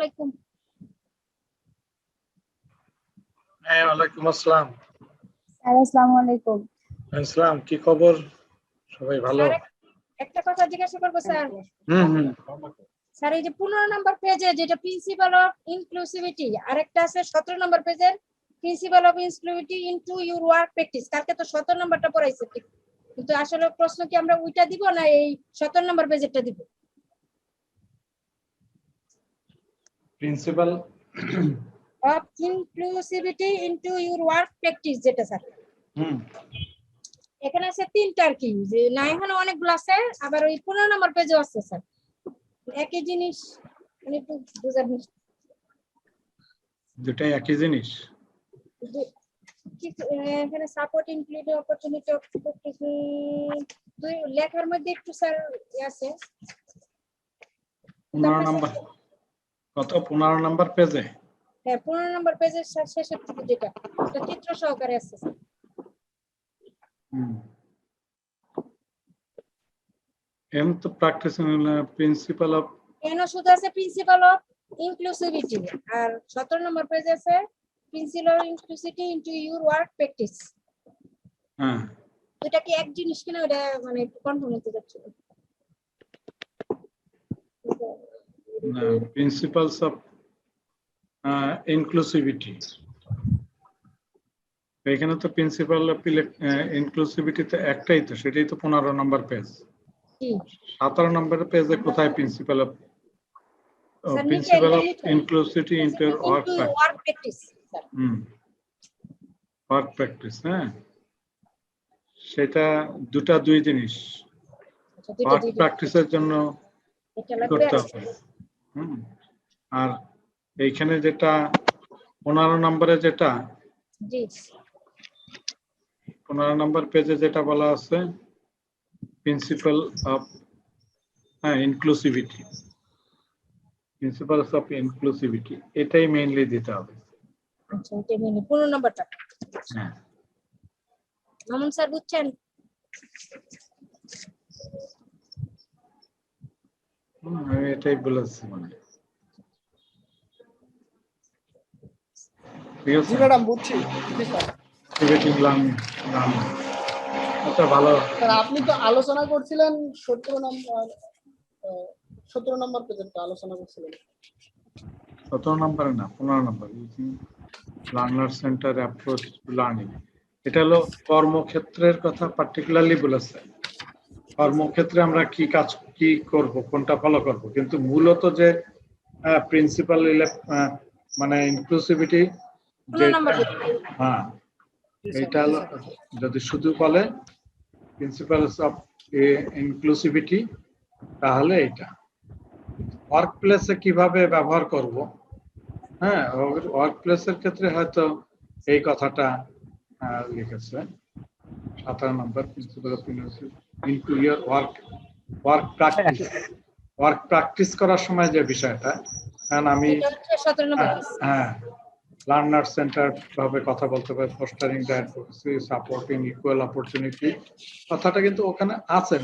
আলাইকুম। হ্যাঁ, ওয়ালাইকুম আসসালাম। আসসালামু আলাইকুম। আসসালাম, কি খবর? সবাই ভালো? একটা কথা জিজ্ঞাসা করবো স্যার। স্যার, এই যে 15 নম্বর পেজে যেটা প্রিন্সিপাল অফ ইনক্লুসিভিটি, আরেকটা আছে 17 নম্বর পেজের principal of inclusivity into your work practice. কালকে তো 17 নম্বরটা পড়াইছে, কিন্তু আসলে প্রশ্ন কি আমরা ওইটা দিব না এই 17 নম্বর পেজেরটা দিব? Principal of inclusivity into your work practice যেটা স্যার, এখানে আছে তিনটা আর কি, যে না এখানে অনেকগুলো আছে, আবার ওই 15 নম্বর পেজেও আছে স্যার একই জিনিস, মানে একটু বুঝার দুটাই একই জিনিস। এখানে সাপোর্ট ইনক্লুড অপরচুনিটি অফ দুই লেখার মধ্যে একটু স্যার আছে 15 নম্বর কত? 15 নম্বর পেজে? হ্যাঁ, 15 নম্বর পেজের শেষের দিকে যেটা চিত্র সহকারে আছে স্যার। এম তো প্র্যাকটিস প্রিন্সিপাল অফ, এন শুধু আছে প্রিন্সিপাল অফ ইনক্লুসিভিটি, আর 17 নম্বর পেজে আছে principal of inclusivity into your work practice. হ্যাঁ, এটা কি এক জিনিস কিনা ওটা মানে একটু কনফার্ম হতে যাচ্ছে। না, প্রিন্সিপালস অফ ইনক্লুসিভিটি, এখানে তো প্রিন্সিপাল অফ ইনক্লুসিভিটি তো একটাই, তো সেটাই তো 15 নম্বর পেজ। 17 নম্বর পেজে কোথায় principal of inclusivity into work practice? Work practice, হ্যাঁ, সেটা দুই জিনিস। ওয়ার্ক প্র্যাকটিসের জন্য করতে হবে। আর এইখানে যেটা 15 নম্বরে যেটা 15 নম্বর পেজে যেটা বলা আছে principal of inclusivity, principles of inclusivity, এটাই মেইনলি দিতে হবে। আচ্ছা, এটা মেইনলি 15 নম্বরটা। হ্যাঁ, মামুন স্যার বুঝছেন? আমি এটাই বলেছি মানে। ঠিক আছে, ম্যাডাম বুঝছি। আচ্ছা, ভালো। স্যার, আপনি তো আলোচনা করছিলেন 17 নম্বর পেজেরটা আলোচনা করছিলেন। 17 নম্বরে না, 15 নম্বর, learner centre approach to learning. এটা হলো কর্মক্ষেত্রের কথা পার্টিকুলারলি বলেছে। কর্মক্ষেত্রে আমরা কি কাজ কি করব, কোনটা ফলো করব, কিন্তু মূলত যে প্রিন্সিপাল মানে ইনক্লুসিভিটি, হ্যাঁ, এটা যদি শুধু বলে প্রিন্সিপালস অফ ইনক্লুসিভিটি, তাহলে এটা ওয়ার্ক প্লেসে কিভাবে ব্যবহার করব। হ্যাঁ, ওয়ার্ক প্লেসের ক্ষেত্রে হয়তো এই কথাটা লিখেছে 17 নম্বর, principle of into your work practice. Work practice করার সময় যে বিষয়টা, কারণ আমি হ্যাঁ লার্নার সেন্টার ভাবে কথা বলতে পারি, fostering the advocacy, supporting equal opportunity, কথাটা কিন্তু ওখানে আছে।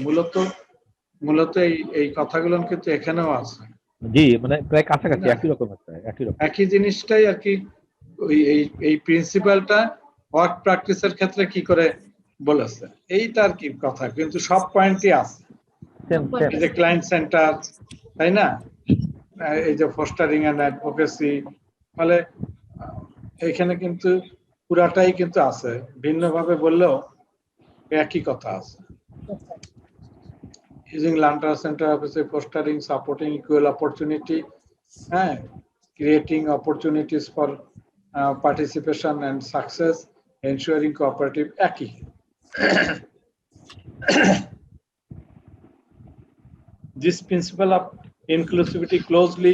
মূলত এই কথাগুলো কিন্তু এখানেও আছে। জি, মানে প্রায় কাছাকাছি একই রকম, একই জিনিসটাই আর কি। এই প্রিন্সিপালটা ওয়ার্ক প্র্যাকটিসের ক্ষেত্রে কি করে বলেছে এইটা আর কি কথা, কিন্তু সব পয়েন্টই আছে। এই যে ক্লায়েন্ট সেন্টার, তাই না, এই যে ফস্টারিং এন্ড অ্যাডভোকেসি, ফলে এখানে কিন্তু পুরাটাই কিন্তু আছে, ভিন্নভাবে বললেও একই কথা আছে। Using Learner Center Office, fostering, supporting equal opportunity, creating opportunities for participation and success, ensuring cooperative একই। This principle of inclusivity closely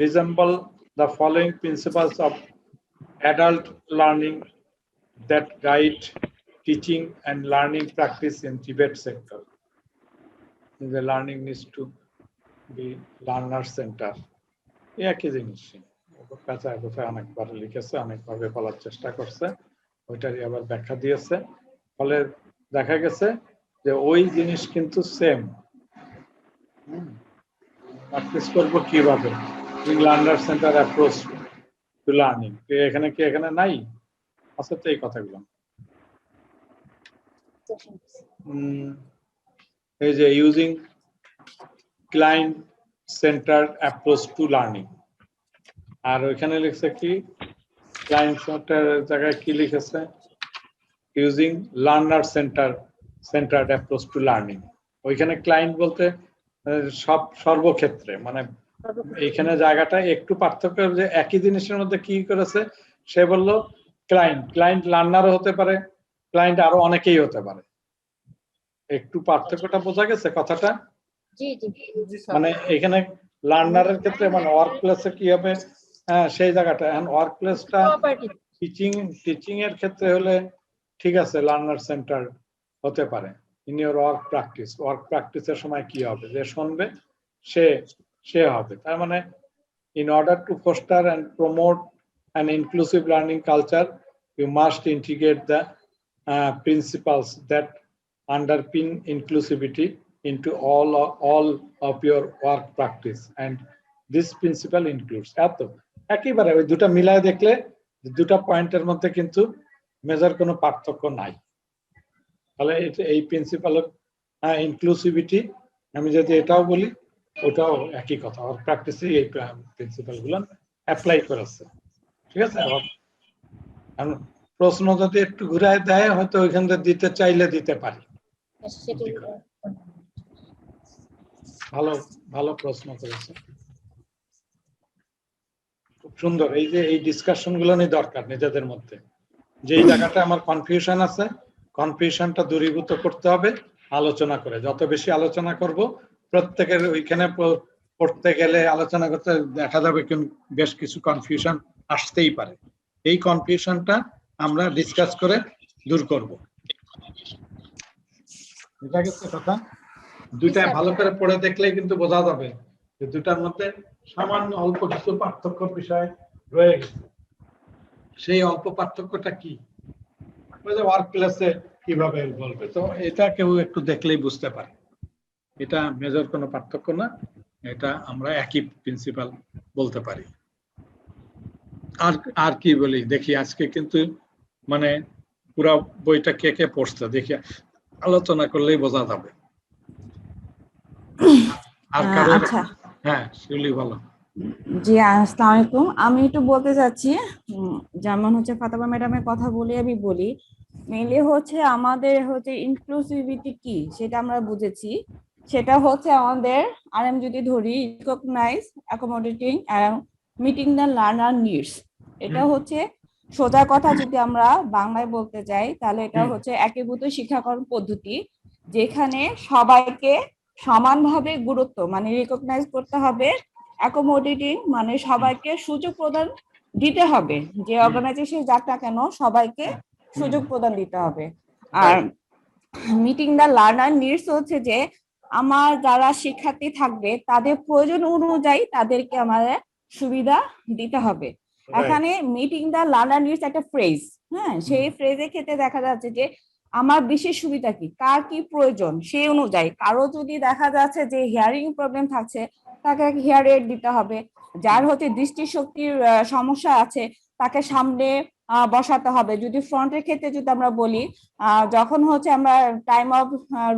resemble the following principles of adult learning that guide teaching and learning practice in Tibet sector. The learning needs to be learner center. একই জিনিস কোথায় অনেকবার লিখেছে, অনেকভাবে বলার চেষ্টা করছে, ওইটারই আবার ব্যাখ্যা দিয়েছে। ফলে দেখা গেছে যে ওই জিনিস কিন্তু সেম। প্র্যাকটিস করবো কিভাবে, learner centre approach to learning, এখানে কি এখানে নাই? আছে তো এই কথাগুলো। এই যে using client centre approach to learning, আর ওইখানে লিখছে কি ক্লায়েন্ট সেন্টার জায়গায় কি লিখেছে using learner centre approach to learning. ওইখানে ক্লায়েন্ট বলতে সব সর্বক্ষেত্রে, মানে এইখানে জায়গাটা একটু পার্থক্য, যে একই জিনিসের মধ্যে কি করেছে, সে বললো ক্লায়েন্ট লার্নারও হতে পারে, ক্লায়েন্ট আরো অনেকেই হতে পারে। একটু পার্থক্যটা বোঝা গেছে কথাটা? জি জি জি স্যার। মানে এখানে লার্নারের ক্ষেত্রে মানে ওয়ার্ক প্লেসে কি হবে, হ্যাঁ সেই জায়গাটা। এখন ওয়ার্ক প্লেসটা কোঅপারেটিভ। টিচিং এর ক্ষেত্রে হলে ঠিক আছে, লার্নার সেন্টার হতে পারে। ইন ইওর ওয়ার্ক প্র্যাকটিসের সময় কি হবে, যে শুনবে সে হবে। তার মানে in order to foster and promote an inclusive learning culture, you must integrate the principles that underpin inclusivity into all of your work practice, and this principle includes একেবারে ওই দুটা মিলায় দেখলে দুটা পয়েন্টের মধ্যে কিন্তু মেজর কোনো পার্থক্য নাই। তাহলে এই প্রিন্সিপাল ইনক্লুসিভিটি, আমি যদি এটাও বলি ওটাও একই কথা, ওর প্র্যাকটিসে এই প্রিন্সিপাল গুলো অ্যাপ্লাই করেছে। ঠিক আছে, প্রশ্ন যদি একটু ঘুরায় দেয় হয়তো ওইখান থেকে দিতে চাইলে দিতে পারি। ভালো ভালো প্রশ্ন করেছে, খুব সুন্দর। এই যে এই ডিসকাশন গুলো নিয়ে দরকার নিজেদের মধ্যে, যেই জায়গাটা আমার কনফিউশন আছে কনফিউশনটা দূরীভূত করতে হবে আলোচনা করে। যত বেশি আলোচনা করব প্রত্যেকের ওইখানে পড়তে গেলে আলোচনা করতে দেখা যাবে বেশ কিছু কনফিউশন আসতেই পারে। এই কনফিউশনটা আমরা ডিসকাস করে দূর করব। বুঝা গেছে কথা? দুইটা ভালো করে পড়ে দেখলেই কিন্তু বোঝা যাবে যে দুটার মধ্যে সামান্য অল্প কিছু পার্থক্য বিষয় রয়ে গেছে। সেই অল্প পার্থক্যটা কি, ওয়ার্ক প্লেসে কিভাবে বলবে, তো এটা কেউ একটু দেখলেই বুঝতে পারে। এটা মেজর কোনো পার্থক্য না, এটা আমরা একই প্রিন্সিপাল বলতে পারি। আর কি বলি দেখি, আজকে কিন্তু মানে পুরো বইটা কে কে পড়ছে দেখি, আলোচনা করলেই বোঝা যাবে। আর কারো? আচ্ছা, হ্যাঁ শিউলি বলো। জি আসসালামু আলাইকুম। আমি একটু বলতে চাচ্ছি, যেমন হচ্ছে ফাতেমা ম্যাডামের কথা বলে আমি বলি, মেইনলি হচ্ছে আমাদের হচ্ছে ইনক্লুসিভিটি কি সেটা আমরা বুঝেছি। সেটা হচ্ছে আমাদের, আর আমি যদি ধরি recognise, accommodating and meeting the learner needs, এটা হচ্ছে সোজা কথা যদি আমরা বাংলায় বলতে যাই তাহলে এটা হচ্ছে একীভূত শিক্ষাকরণ পদ্ধতি, যেখানে সবাইকে সমানভাবে গুরুত্ব মানে রিকগনাইজ করতে হবে, অ্যাকোমোডেটিং মানে সবাইকে সুযোগ প্রদান দিতে হবে, যে অর্গানাইজেশন যাক না কেন সবাইকে সুযোগ প্রদান দিতে হবে। আর মিটিং দ্য লার্নার নিডস হচ্ছে যে আমার যারা শিক্ষার্থী থাকবে তাদের প্রয়োজন অনুযায়ী তাদেরকে আমাদের সুবিধা দিতে হবে। এখানে মিটিং দ্য লার্নার নিডস একটা ফ্রেজ, হ্যাঁ, সেই ফ্রেজের ক্ষেত্রে দেখা যাচ্ছে যে আমার বিশেষ সুবিধা কি, কার কি প্রয়োজন সেই অনুযায়ী। কারো যদি দেখা যাচ্ছে যে হিয়ারিং প্রবলেম থাকছে তাকে হিয়ার এড দিতে হবে, যার হচ্ছে দৃষ্টিশক্তির সমস্যা আছে তাকে সামনে বসাতে হবে। যদি ফ্রন্টের ক্ষেত্রে যদি আমরা বলি, যখন হচ্ছে আমরা টাইম অফ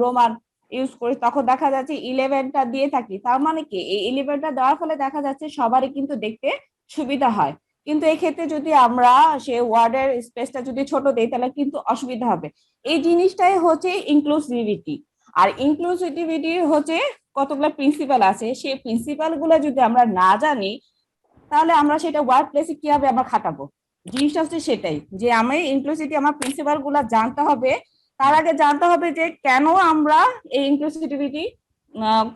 রোমান ইউজ করি তখন দেখা যাচ্ছে 11টা দিয়ে থাকি, তার মানে কি এই 11টা দেওয়ার ফলে দেখা যাচ্ছে সবারই কিন্তু দেখতে সুবিধা হয়। কিন্তু এই ক্ষেত্রে যদি আমরা সে ওয়ার্ডের স্পেসটা যদি ছোট দেই তাহলে কিন্তু অসুবিধা হবে। এই জিনিসটাই হচ্ছে ইনক্লুসিভিটি। আর ইনক্লুসিভিটি হচ্ছে কতগুলো প্রিন্সিপাল আছে, সেই প্রিন্সিপাল গুলো যদি আমরা না জানি তাহলে আমরা সেটা ওয়ার্ক প্লেসে কিভাবে আমরা খাটাবো। জিনিসটা হচ্ছে সেটাই, যে আমি ইনক্লুসিভিটি আমার প্রিন্সিপাল গুলা জানতে হবে। তার আগে জানতে হবে যে কেন আমরা এই ইনক্লুসিভিটি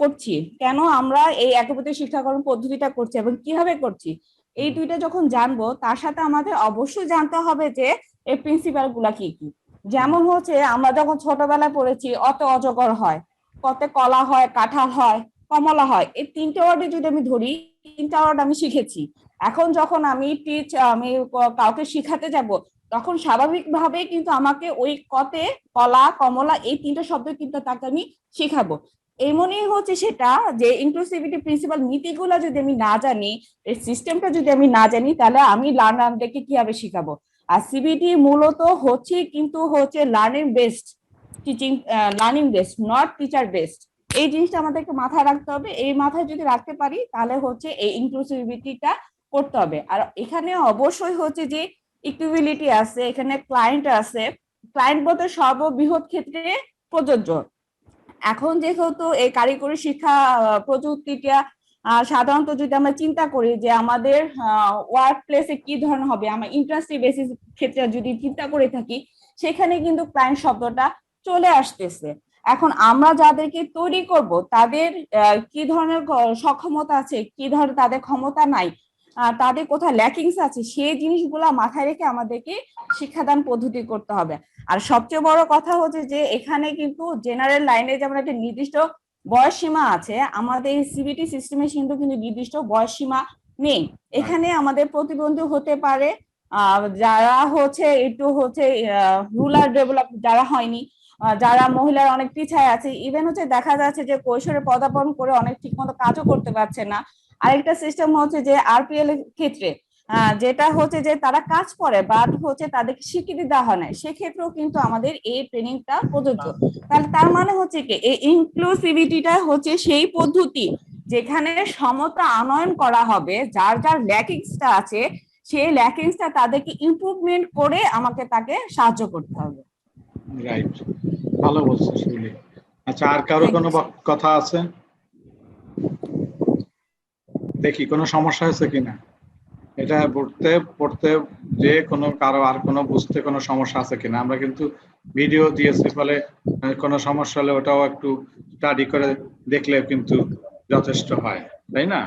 করছি, কেন আমরা এই একীভূত শিক্ষাকরণ পদ্ধতিটা করছি এবং কিভাবে করছি। এই দুইটা যখন জানবো তার সাথে আমাদের অবশ্যই জানতে হবে যে এই প্রিন্সিপাল গুলা কি কি। যেমন হচ্ছে আমরা যখন ছোটবেলায় পড়েছি অত অজগর হয়, কত কলা হয়, কাঁঠাল হয়, কমলা হয়, এই তিনটে ওয়ার্ডে যদি আমি ধরি, তিনটা ওয়ার্ড আমি শিখেছি। এখন যখন আমি কাউকে শিখাতে যাব তখন স্বাভাবিকভাবে কিন্তু আমাকে ওই কতে, কলা, কমলা এই তিনটা শব্দ কিন্তু তাকে আমি শিখাবো। এমনই হচ্ছে সেটা যে ইনক্লুসিভিটি প্রিন্সিপাল নীতিগুলো যদি আমি না জানি, এই সিস্টেমটা যদি আমি না জানি, তাহলে আমি লার্নারদেরকে কিভাবে শিখাবো? আর সিবিটি মূলত হচ্ছে কিন্তু হচ্ছে learning based teaching, learning based, not teacher based. এই জিনিসটা আমাদেরকে মাথায় রাখতে হবে। এই মাথায় যদি রাখতে পারি তাহলে হচ্ছে এই ইনক্লুসিভিটিটা করতে হবে। আর এখানে অবশ্যই হচ্ছে যে ইকুইবিলিটি আছে, এখানে ক্লায়েন্ট আছে। ক্লায়েন্ট বলতে সর্ববৃহৎ ক্ষেত্রে প্রযোজ্য। এখন যেহেতু এই কারিগরি শিক্ষা প্রযুক্তিটা সাধারণত যদি আমরা চিন্তা করি যে আমাদের ওয়ার্ক প্লেসে কি ধরনের হবে, আমরা ইন্ডাস্ট্রি বেসিস ক্ষেত্রে যদি চিন্তা করে থাকি, সেখানে কিন্তু ক্লায়েন্ট শব্দটা চলে আসতেছে। এখন আমরা যাদেরকে তৈরি করব তাদের কি ধরনের সক্ষমতা আছে, কি ধরনের তাদের ক্ষমতা নাই, তাদের কোথায় ল্যাকিংস আছে, সেই জিনিসগুলা মাথায় রেখে আমাদেরকে শিক্ষাদান পদ্ধতি করতে হবে। আর সবচেয়ে বড় কথা হচ্ছে যে এখানে কিন্তু জেনারেল লাইনে যেমন একটা নির্দিষ্ট বয়স সীমা আছে, আমাদের সিবিটি সিস্টেমে কিন্তু নির্দিষ্ট বয়স সীমা নেই। এখানে আমাদের প্রতিবন্ধী হতে পারে, যারা হচ্ছে একটু হচ্ছে রুরাল ডেভেলপ যারা হয়নি, যারা মহিলার অনেক পিছায় আছে, ইভেন হচ্ছে দেখা যাচ্ছে যে কৈশোরে পদার্পণ করে অনেক ঠিকমতো কাজও করতে পারছে না। আরেকটা সিস্টেম হচ্ছে যে আরপিএল এর ক্ষেত্রে যেটা হচ্ছে যে তারা কাজ করে বাট হচ্ছে তাদেরকে স্বীকৃতি দেওয়া হয় না, সেক্ষেত্রেও কিন্তু আমাদের এই ট্রেনিংটা প্রযোজ্য। তাহলে তার মানে হচ্ছে কি এই ইনক্লুসিভিটিটা হচ্ছে সেই পদ্ধতি যেখানে সমতা আনয়ন করা হবে, যার যার ল্যাকিংসটা আছে সেই ল্যাকিংসটা তাদেরকে ইমপ্রুভমেন্ট করে আমাকে তাকে সাহায্য করতে হবে। রাইট, ভালো বলছো শিউলি। আচ্ছা, আর কারো কোনো কথা আছে? দেখি কোনো সমস্যা হয়েছে কিনা, এটা পড়তে পড়তে যে কোনো কারো আর কোনো বুঝতে কোনো সমস্যা আছে কিনা। আমরা কিন্তু ভিডিও দিয়েছি, ফলে কোনো সমস্যা হলে ওটাও একটু স্টাডি করে দেখলে কিন্তু যথেষ্ট হয়, তাই না?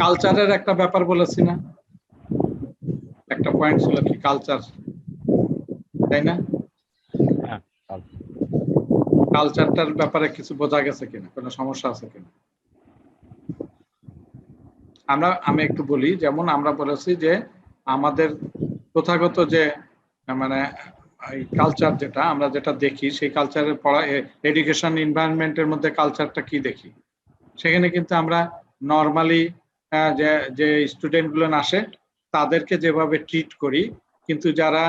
কালচারের একটা ব্যাপার বলেছি না, একটা পয়েন্ট ছিল কি কালচার, তাই না? কালচারটার ব্যাপারে কিছু বোঝা গেছে কিনা, কোনো সমস্যা আছে কিনা? আমি একটু বলি, যেমন আমরা বলেছি যে আমাদের প্রথাগত যে মানে কালচার যেটা আমরা যেটা দেখি, সেই কালচারের পড়া এডুকেশন এনভায়রনমেন্টের মধ্যে কালচারটা কি দেখি, সেখানে কিন্তু আমরা নর্মালি যে স্টুডেন্ট গুলো আসে তাদেরকে যেভাবে ট্রিট করি, কিন্তু যারা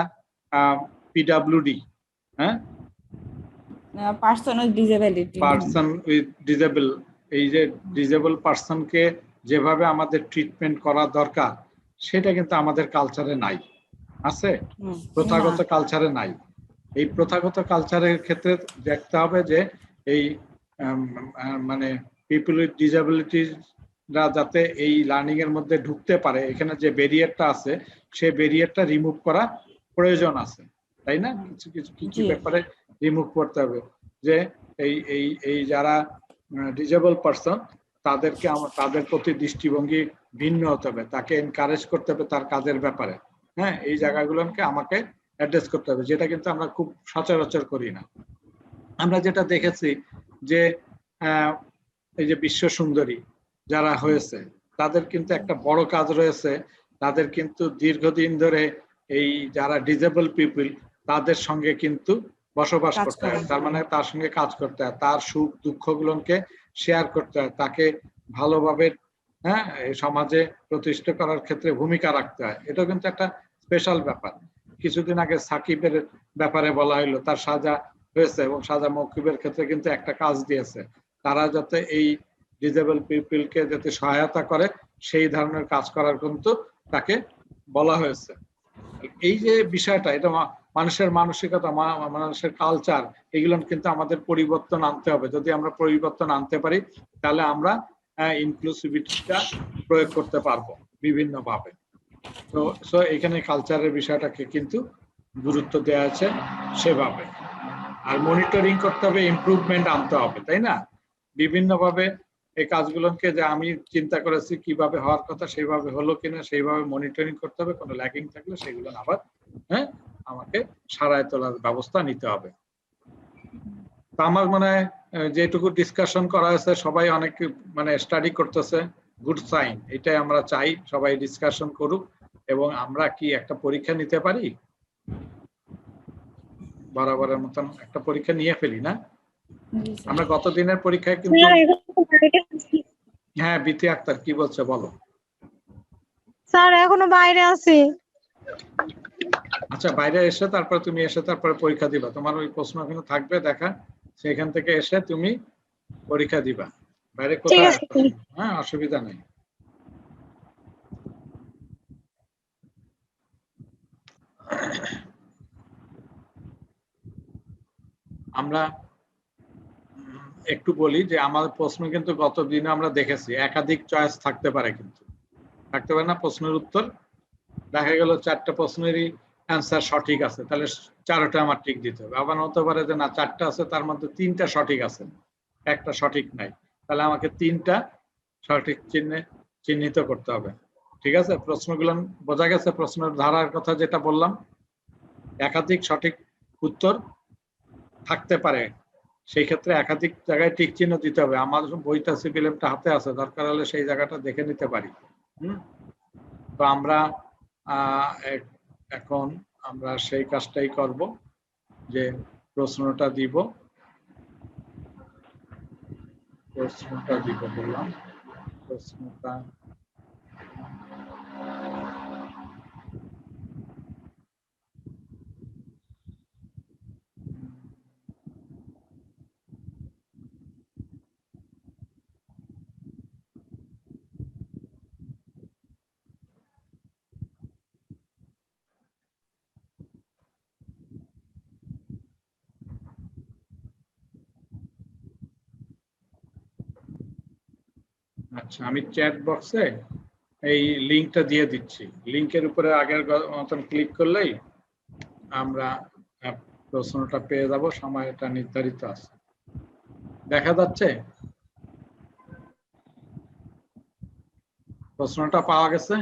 পিডাব্লিউডি, হ্যাঁ, পারসন উইথ ডিসেবল, এই যে ডিসেবল পারসনকে যেভাবে আমাদের ট্রিটমেন্ট করা দরকার, সেটা কিন্তু আমাদের কালচারে নাই, আছে প্রথাগত কালচারে নাই। এই প্রথাগত কালচারের ক্ষেত্রে দেখতে হবে যে এই মানে পিপল উইথ ডিসেবিলিটিরা যাতে এই লার্নিং এর মধ্যে ঢুকতে পারে, এখানে যে ব্যারিয়ারটা আছে সেই ব্যারিয়ারটা রিমুভ করা প্রয়োজন আছে, তাই না? কিছু কিছু কিছু ব্যাপারে রিমুভ করতে হবে, যে এই এই এই যারা ডিসেবল পারসন তাদেরকে তাদের প্রতি দৃষ্টিভঙ্গি ভিন্ন হতে হবে, তাকে এনকারেজ করতে হবে তার কাজের ব্যাপারে, হ্যাঁ, এই জায়গাগুলোকে আমাকে অ্যাড্রেস করতে হবে, যেটা কিন্তু আমরা খুব সচরাচর করি না। আমরা যেটা দেখেছি যে এই যে বিশ্ব সুন্দরী যারা হয়েছে, তাদের কিন্তু একটা বড় কাজ রয়েছে, তাদের কিন্তু দীর্ঘদিন ধরে এই যারা ডিসেবল পিপল তাদের সঙ্গে কিন্তু বসবাস করতে হয়, তার মানে তার সঙ্গে কাজ করতে হয়, তার সুখ দুঃখ গুলোকে শেয়ার করতে হয়, তাকে ভালোভাবে হ্যাঁ সমাজে প্রতিষ্ঠা করার ক্ষেত্রে ভূমিকা রাখতে হয়। এটা কিন্তু একটা স্পেশাল ব্যাপার। কিছুদিন আগে সাকিবের ব্যাপারে বলা হলো, তার সাজা হয়েছে এবং সাজা মওকুফের ক্ষেত্রে কিন্তু একটা কাজ দিয়েছে, তারা যাতে এই ডিসেবল পিপলকে যাতে সহায়তা করে সেই ধরনের কাজ করার কিন্তু তাকে বলা হয়েছে। এই যে বিষয়টা, এটা মানুষের মানসিকতা, মানুষের কালচার, এগুলো কিন্তু আমাদের পরিবর্তন আনতে হবে। যদি আমরা পরিবর্তন আনতে পারি তাহলে আমরা ইনক্লুসিভিটিটা প্রয়োগ করতে পারবো বিভিন্ন ভাবে। তো এখানে কালচারের বিষয়টাকে কিন্তু গুরুত্ব দেওয়া আছে সেভাবে। আর মনিটরিং করতে হবে, ইমপ্রুভমেন্ট আনতে হবে, তাই না? বিভিন্ন ভাবে এই কাজগুলোকে যে আমি চিন্তা করেছি কিভাবে হওয়ার কথা সেইভাবে হলো কিনা সেইভাবে মনিটরিং করতে হবে, কোনো ল্যাকিং থাকলে সেগুলো আবার আমাকে সারায় তোলার ব্যবস্থা নিতে হবে। তো আমার মনে হয় যেটুকু ডিসকাশন করা হয়েছে সবাই অনেক স্টাডি করতেছে, গুড সাইন। এটাই আমরা চাই, সবাই ডিসকাশন করুক এবং আমরা কি একটা পরীক্ষা নিতে পারি, বরাবরের মতন একটা পরীক্ষা নিয়ে ফেলি না? জি স্যার। আমরা গত দিনের পরীক্ষায় কিন্তু হ্যাঁ বিথি আক্তার কি বলছে বলো। স্যার এখনো বাইরে আছি। আচ্ছা বাইরে এসে তারপরে তুমি এসে তারপরে পরীক্ষা দিবা, তোমার ওই প্রশ্ন কিন্তু থাকবে দেখা, সেখান থেকে এসে তুমি পরীক্ষা দিবা। বাইরে ঠিক কোথায় আছে। আসবে? হ্যাঁ অসুবিধা নেই। আমরা একটু বলি যে আমাদের প্রশ্ন কিন্তু গত দিনে আমরা দেখেছি একাধিক চয়েস থাকতে পারে, কিন্তু থাকতে পারে না প্রশ্নের উত্তর। দেখা গেল 4টা প্রশ্নেরই অ্যান্সার সঠিক আছে, তাহলে 4টা আমার টিক দিতে হবে। আবার হতে পারে যে না 4টা আছে তার মধ্যে 3টা সঠিক আছে, একটা সঠিক নাই, তাহলে আমাকে 3টা সঠিক চিহ্নে চিহ্নিত করতে হবে। ঠিক আছে, প্রশ্নগুলো বোঝা গেছে? প্রশ্নের ধারার কথা যেটা বললাম, একাধিক সঠিক উত্তর থাকতে পারে, সেই ক্ষেত্রে একাধিক জায়গায় টিক চিহ্ন দিতে হবে। আমার বইটা সিপিএলএমটা হাতে আছে, দরকার হলে সেই জায়গাটা দেখে নিতে পারি। তো আমরা এখন আমরা সেই কাজটাই করব, যে প্রশ্নটা দিব বললাম। প্রশ্নটা আচ্ছা, আমি চ্যাট বক্সে এই লিংকটা দিয়ে দিচ্ছি। লিংকের উপরে আগের মতন ক্লিক করলেই আমরা প্রশ্নটা পেয়ে যাব, সময়টা নির্ধারিত আছে। দেখা যাচ্ছে প্রশ্নটা পাওয়া গেছে?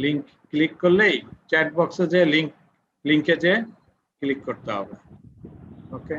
লিংক ক্লিক করলেই চ্যাট বক্সে যে লিংকে যে ক্লিক করতে হবে। ওকে,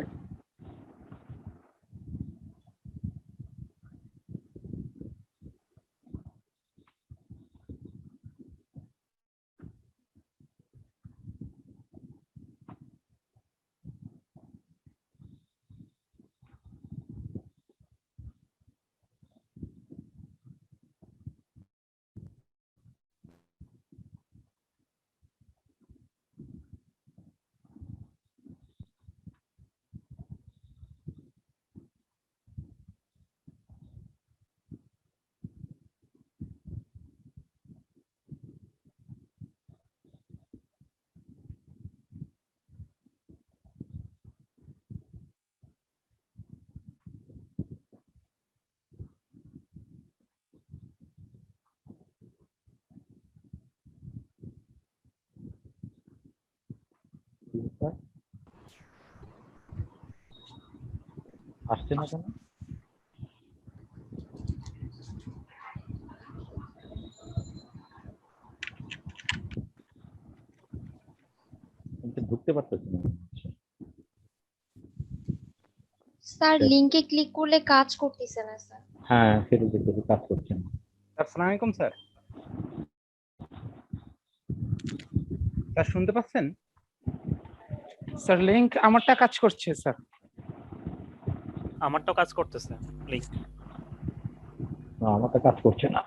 আসছে না কেন? ঢুকতে পারতেছি না। স্যার লিংকে ক্লিক করলে কাজ করতেছে না স্যার। হ্যাঁ সেটা দেখতে কাজ করছে না। আসসালামু আলাইকুম স্যার। স্যার শুনতে পাচ্ছেন? স্যার লিংক আমারটা কাজ করছে স্যার। আমারটাও কাজ করতেছে লিংক। না আমারটা কাজ করছে না।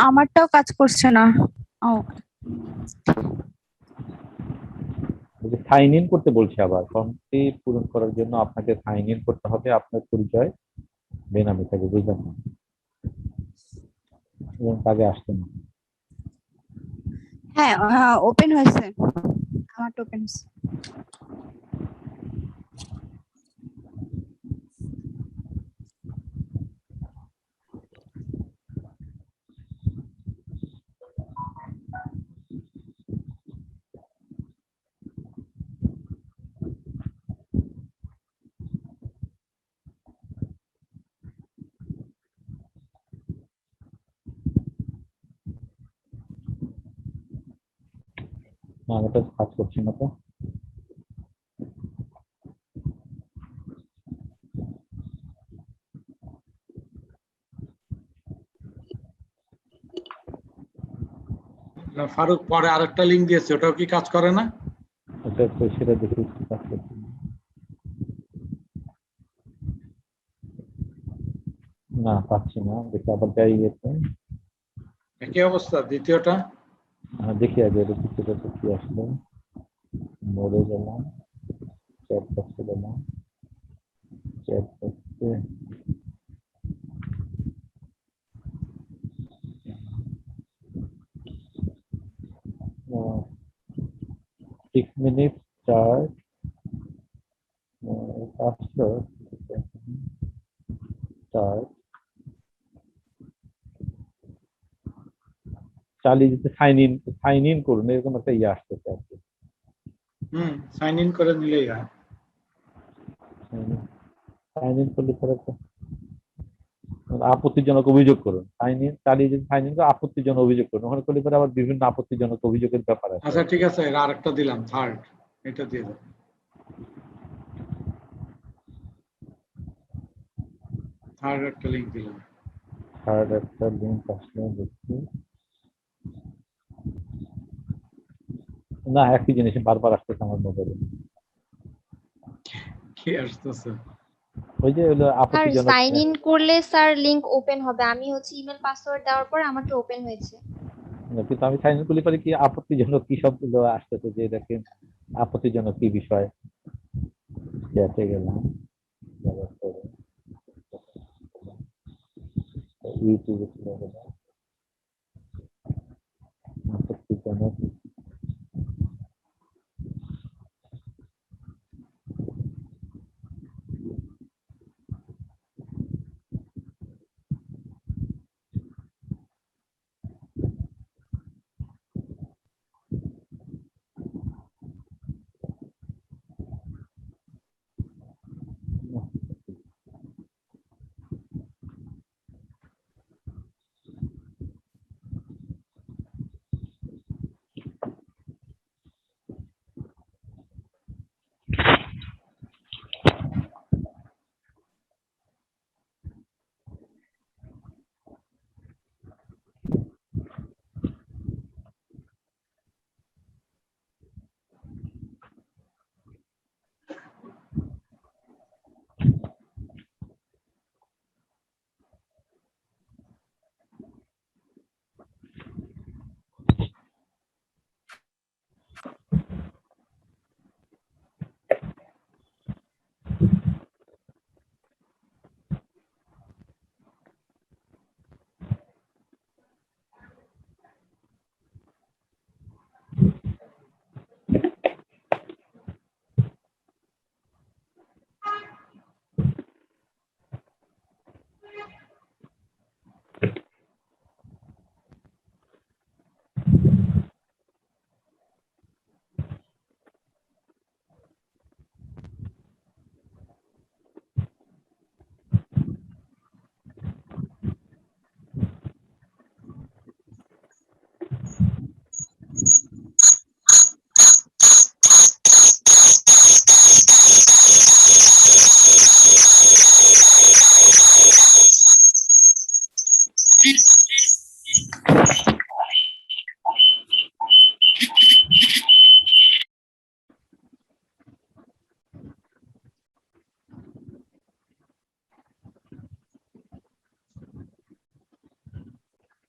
আমারটাও কাজ করছে না। সাইন ইন করতে বলছে, আবার ফর্মটি পূরণ করার জন্য আপনাকে সাইন ইন করতে হবে, আপনার পরিচয় বেনামি থাকে, বুঝলেন না? এবং কাজে আসছে না। হ্যাঁ ওপেন হয়েছে, আমারটা ওপেন হয়েছে। না এটা কাজ করছে না তো। না, ফারুক পরে আরেকটা লিঙ্ক দিয়েছে, ওটাও কি কাজ করে না? ওটা তো সেটা দেখে একটু কাজ করছি। না পাচ্ছি না, দেখি আবার যাই গেছে। একই অবস্থা দ্বিতীয়টা। দেখি আগে এটা দ্বিতীয়টা কি আসলো। মোড়ে গেলাম, চ্যাট বক্সে গেলাম, চ্যাট বক্সে সিক্স মিনিট চার্জ আসলো, চার্জ চালিয়ে যেতে সাইন ইন করুন, এরকম একটা ইয়ে আসতেছে আর কি। সাইন ইন করে নিলেই হয়। সাইন ইন করলে পরে তো আপত্তিজনক অভিযোগ করুন, সাইন ইন চালিয়ে যদি সাইন ইন করে আপত্তিজনক অভিযোগ করুন, ওখানে করলে পরে আবার বিভিন্ন আপত্তিজনক অভিযোগের ব্যাপার আছে। আচ্ছা ঠিক আছে, এর আরেকটা দিলাম, থার্ড, এটা দিয়ে দাও। থার্ড একটা লিঙ্ক দিলাম। থার্ড একটা লিঙ্ক আসলে দেখছি, না একই জিনিস বারবার আসতেছে আমার মোবাইলে। কি আসতেছে? ওই যে হলো স্যার আপত্তিজনক। সাইন ইন করলে স্যার লিংক ওপেন হবে, আমি হচ্ছে ইমেল পাসওয়ার্ড দেওয়ার পর আমাকে ওপেন হয়েছে। কিন্তু আমি সাইন ইন করলে পরে কি আপত্তিজনক কি সবগুলো আসতেছে, যে দেখেন আপত্তিজনক কি বিষয়। চ্যাটে গেলাম, যাওয়ার পরে ইউটিউবে চলে গেলাম, আপত্তিজনক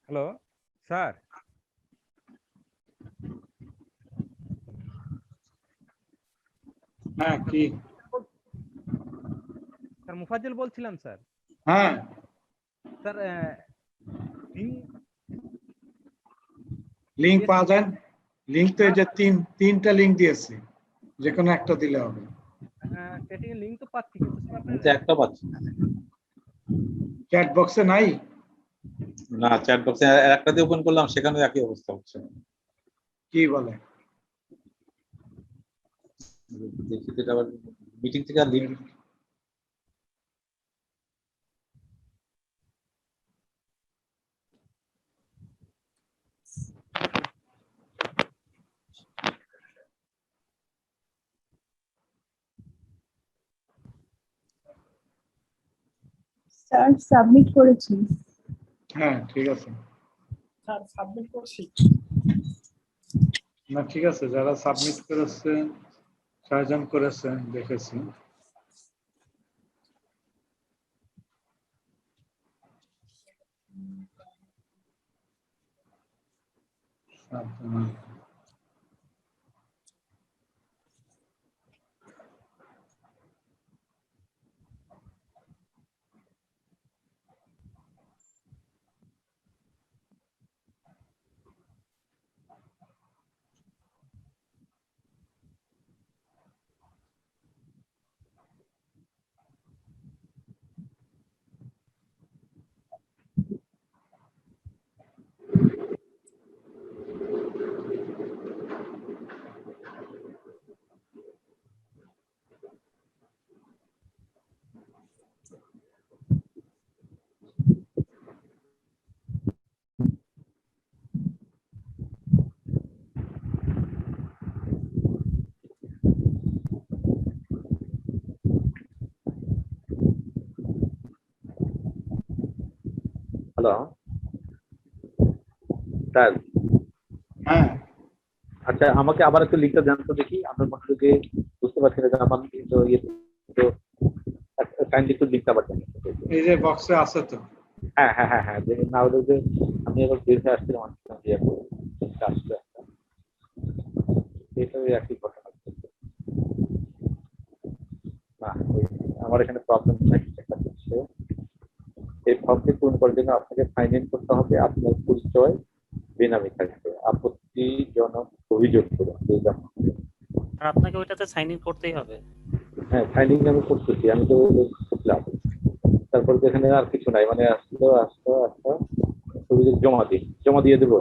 হ্যালো স্যার। হ্যাঁ কি? স্যার মুফাজ্জল বলছিলাম স্যার। হ্যাঁ স্যার লিঙ্ক পাওয়া যায়। লিঙ্ক তো এই যে তিনটা লিঙ্ক দিয়েছি, যে কোনো একটা দিলে হবে। চ্যাটিং এর লিংক তো পাচ্ছি, কিন্তু স্যার আমি তো একটা পাচ্ছি না। চ্যাট বক্সে নাই? না, চ্যাট বক্সে একটা দিয়ে ওপেন করলাম, সেখানে একই অবস্থা হচ্ছে। কি বলে? দেখি যেটা আবার মিটিং থেকে আর লিঙ্ক স্যার সাবমিট করেছি। হ্যাঁ ঠিক আছে। স্যার সাবমিট করছি। না ঠিক আছে, যারা সাবমিট করেছেন 6 জন করেছেন দেখেছি। হ্যালো স্যার, হ্যাঁ আচ্ছা আমাকে আবার একটু লিঙ্কটা দেন তো দেখি, আপনার মনোযোগে বুঝতে পারছি না যে আমার কিন্তু তো কাইন্ডলি একটু লিঙ্কটা আবার দেন। এই যে বক্সে আছে তো। হ্যাঁ হ্যাঁ হ্যাঁ হ্যাঁ, যে না হলে যে আমি এবার বের হয়ে আসছিলাম আসলে এটাই একই ঘটনা। না আমার এখানে প্রবলেম একটা হচ্ছে, এই ফর্মটি পূরণ করার জন্য আপনাকে সাইন ইন করতে হবে, আপনার পরিচয় বেনামে থাকবে, আপত্তিজনক অভিযোগ করুন। আর আপনাকে ওইটাতে সাইন ইন করতেই হবে। হ্যাঁ সাইন ইন আমি করতেছি, আমি তো করলাম, তারপর এখানে আর কিছু নাই, মানে আসলো অভিযোগ জমা দিয়ে দেবো,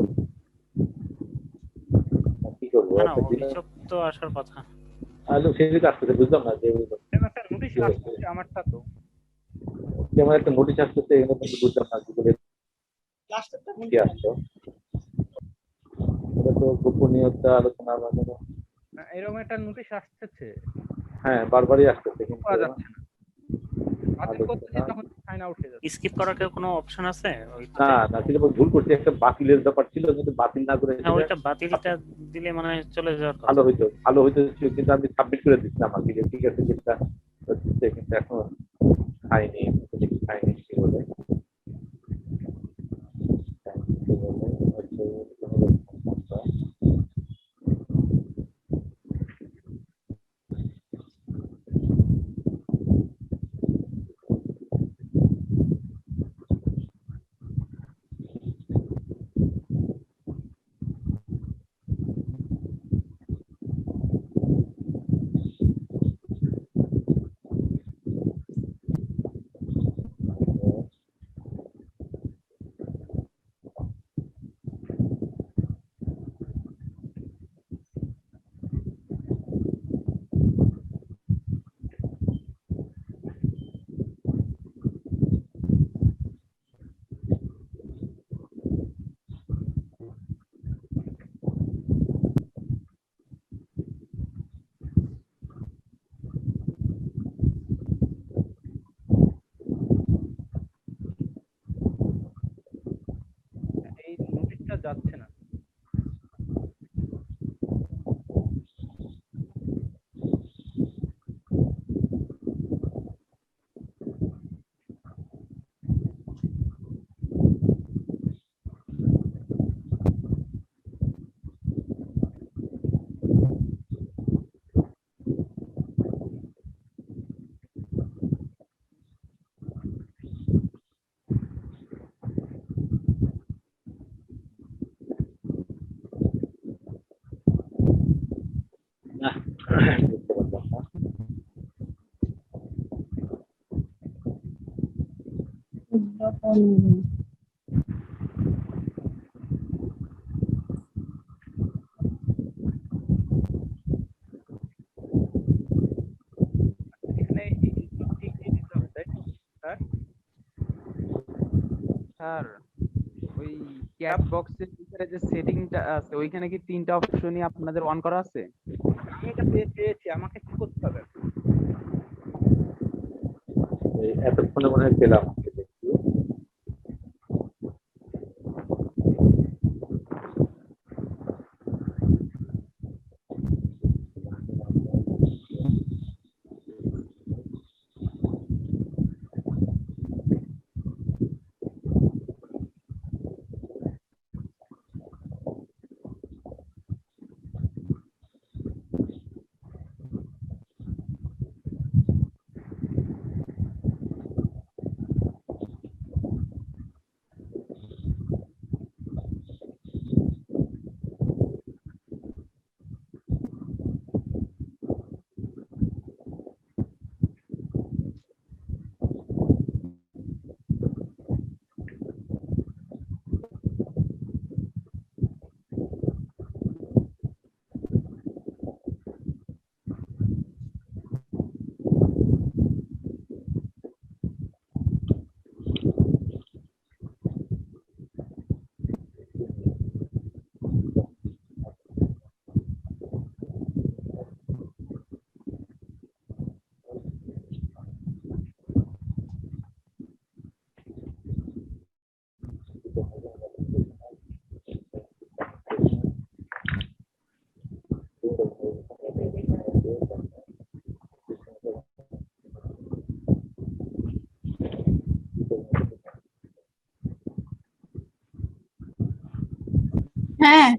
কি করবো? না অভিযোগ তো আসার কথা। সেদিকে আসতেছে, বুঝলাম না যে স্যার নোটিশ আসছে আমারটা তো যেমন একটা নোটিশ আসতেছে, এখানে কিন্তু বুঝলাম না কি আসতো। এটা তো গোপনীয়তা আলোচনা বাজানো, এরকম একটা নোটিশ আসতেছে। হ্যাঁ বারবারই আসতেছে, কিন্তু পাওয়া যাচ্ছে না। বাতিল করতে যে তখন সাইন আউট হয়ে যাচ্ছে। স্কিপ করার কি কোনো অপশন আছে? না না, কিন্তু ভুল করছি, একটা বাতিলের ব্যাপার ছিল, কিন্তু বাতিল না করে হ্যাঁ ওইটা বাতিলটা দিলে মানে চলে যাওয়ার কথা। ভালো হইতো, কিন্তু আমি সাবমিট করে দিচ্ছিলাম আর কি, ঠিক আছে যেটা হচ্ছে, কিন্তু এখন খাইনি কি বলে এই নোটিশটা যাচ্ছে না। এখানে ঠিক দিয়ে দিতে হবে, তাই তো স্যার? স্যার ওই ক্যাপ বক্সের ভিতরে যে সেটিংটা আছে ওইখানে কি 3টা অপশনই আপনাদের অন করা আছে? আমি এটা পেয়েছি, আমাকে কি করতে হবে? এতক্ষণে মনে হয় পেলাম। হ্যাঁ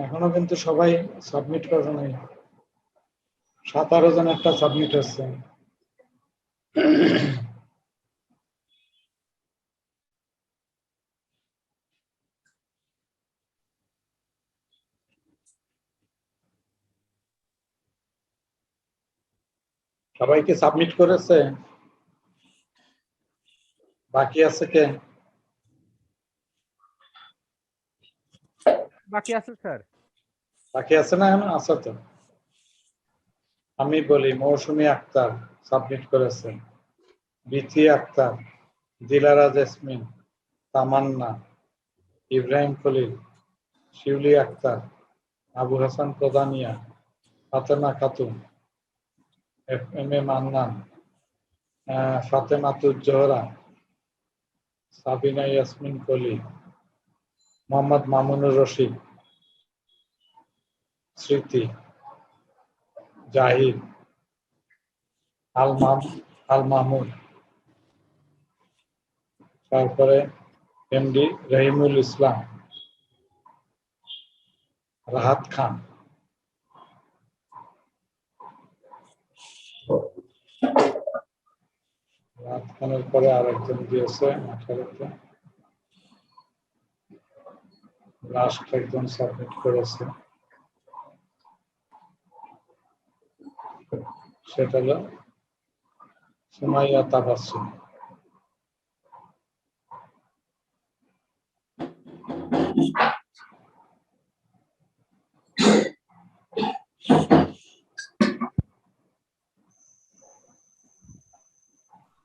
এখনো কিন্তু সবাই সাবমিট করে নাই। 17 জন একটা সাবমিট হচ্ছে। সবাই কি সাবমিট করেছে? বাকি আছে কে? বাকি আছে স্যার। বাকি আছে না? এখন আছে তো। আমি বলি মৌসুমী আক্তার সাবমিট করেছে, Bithi Akter, Dilara jasmine, Tamannaah, Ibrahim Khalil, Shiuli Akter, Abu Hasan Pradhania, Fatema Khatun, M A Mannan, Fatematuz Zohra, Sabina Yasmin কলি, মোহাম্মদ মামুনুর রশিদ, স্মৃতি, জাহিদ, আল মাহমুদ, তারপরে এমডি রহিমুল ইসলাম, রাহাত খান, রাহাত খানের পরে আরেকজন দিয়েছে 18তে, লাস্ট একজন সাবমিট করেছে, সেটা হলো সুমাইয়া তাবাসসুম।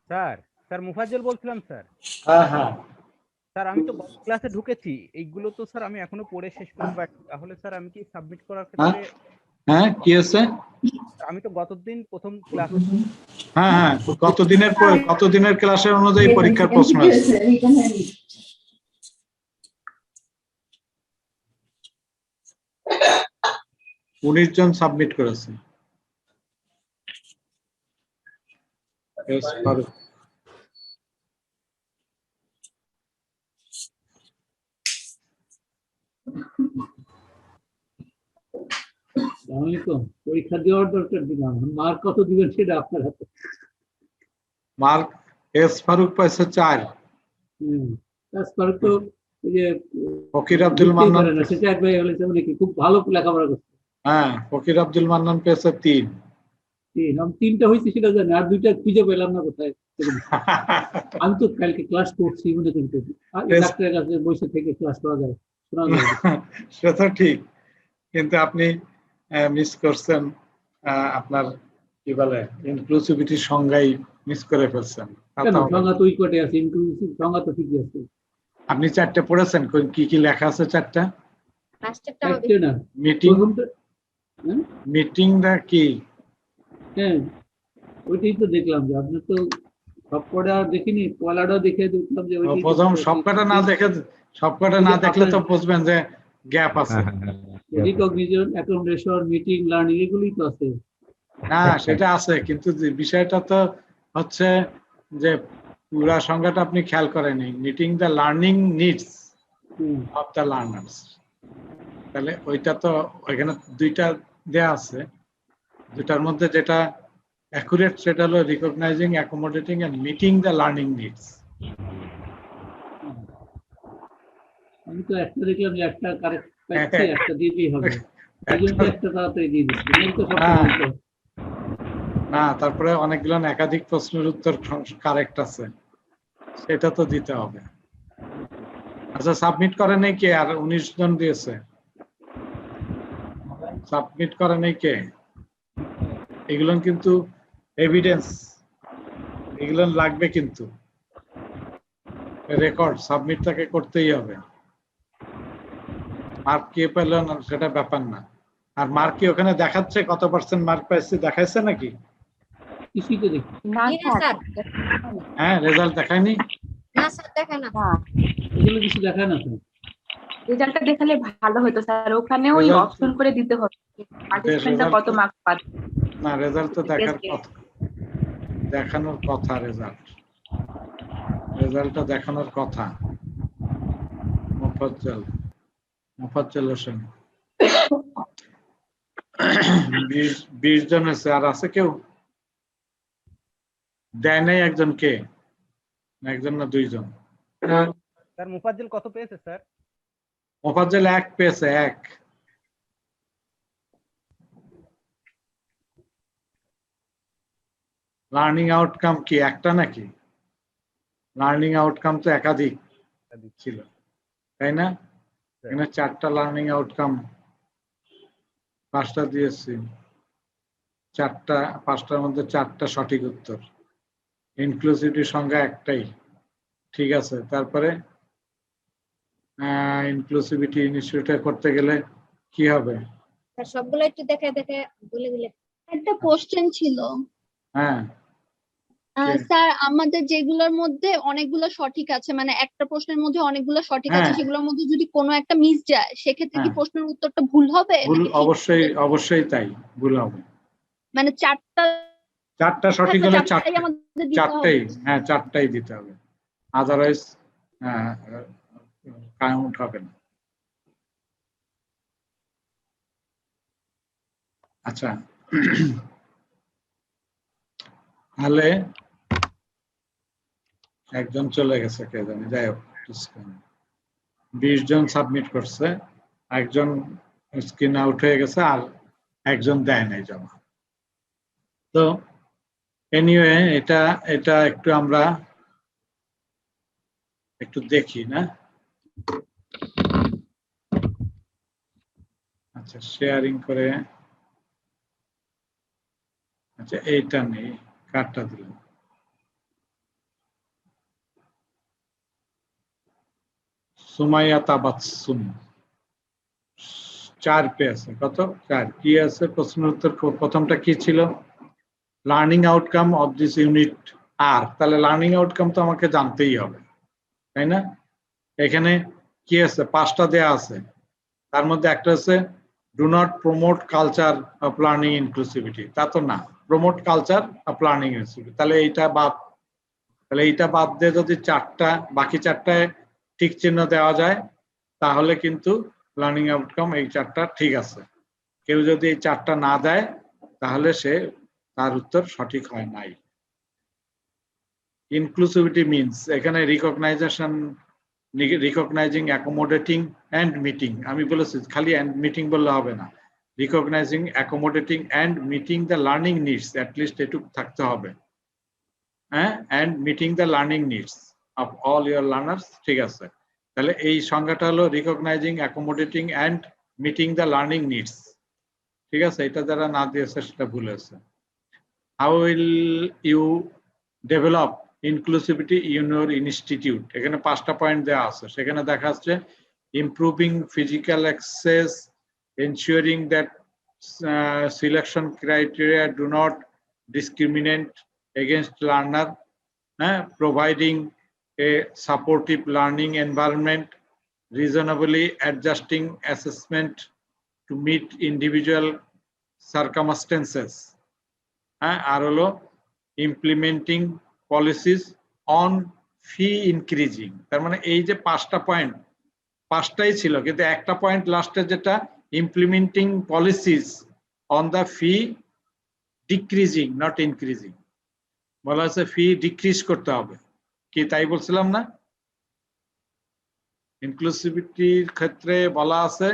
স্যার স্যার মুফাজ্জল বলছিলাম স্যার। হ্যাঁ হ্যাঁ স্যার আমি তো ক্লাসে ঢুকেছি, এইগুলো তো স্যার আমি এখনো পড়ে শেষ করতে পারি, তাহলে স্যার আমি কি সাবমিট করার ক্ষেত্রে? হ্যাঁ কি আছে? আমি তো গতদিন প্রথম ক্লাস। হ্যাঁ হ্যাঁ কতদিনের ক্লাসের অনুযায়ী পরীক্ষার প্রশ্ন আছে। 19 জন সাবমিট করেছে। ফারুক, পরীক্ষা দেওয়ার দরকার দিলাম, মার্ক কত দিবেন সেটা আপনার হাতে। মার্ক এস ফারুক পাইছে 4। ফারুক তো ওই যে ফকির আব্দুল মান্নান, সেটা একবার হলে নাকি খুব ভালো লেখাপড়া করছে। হ্যাঁ ফকির আব্দুল মান্নান পেয়েছে 3। আমি 3টা হয়েছে সেটা জানি, আর 2টা খুঁজে পেলাম না কোথায়। আমি তো কালকে ক্লাস করছি মনে কিন্তু ডাক্তারের কাছে বসে থেকে ক্লাস করা যায়, শোনা যায়। সেটা ঠিক, কিন্তু আপনি মিস করছেন আপনার কি বলে ইনক্লুসিভিটির সংজ্ঞাই মিস করে ফেলছেন। কেন সংজ্ঞা তো ওই কটে আছে, ইনক্লুসিভ সংজ্ঞা তো ঠিকই আছে। আপনি চারটে পড়েছেন, কি কি লেখা আছে চারটা? লাস্টেরটা হবে একটা না মিটিং, হ্যাঁ মিটিংটা কি? হ্যাঁ ওইটাই তো দেখলাম যে আপনি তো সবকটা দেখিনি, পয়লাটাও দেখে দেখলাম যে ওইটাই তো প্রথম সবকটা না দেখে, সবকটা না দেখলে তো বুঝবেন যে গ্যাপ আছে। রিকগনিশন, অ্যাকোমোডেশন, মিটিং, লার্নিং এগুলোই তো আছে। হ্যাঁ সেটা আছে, কিন্তু যে বিষয়টা তো হচ্ছে যে পুরা সংজ্ঞাটা আপনি খেয়াল করেনি। Meeting the learning needs of the learners, তাহলে ওইটা তো ওইখানে দুইটা দেয়া আছে, দুটার মধ্যে যেটা অ্যাকুরেট সেটা হলো recognising, accommodating and meeting the learning needs. আমি তো একটা দেখলাম যে একটা কারেক্ট পাচ্ছি, একটা দিতেই হবে, এই জন্য একটা তাড়াতাড়ি দিয়ে দিচ্ছি, এই তো সব বলতো। না তারপরে অনেকগুলো একাধিক প্রশ্নের উত্তর কারেক্ট আছে, সেটা তো দিতে হবে। আচ্ছা সাবমিট করে নাই কে? আর 19 জন দিয়েছে, সাবমিট করে নাই কে? এগুলো কিন্তু এভিডেন্স, এগুলো লাগবে, কিন্তু রেকর্ড সাবমিট তাকে করতেই হবে। মার্ক কে পেল না সেটা ব্যাপার না। আর মার্ক কি ওখানে দেখাচ্ছে কত % মার্ক পাইছে? দেখাইছে নাকি? কিছুই তো দেখি হ্যাঁ রেজাল্ট দেখায়নি? না স্যার দেখে না, এগুলো কিছু দেখায় না তো। রেজাল্টটা দেখালে ভালো হতো স্যার, ওখানে ওই অপশন করে দিতে হবে পার্টিসিপেন্টটা কত মার্কস পাচ্ছে। না রেজাল্ট তো দেখার কথা, দেখানোর কথা, রেজাল্টটা দেখানোর কথা। মোফাজ্জল হোসেন 20 জন আছে। আর আছে কেউ দেয় নাই? একজন কে? একজন না 2 জন? স্যার মুফাজ্জল কত পেয়েছে স্যার? মোফাজ্জল 1 পেয়েছে, 1। লার্নিং আউটকাম কি একটা নাকি? লার্নিং আউটকাম তো একাধিক ছিল, তাই না? এখানে 4টা লার্নিং আউটকাম, 5টা দিয়েছি, 5টার মধ্যে 4টা সঠিক উত্তর। ইনক্লুসিভিটির সংখ্যা একটাই, ঠিক আছে। তারপরে ইনক্লুসিভিটি ইনিশিয়েটিভ করতে গেলে কি হবে? স্যার সবগুলো একটু দেখে দেখে বলে দিলে। একটা কোশ্চেন ছিল হ্যাঁ স্যার, আমাদের যেগুলোর মধ্যে অনেকগুলো সঠিক আছে, মানে একটা প্রশ্নের মধ্যে অনেকগুলো সঠিক আছে, সেগুলোর মধ্যে যদি কোনো একটা মিস যায় সেক্ষেত্রে কি প্রশ্নের উত্তরটা ভুল হবে? ভুল, অবশ্যই তাই, ভুল হবে। মানে 4টা সঠিক হলে 4টাই, হ্যাঁ 4টাই দিতে হবে, আদারওয়াইজ কাউন্ট হবে না। আচ্ছা তাহলে একজন চলে গেছে, কে জানি, যাই হোক 20 জন সাবমিট করছে, একজন স্ক্রিন আউট হয়ে গেছে, আর একজন দেয় নাই জমা। তো এনিওয়ে এটা একটু আমরা একটু দেখি না। আচ্ছা শেয়ারিং করে, আচ্ছা এইটা নেই, কার্ডটা দিলাম। সুমাইয়া তাবাসসুম 4 পেয়েছে। কত? 4। কি আছে প্রশ্ন উত্তর? প্রথমটা কি ছিল? Learning outcome of this unit আর। তাহলে লার্নিং আউটকাম তো আমাকে জানতেই হবে, তাই না? এখানে কি আছে? 5টা দেয়া আছে, তার মধ্যে একটা আছে do not promote culture of learning inclusivity. তা তো না, promote culture of learning inclusivity. তাহলে এইটা বাদ, তাহলে এইটা বাদ দিয়ে যদি 4টা, বাকি 4টায় ঠিক চিহ্ন দেওয়া যায়, তাহলে কিন্তু লার্নিং আউটকাম এই 4টা ঠিক আছে। কেউ যদি এই 4টা না দেয়, তাহলে তার উত্তর সঠিক হয় নাই। ইনক্লুসিভিটি মিনস এখানে রিকগনাইজিং, অ্যাকোমোডেটিং এন্ড মিটিং। আমি বলেছি খালি এন্ড মিটিং বললে হবে না, recognising, accommodating and meeting the learning needs, at least এটুকু থাকতে হবে। হ্যাঁ, and meeting the learning needs of all your learners, ঠিক আছে। তাহলে এই সংজ্ঞাটা হলো recognising, accommodating and meeting the learning needs, ঠিক আছে। এটা যারা না দিয়েছে সেটা ভুল হয়েছে। how will you develop inclusivity in your institute? এখানে 5টা পয়েন্ট দেওয়া আছে, সেখানে দেখা যাচ্ছে improving physical access, ensuring that selection criteria do not discriminate against learner, providing a supportive learning environment, reasonably adjusting assessment to meet individual circumstances, আর হলো implementing policies on fee increasing। তার মানে এই যে 5টা পয়েন্ট, 5টাই ছিল, কিন্তু একটা পয়েন্ট লাস্টে যেটা implementing policies on the fee decreasing not increasing, বলা আছে ফি ডিক্রিজ করতে হবে, কি তাই বলছিলাম না? ইনক্লুসিভিটির ক্ষেত্রে বলা আছে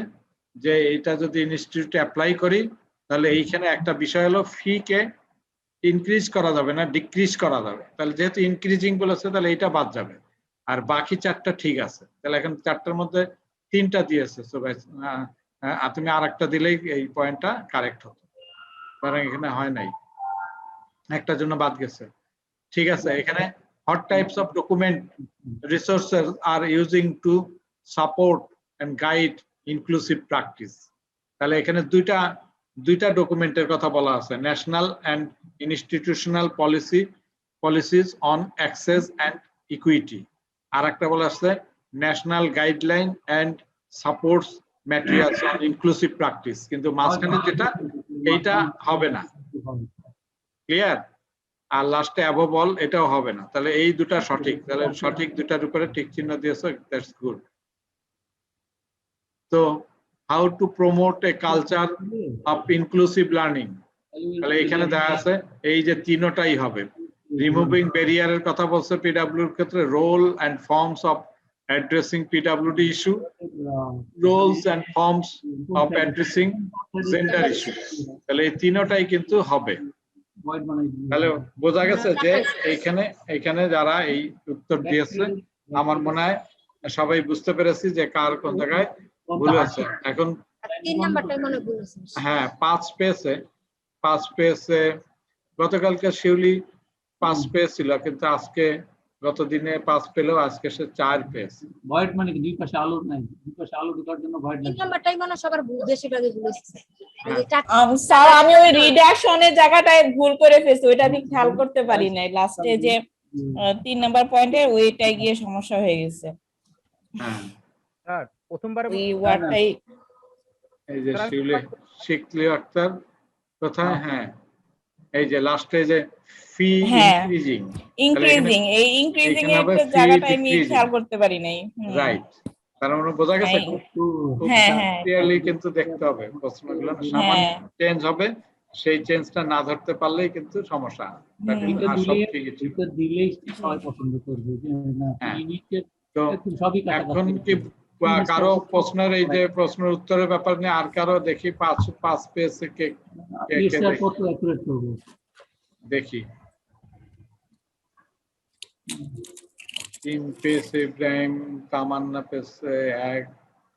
যে এটা যদি ইনস্টিটিউটে অ্যাপ্লাই করি তাহলে এইখানে একটা বিষয় হলো ফি কে ইনক্রিজ করা যাবে না, ডিক্রিজ করা যাবে। তাহলে যেহেতু ইনক্রিজিং বলেছে তাহলে এটা বাদ যাবে, আর বাকি 4টা ঠিক আছে। তাহলে এখন 4টার মধ্যে 3টা দিয়েছে, সো তুমি আরেকটা দিলেই এই পয়েন্টটা কারেক্ট হতো, কারণ এখানে হয় নাই, একটার জন্য বাদ গেছে। ঠিক আছে, এখানে what types of document resources are using to support and guide inclusive practice? তাহলে এখানে দুইটা ডকুমেন্টের কথা বলা আছে, national and institutional policies on access and equity, আর একটা বলা আছে national guideline and supports materials on inclusive practice, কিন্তু মাঝখানে যেটা এইটা হবে না, ক্লিয়ার? আর লাস্টে অ্যাবভ অল এটাও হবে না। তাহলে এই দুটা সঠিক, তাহলে সঠিক দুটার উপরে টিক চিহ্ন দিয়েছো, দ্যাটস গুড। তো how to promote a culture of inclusive learning, তাহলে এখানে দেখা আছে এই যে 3টাই হবে। রিমুভিং ব্যারিয়ারের কথা বলছে পিডব্লিউডির ক্ষেত্রে, role and forms of addressing PWD issue, roles and forms of addressing gender issue, তাহলে এই 3টাই কিন্তু হবে। তাহলে বোঝা গেছে যে এইখানে যারা এই উত্তর দিয়েছে আমার মনে হয় সবাই বুঝতে পেরেছি যে কার কোন জায়গায় ভুল আছে। এখন 3 নাম্বারটাই মনে ভুল আছে। হ্যাঁ, 5 পেজে গতকালকে শিউলি 5 পেজ ছিল, কিন্তু আজকে গতদিনে 5 পেলেও আজকে সে 4 পেজ। ভয়েড মানে কি দুই পাশে আলো নাই, দুই পাশে আলো ঢোকার জন্য ভয়েড নাই। 3 নাম্বারটাই মনে সবার বেশিরভাগই ভুল হচ্ছে। স্যার আমি ওই রিডাকশনের জায়গাটায় ভুল করে ফেলছি, ওইটা আমি খেয়াল করতে পারি নাই, লাস্টে যে 3 নাম্বার পয়েন্টে ওইটাই গিয়ে সমস্যা হয়ে গেছে। হ্যাঁ স্যার প্রথমবার ওই ওয়ার্ডটাই এই যে শিউলি শিখলি আক্তার কোথায়? হ্যাঁ, এই যে লাস্টে যে ফি ইনক্রিজিং, এই ইনক্রিজিং এর জায়গাটা আমি খেয়াল করতে পারি নাই। রাইট, তার মানে বোঝা গেছে খুব ক্লিয়ারলি কিন্তু দেখতে হবে প্রশ্নগুলো, সামান্য চেঞ্জ হবে, সেই চেঞ্জটা না ধরতে পারলেই কিন্তু সমস্যা। দিলেই সবাই পছন্দ করবে যে না ইউনিটের সবই এখন কি কারো প্রশ্নের এই যে প্রশ্নের উত্তরের ব্যাপার নিয়ে আর কারো দেখি 5 পেজ কে দেখি 3 পেজ ইব্রাহিম, তামান্না পেজ 1,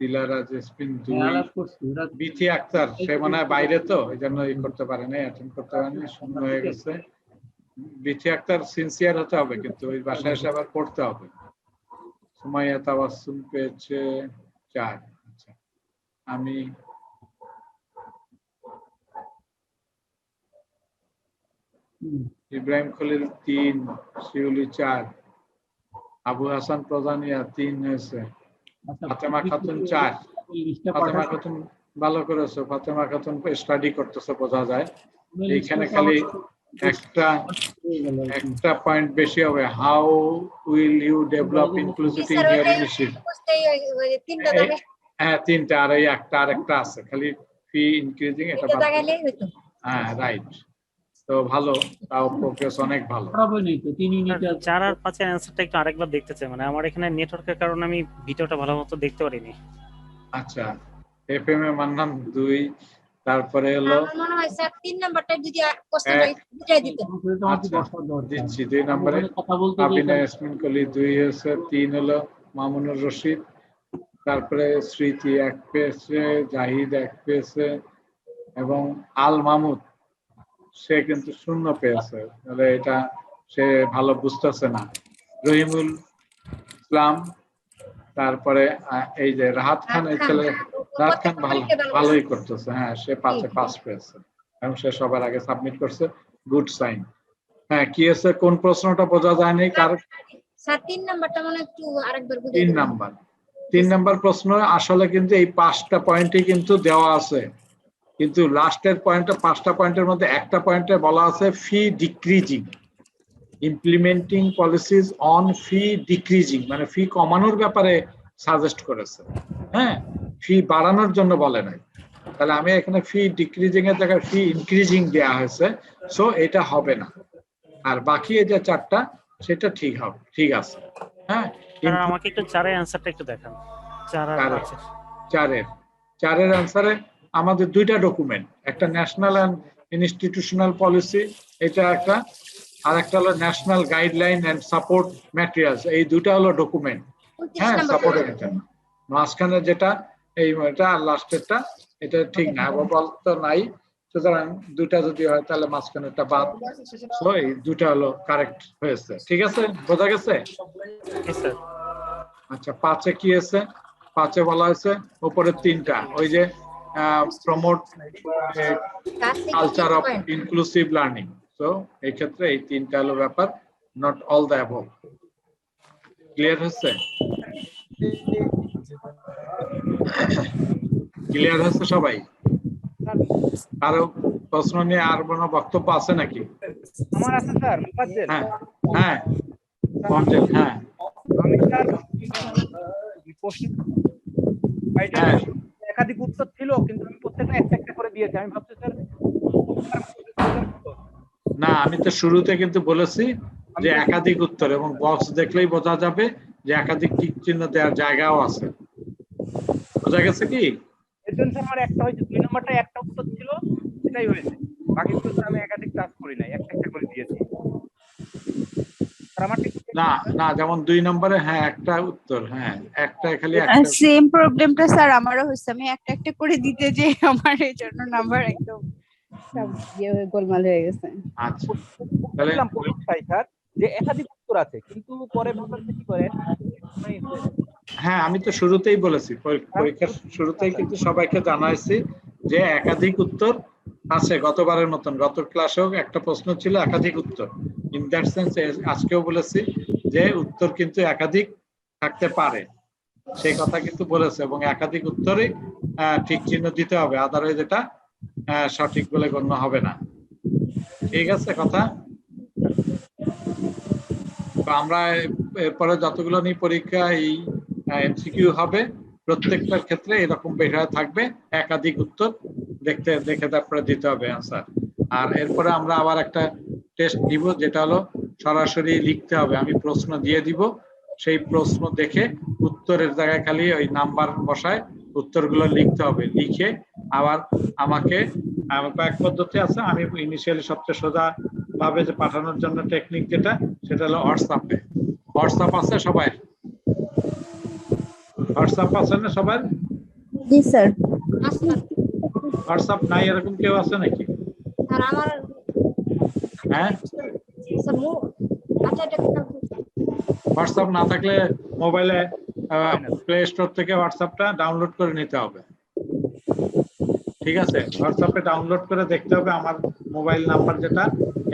দিলারা জেসমিন 2, বিথি আক্তার সে মনে হয় বাইরে, তো এই জন্য ই করতে পারে না, অ্যাটেন্ড করতে পারে না, শূন্য হয়ে গেছে। বিথি আক্তার সিনসিয়ার হতে হবে, কিন্তু ওই বাসায় এসে আবার পড়তে হবে। সুমাইয়া তাওয়াসসুম পেয়েছে 4। আচ্ছা, আমি ইব্রাহিম খলিল 3, শিউলি 4, আবু হাসান প্রধানিয়া 3 হয়েছে, ফাতেমা খাতুন 4। ফাতেমা খাতুন ভালো করেছো, ফাতেমা খাতুন স্টাডি করতেছো বোঝা যায়। এইখানে খালি একটা পয়েন্ট বেশি হবে, how will you develop inclusivity in your initiative. হ্যাঁ 3টা, আর এই আরেকটা আছে খালি ফি ইনক্রিজিং, এটা হ্যাঁ রাইট। তো ভালো, তাও প্রোগ্রেস অনেক ভালো। 4 আর 5 এর অ্যানসারটা একটু আরেকবার দেখতে চাই, মানে আমার এখানে নেটওয়ার্কের কারণে আমি ভিডিওটা ভালো মতো দেখতে পারিনি। আচ্ছা, এফএম এ মান্নান 2, তারপরে হলো আমার মনে হয় স্যার 3 নাম্বারটা যদি কোশ্চেনটা বুঝাই দিতেন। দিচ্ছি 2 নম্বরে আবিনা ইয়াসমিন কলি 2 হয়েছে, 3 হলো মামুনুর রশিদ, তারপরে স্মৃতি 1 পেয়েছে, জাহিদ 1 পেয়েছে, এবং আল মাহমুদ সে কিন্তু শূন্য পেয়েছে, তাহলে এটা সে ভালো বুঝতেছে না। রহিমুল ইসলাম, তারপরে এই যে রাহাত খান, এই ছেলে রাহাত খান ভালোই করতেছে, হ্যাঁ সে 5-এ 5 পেয়েছে এবং সে সবার আগে সাবমিট করছে, গুড সাইন। হ্যাঁ কি আছে, কোন প্রশ্নটা বোঝা যায়নি কার? স্যার 3 নাম্বারটা মনে একটু আরেকবার বুঝিয়ে 3 দিন। নাম্বার 3 নাম্বার প্রশ্ন আসলে কিন্তু এই 5টা পয়েন্টই কিন্তু দেওয়া আছে, কিন্তু লাস্টের পয়েন্টটা 5টা পয়েন্টের মধ্যে একটা পয়েন্টে বলা আছে fee decreasing, implementing policies on fee decreasing, মানে ফি কমানোর ব্যাপারে সাজেস্ট করেছে, হ্যাঁ ফি বাড়ানোর জন্য বলে নাই। তাহলে আমি এখানে ফি ডিক্রিজিং এর জায়গায় ফি ইনক্রিজিং দেওয়া হয়েছে, সো এটা হবে না। আর বাকি এই যে 4টা সেটা ঠিক হবে, ঠিক আছে। হ্যাঁ আমাকে একটু 4-এর অ্যানসারটা একটু দেখান। 4 আর 5 4-এর অ্যানসারে আমাদের 2টা ডকুমেন্ট, একটা ন্যাশনাল এন্ড ইনস্টিটিউশনাল পলিসি, এটা একটা, আর একটা হলো national guideline and support materials, এই 2টা হলো ডকুমেন্ট, হ্যাঁ সাপোর্টের জন্য। মাঝখানে যেটা এই এটা আর লাস্টেরটা এটা ঠিক না, বল তো নাই, সুতরাং 2টা যদি হয় তাহলে মাঝখানেরটা বাদ, সো এই 2টা হলো কারেক্ট হয়েছে, ঠিক আছে, বোঝা গেছে? আচ্ছা 5-এ কি আছে? 5-এ বলা হয়েছে উপরে 3টা, ওই যে promote culture of inclusive learning, so এই ক্ষেত্রে এই 3টা হলো ব্যাপার, not all the above. Clear হচ্ছে? ক্লিয়ার হচ্ছে সবাই? আরো প্রশ্ন নিয়ে আর কোনো বক্তব্য আছে নাকি? আমার আছে স্যার, মুফাজ্জল। হ্যাঁ হ্যাঁ পঞ্চায়েত, হ্যাঁ আমি স্যার প্রশ্ন একাধিক উত্তর ছিল, কিন্তু আমি প্রত্যেকটা একটা একটা করে দিয়েছি। আমি ভাবছি স্যার না, আমি তো শুরুতে কিন্তু বলেছি যে একাধিক উত্তর, এবং বক্স দেখলেই বোঝা যাবে যে একাধিক টিক চিহ্ন দেওয়ার জায়গাও আছে, বোঝা গেছে কি? এর জন্য আমার একটা হয়েছে, 2 নাম্বারটা একটা উত্তর ছিল, সেটাই হয়েছে, বাকিগুলো আমি একাধিক টাচ করি নাই, একটা একটা করে দিয়েছি। না না, যেমন 2 নম্বরে হ্যাঁ একটা উত্তর, হ্যাঁ একটা খালি একটা। সেম প্রবলেমটা স্যার আমারও হচ্ছে, আমি একটা একটা করে দিতে যে আমার এই জন্য নাম্বার একদম সব গোলমাল হয়ে গেছে। আচ্ছা তাহলে স্যার যে একাধিক উত্তর আছে, কিন্তু পরে ভাবলাম কি করে। হ্যাঁ আমি তো শুরুতেই বলেছি, পরীক্ষার শুরুতেই কিন্তু সবাইকে জানাইছি যে একাধিক উত্তর আছে, গতবারের মতন গত ক্লাসেও একটা প্রশ্ন ছিল একাধিক উত্তর, ইন দ্যাট সেন্স আজকেও বলেছি যে উত্তর কিন্তু একাধিক থাকতে পারে, সেই কথা কিন্তু বলেছে, এবং একাধিক উত্তরে ঠিক চিহ্ন দিতে হবে, আদারওয়াইজ এটা সঠিক বলে গণ্য হবে না, ঠিক আছে কথা? তো আমরা এরপরে যতগুলো নিয়ে পরীক্ষা এই এমসিকিউ হবে, প্রত্যেকটার ক্ষেত্রে এরকম বিষয় থাকবে, একাধিক উত্তর দেখে তারপরে দিতে হবে অ্যান্সার। আর এরপরে আমরা আবার একটা টেস্ট দিব, যেটা হলো সরাসরি লিখতে হবে, আমি প্রশ্ন দিয়ে দিব, সেই প্রশ্ন দেখে উত্তরের জায়গায় খালি ওই নাম্বার বসায় উত্তরগুলো লিখতে হবে, লিখে আবার আমাকে কয়েক পদ্ধতি আছে, আমি ইনিশিয়ালি সবচেয়ে সোজা ভাবে যে পাঠানোর জন্য টেকনিক যেটা, সেটা হলো হোয়াটসঅ্যাপে। হোয়াটসঅ্যাপ আছে সবাই? হোয়াটসঅ্যাপ আছে না সবার? জি স্যার। হোয়াটসঅ্যাপ নাই এরকম কেউ আছে নাকি? স্যার আমার হ্যাঁ স্যার আচ্ছা এটা হোয়াটসঅ্যাপ না থাকলে মোবাইলে প্লে স্টোর থেকে হোয়াটসঅ্যাপটা ডাউনলোড করে নিতে হবে, ঠিক আছে? হোয়াটসঅ্যাপে ডাউনলোড করে দেখতে হবে আমার মোবাইল নাম্বার যেটা,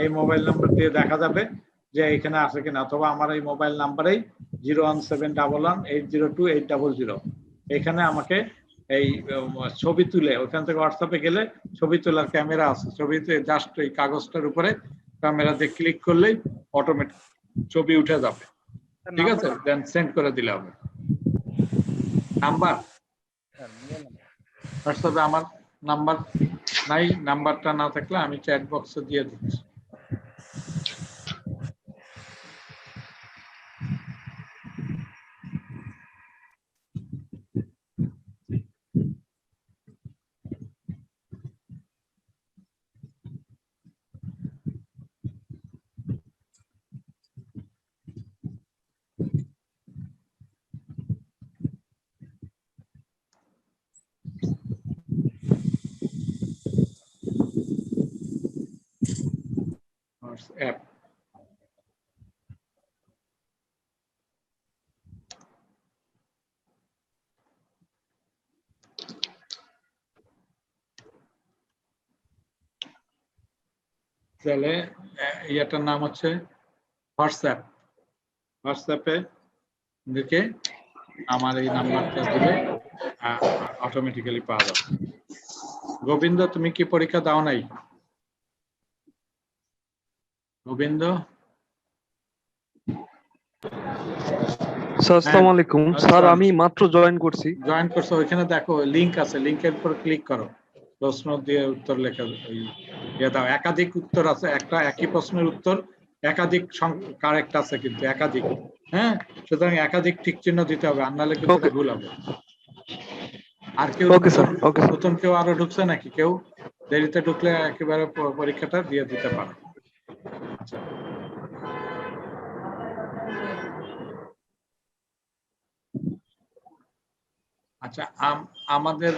এই মোবাইল নাম্বার দিয়ে দেখা যাবে যে এখানে আছে কিনা, অথবা আমার এই মোবাইল নাম্বারেই 01711802800, এখানে আমাকে এই ছবি তুলে, ওখান থেকে হোয়াটসঅ্যাপে গেলে ছবি তোলার ক্যামেরা আছে, ছবিতে জাস্ট এই কাগজটার উপরে ক্যামেরা দিয়ে ক্লিক করলেই অটোমেটিক ছবি উঠে যাবে, ঠিক আছে? দেন সেন্ড করে দিলে হবে। নাম্বার হোয়াটসঅ্যাপে আমার নাম্বার নাই, নাম্বারটা না থাকলে আমি চ্যাট বক্সে দিয়ে দিচ্ছি। অ্যাপ। তাহলে এটার নাম হচ্ছে হোয়াটসঅ্যাপ। হোয়াটসঅ্যাপে দেখে আমার এই নাম্বারটা দিলে অটোমেটিক্যালি পাওয়া যাবে। গোবিন্দ, তুমি কি পরীক্ষা দাও নাই? গোবিন্দ, স্যার আসসালামু আলাইকুম। স্যার আমি মাত্র জয়েন করছি। জয়েন করছো, ওইখানে দেখো লিংক আছে, লিংকের উপর ক্লিক করো, প্রশ্ন দিয়ে উত্তর লেখা দিয়ে দাও। একাধিক উত্তর আছে, একটা একই প্রশ্নের উত্তর একাধিক কারেক্ট আছে, কিন্তু একাধিক। হ্যাঁ, সুতরাং একাধিক ঠিক চিহ্ন দিতে হবে, আর নাহলে কিন্তু ভুল হবে। আর কেউ নতুন কেউ আরো ঢুকছে নাকি? কেউ দেরিতে ঢুকলে একেবারে পরীক্ষাটা দিয়ে দিতে পারো। আচ্ছা, আমাদের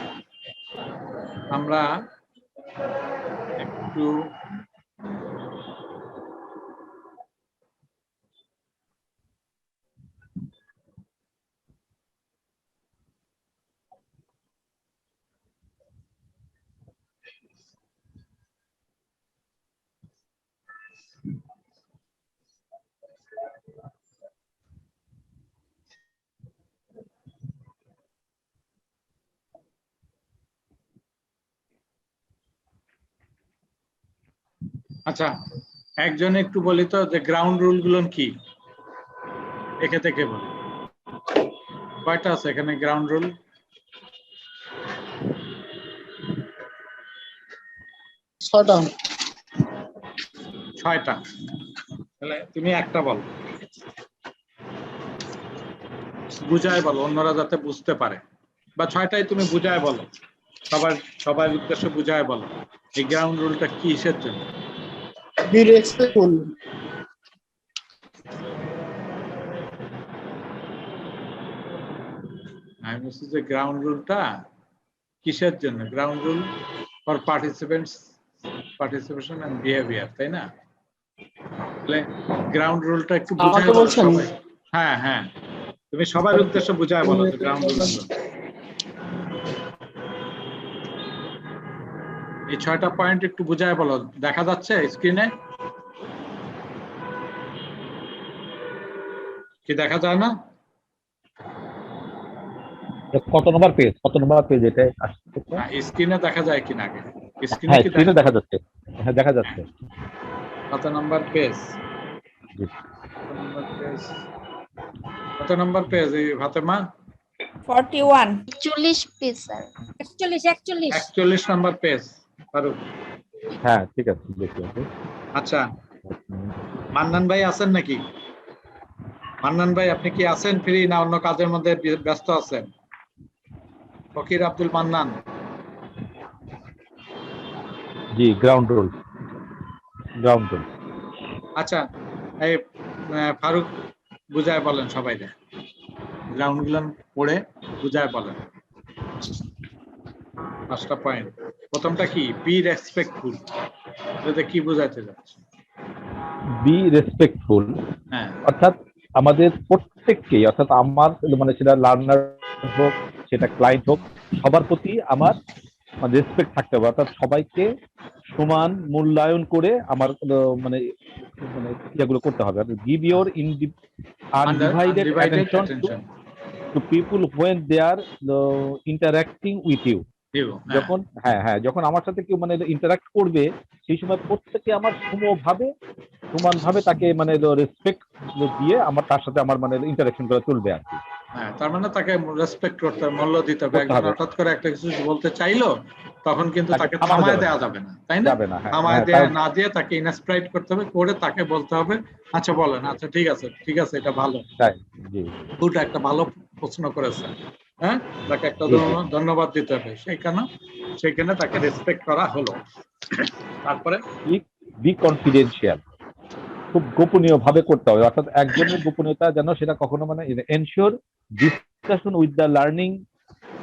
আমরা একটু আচ্ছা, একজন একটু বলি তো যে গ্রাউন্ড রুল গুলো কি, একে থেকে বলি। কয়টা আছে এখানে গ্রাউন্ড রুল? 6টা। 6টা। তাহলে তুমি একটা বলো, বুঝায় বলো, অন্যরা যাতে বুঝতে পারে, বা 6টাই তুমি বুঝায় বলো, সবার উদ্দেশ্যে বুঝায় বলো এই গ্রাউন্ড রুলটা কিসের জন্য। Be respectful. আমি বলছি যে গ্রাউন্ড রুলটা কিসের জন্য? Ground rule for participation and behaviour, তাই না? তাহলে গ্রাউন্ড রুলটা একটু বুঝায় বলো সবাই। হ্যাঁ হ্যাঁ, তুমি সবার উদ্দেশ্যে বুঝায় বলো যে গ্রাউন্ড রুল। এই 6টা পয়েন্ট একটু বুঝায় বলো। দেখা যাচ্ছে স্ক্রিনে কি? দেখা যায় না? কত নম্বর পেজ? কত নম্বর পেজ এটা আসছে? স্ক্রিনে দেখা যায় কিনা আগে? হ্যাঁ, স্ক্রিনে দেখা যাচ্ছে। হ্যাঁ, দেখা যাচ্ছে। কত নম্বর পেজ? কত নম্বর পেজ এই ফাতেমা? 41 41 page sir. 41 নম্বর পেজ। ফারুক, হ্যাঁ ঠিক আছে, দেখি। আচ্ছা, মান্নান ভাই আছেন নাকি? মান্নান ভাই, আপনি কি আছেন ফ্রি, না অন্য কাজের মধ্যে ব্যস্ত আছেন? ফকির আব্দুল মান্নান। জি, গ্রাউন্ড রুল। আচ্ছা, এই ফারুক বুঝায় বলেন সবাই, গ্রাউন্ড গুলো পড়ে বুঝায় বলেন। 5টা পয়েন্ট। প্রথমটা কি? B respectful. এটা কি বোঝাতে যাচ্ছে? বি রেসপেক্টফুল অর্থাৎ আমাদের প্রত্যেককেই, অর্থাৎ আমার মানে সেটা লার্নার হোক, সেটা ক্লায়েন্ট হোক, সবার প্রতি আমার রেসপেক্ট থাকতে হবে। অর্থাৎ সবাইকে সমান মূল্যায়ন করে আমার মানে ইয়েগুলো করতে হবে। Give your undivided attention to people when they are interacting with you. যখন যখন আমার সাথে কেউ মানে ইন্টারঅ্যাক্ট করবে, সেই সময় প্রত্যেকে আমার সমানভাবে তাকে মানে রেসপেক্ট দিয়ে আমার তার সাথে আমার মানে ইন্টারঅ্যাকশন করা চলবে আর কি। হ্যাঁ, তার মানে তাকে রেসপেক্ট করতে হবে, মূল্য দিতে হবে। একজন হঠাৎ করে একটা কিছু বলতে চাইলো, তখন কিন্তু তাকে থামায় দেওয়া যাবে না, তাই না? থামায় দেওয়া না দিয়ে তাকে ইনস্পাইর করতে হবে, করে তাকে বলতে হবে আচ্ছা বলেন, আচ্ছা ঠিক আছে, এটা ভালো, ওটা একটা ভালো প্রশ্ন করেছে, হ্যাঁ, তাকে একটা ধন্যবাদ দিতে হবে। সেখানে তাকে রেসপেক্ট করা হলো। তারপরে বি কনফিডেন্সিয়াল, খুব গোপনীয় ভাবে করতে হবে। অর্থাৎ একজনের গোপনীয়তা যেন সেটা কখনো মানে ensure discussion with the learning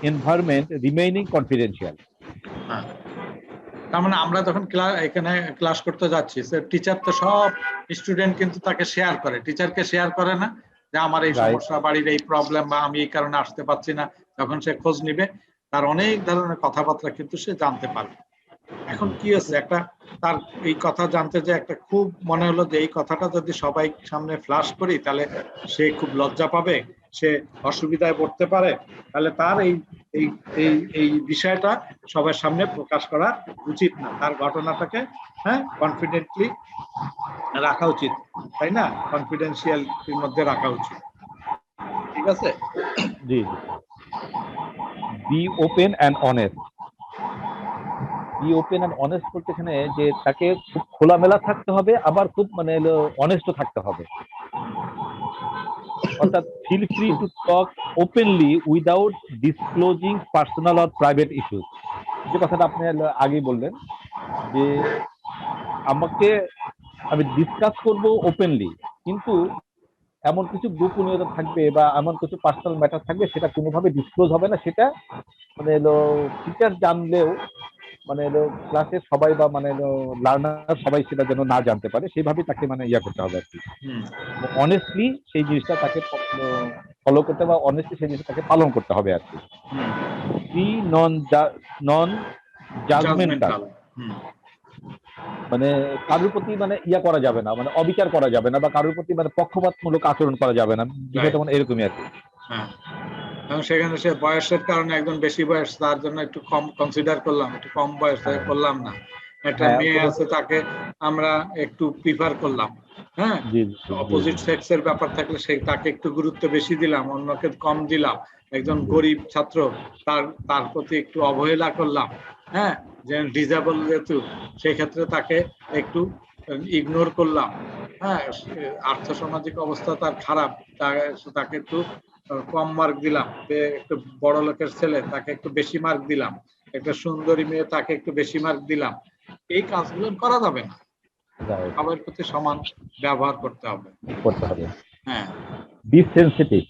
environment remaining confidential. তার মানে আমরা যখন এখানে ক্লাস করতে যাচ্ছি, টিচার তো সব স্টুডেন্ট কিন্তু তাকে শেয়ার করে, টিচারকে শেয়ার করে না যে আমার এই সমস্যা, বাড়ির এই প্রবলেম, বা আমি এই কারণে আসতে পারছি না। যখন সে খোঁজ নিবে তার অনেক ধরনের কথাবার্তা কিন্তু সে জানতে পারবে। এখন কি হচ্ছে, একটা তার এই কথা জানতে যে একটা খুব মনে হলো যে এই কথাটা যদি সবাই সামনে ফ্লাশ করি তাহলে সে খুব লজ্জা পাবে, সে অসুবিধায় পড়তে পারে, তাহলে তার এই এই এই এই বিষয়টা সবার সামনে প্রকাশ করা উচিত না। তার ঘটনাটাকে কনফিডেন্টলি রাখা উচিত, তাই না? কনফিডেন্সিয়ালিটির মধ্যে রাখা উচিত। ঠিক আছে? জি, be open and honest. Be open and honest বলতে এখানে যে তাকে খুব খোলামেলা থাকতে হবে, আবার খুব মানে অনেস্টও থাকতে হবে। অর্থাৎ feel free to talk openly without disclosing personal or private issues. যে কথাটা আপনি আগেই বললেন যে আমি ডিসকাস করব ওপেনলি, কিন্তু এমন কিছু গোপনীয়তা থাকবে বা এমন কিছু পার্সোনাল ম্যাটার থাকবে সেটা কোনোভাবে ডিসক্লোজ হবে না। সেটা মানে টিচার জানলেও মানে ক্লাসের সবাই বা মানে লার্নার সবাই সেটা যেন না জানতে পারে, সেইভাবেই তাকে মানে ইয়া করতে হবে আর কি। অনেস্টলি সেই জিনিসটা তাকে ফলো করতে বা অনেস্টলি সেই জিনিসটা তাকে পালন করতে হবে আর কি। নন জাজমেন্টাল, মানে কারোর প্রতি মানে ইয়া করা যাবে না, মানে অবিচার করা যাবে না বা কারোর প্রতি মানে পক্ষপাতমূলক আচরণ করা যাবে না, বিষয়টা মানে এরকমই আর কি। সেখানে সে বয়সের কারণে একজন বেশি বয়স, তার জন্য একটু কম কনসিডার করলাম, একটু কম বয়স করলাম না। একটা মেয়ে আছে তাকে আমরা একটু প্রিফার করলাম, অপোজিট সেক্সের ব্যাপার থাকলে তাকে একটু গুরুত্ব বেশি দিলাম, অন্যকে কম দিলাম। একজন গরিব ছাত্র, তার প্রতি একটু অবহেলা করলাম, যে ডিসেবল যেহেতু, সেই ক্ষেত্রে তাকে একটু ইগনোর করলাম। আর্থসামাজিক অবস্থা তার খারাপ, তাকে একটু কম মার্ক দিলাম। একটু বড় লোকের ছেলে, তাকে একটু বেশি মার্ক দিলাম। একটা সুন্দরী মেয়ে, তাকে একটু বেশি মার্ক দিলাম। এই কাজগুলো করা যাবে না, সবার প্রতি সমান ব্যবহার করতে হবে। Be sensitive,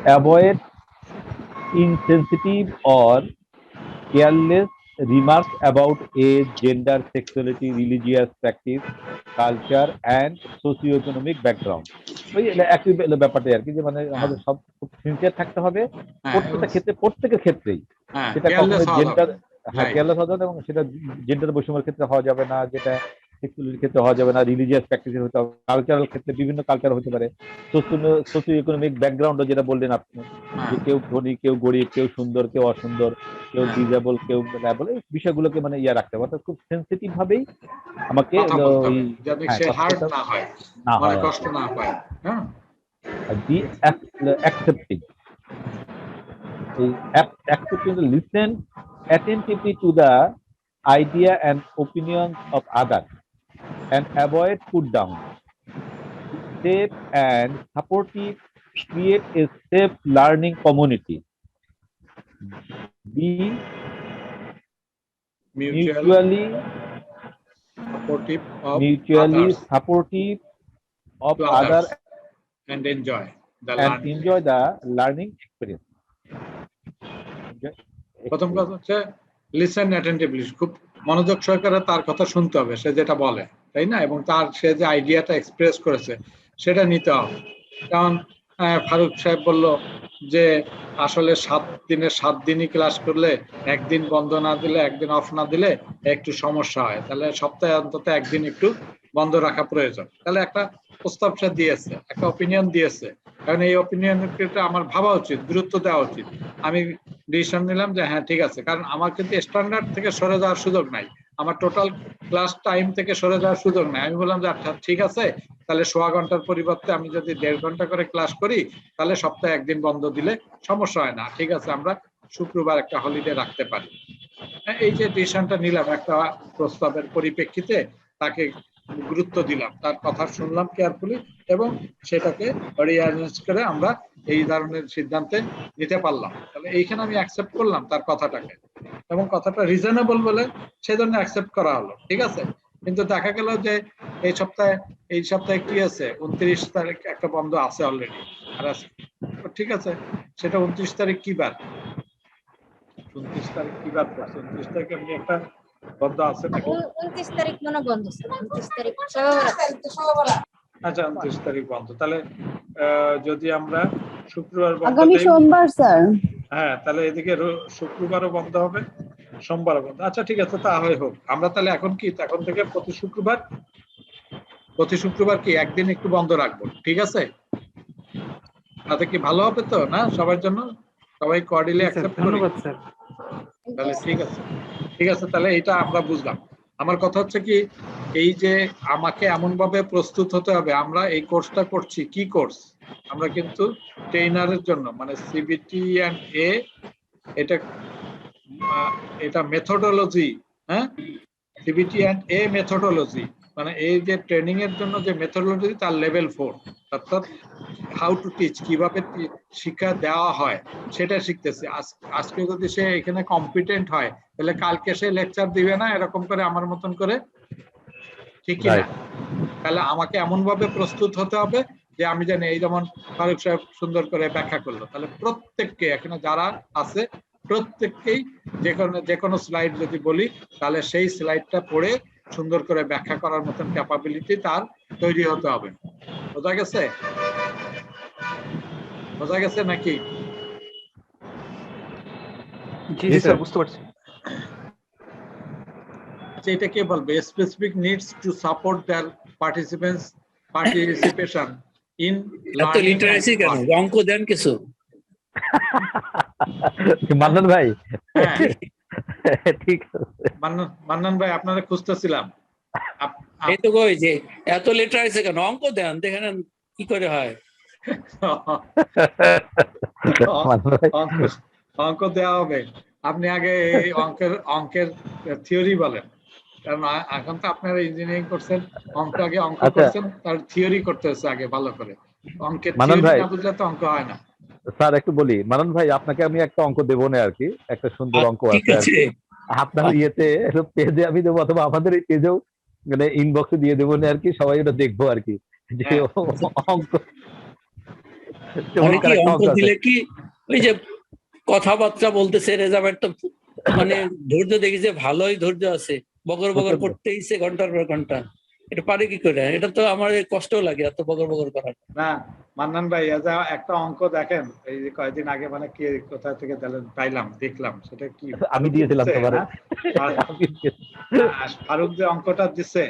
avoid insensitive or careless remarks about age, gender, sexuality, religious practice, culture and socio-economic background. ওই একই ব্যাপারটাই আর কি, যে মানে আমাদের সব খুব সিনসিয়ার থাকতে হবে প্রত্যেকের ক্ষেত্রেই। সেটা কখনো জেন্ডার কেয়ারলেস হওয়া যাবে, এবং সেটা জেন্ডার বৈষম্যের ক্ষেত্রে হওয়া যাবে না, যেটা সেক্সুয়ালিটির ক্ষেত্রে হওয়া যাবে না, রিলিজিয়াস প্র্যাকটিসের হতে হবে, কালচারাল ক্ষেত্রে বিভিন্ন কালচার হতে পারে, সোশিও ইকোনমিক ব্যাকগ্রাউন্ডও যেটা বললেন আপনি, যে কেউ ধনী, কেউ গরিব, কেউ সুন্দর, কেউ অসুন্দর, কেউ ডিজেবল, কেউ বলে, বিষয়গুলোকে মানে ইয়া রাখতে হবে। অর্থাৎ খুব সেন্সিটিভ ভাবেই আমাকে listen attentively to the idea and opinions of others and avoid put down. Safe and supportive, create a safe learning community. Be mutually supportive of others and enjoy the learning experience. প্রথম কথা হচ্ছে listen attentively, খুব মনোযোগ সহকারে তার কথা শুনতে হবে, সে যেটা বলে, তাই না? এবং সে যে আইডিয়াটা এক্সপ্রেস করেছে সেটা নিতে হবে। কারণ ফারুক সাহেব বলল যে আসলে 7 দিনের 7 দিনই ক্লাস করলে, একদিন বন্ধ না দিলে, একদিন অফ না দিলে একটু সমস্যা হয়, তাহলে সপ্তাহে অন্তত একদিন একটু বন্ধ রাখা প্রয়োজন। তাহলে একটা প্রস্তাব সে দিয়েছে, একটা অপিনিয়ন দিয়েছে, কারণ এই অপিনিয়নটা আমার ভাবা উচিত, গুরুত্ব দেওয়া উচিত। আমি ডিসিশন নিলাম যে হ্যাঁ ঠিক আছে, কারণ আমার কিন্তু স্ট্যান্ডার্ড থেকে সরে যাওয়ার সুযোগ নাই, আমার টোটাল ক্লাস টাইম থেকে সরে যাওয়ার সুযোগ নাই। আমি বললাম যে আচ্ছা ঠিক আছে, তাহলে 1.5 ঘন্টার পরিবর্তে আমি যদি 1.5 ঘন্টা করে ক্লাস করি, তাহলে সপ্তাহে একদিন বন্ধ দিলে সমস্যা হয় না। ঠিক আছে, আমরা শুক্রবার একটা হলিডে রাখতে পারি। এই যে ডিসিশনটা নিলাম একটা প্রস্তাবের পরিপ্রেক্ষিতে, তাকে গুরুত্ব দিলাম, তার কথা শুনলাম কেয়ারফুলি, এবং সেটাকে রিঅ্যারেঞ্জ করে আমরা এই ধরনের সিদ্ধান্তে নিতে পারলাম। তাহলে এইখানে আমি অ্যাকসেপ্ট করলাম তার কথাটাকে, এবং কথাটা রিজনেবল বলে সেজন্য অ্যাকসেপ্ট করা হলো। ঠিক আছে, কিন্তু দেখা গেল যে এই সপ্তাহে কি আছে, 29 তারিখ একটা বন্ধ আছে অলরেডি, আর ঠিক আছে, সেটা 29 তারিখ কি বার? 29 তারিখ কি বার পড়ছে? 29 তারিখ এমনি একটা বন্ধ আছে নাকি? 29 তারিখ মনে বন্ধ স্যার, 29 তারিখ আচ্ছা 29 তারিখ বন্ধ। তাহলে যদি আমরা শুক্রবার বন্ধ আগামী দেই, সোমবার স্যার। হ্যাঁ তাহলে এদিকে শুক্রবারও বন্ধ হবে, সোমবারও বন্ধ। আচ্ছা ঠিক আছে, তা হয় হোক। আমরা তাহলে এখন কি এখন থেকে প্রতি শুক্রবার কি একদিন একটু বন্ধ রাখবো, ঠিক আছে? তাতে কি ভালো হবে তো না সবার জন্য? সবাই কোঅর্ডিনেটলি অ্যাকসেপ্ট করি? ধন্যবাদ স্যার। তাহলে ঠিক আছে, ঠিক আছে, তাহলে এটা আমরা বুঝলাম। আমার কথা হচ্ছে কি, এই যে আমাকে এমন ভাবে প্রস্তুত হতে হবে, আমরা এই কোর্সটা করছি কি কোর্স? আমরা কিন্তু ট্রেনারের জন্য, মানে সিবিটি এন্ড এ, এটা মেথোডোলজি, হ্যাঁ, সিবিটি এন্ড এ মেথোডোলজি, মানে এই যে ট্রেনিং এর জন্য যে মেথোডোলজি, তার লেভেল 4, অর্থাৎ হাউ টু টিচ, কিভাবে শিক্ষা দেওয়া হয় সেটা শিখতেছে। আজকে যদি সে এখানে কম্পিটেন্ট হয়, তাহলে কালকে সে লেকচার দিবে না এরকম করে আমার মতন করে, ঠিক কি না? তাহলে আমাকে এমন ভাবে প্রস্তুত হতে হবে যে আমি জানি, এই যেমন ফারুক সাহেব সুন্দর করে ব্যাখ্যা করলো, তাহলে প্রত্যেককে এখানে যারা আছে প্রত্যেককেই যে কোনো স্লাইড যদি বলি, তাহলে সেই স্লাইডটা পড়ে সুন্দর করে ব্যাখ্যা করার মতন ক্যাপাবিলিটি তার তৈরি হতে হবে। বোঝা গেছে? বোঝা গেছে নাকি? জি স্যার, বুঝতে পারছি। এটা কে বলবে? Specific needs to support there participation in learning. Literacy কেন? অঙ্ক দেন কিছু। মান্নান ভাই, ঠিক আছে। মান্নান ভাই, আপনারা খুঁজতেছিলাম। এই তো কই যে এত লিটারেসি কেন? অঙ্ক দেন, দেখেন কি করে হয়। অঙ্ক দেওয়া হবে। আপনি আগে এই অঙ্কের থিওরি বলেন, কারণ এখন তো আপনারা ইঞ্জিনিয়ারিং করছেন, আগে অঙ্ক করছেন, তার থিওরি করতে হচ্ছে আগে ভালো করে। অঙ্কের থিওরি না বুঝলে তো অঙ্ক হয় না। স্যার একটু বলি, মানন ভাই আপনাকে আমি একটা অঙ্ক দেবো না আর কি, একটা সুন্দর অঙ্ক আছে আপনার ইয়েতে পেজে আমি দেবো, অথবা আমাদের এই পেজেও মানে ইনবক্সে দিয়ে দেবো না আর কি, সবাই ওটা দেখবো আর কি, যে অঙ্ক দিলে কি ওই যে কথাবার্তা বলতেছে, রেজাল্ট তো মানে ধৈর্য দেখি যে ভালোই ধৈর্য আছে, বগর বগর করতেইছে ঘন্টার পর ঘন্টা। এটা পারে কি করে? এটা তো আমার কষ্ট লাগে এত বগর বগর করার। না মান্নান ভাই, একটা অঙ্ক দেখেন, এই যে কয়েকদিন আগে মানে কে কোথা থেকে দেখলাম, সেটা কি আমি দিয়েছিলাম তোমার ফারুক যে অঙ্কটা দিচ্ছে,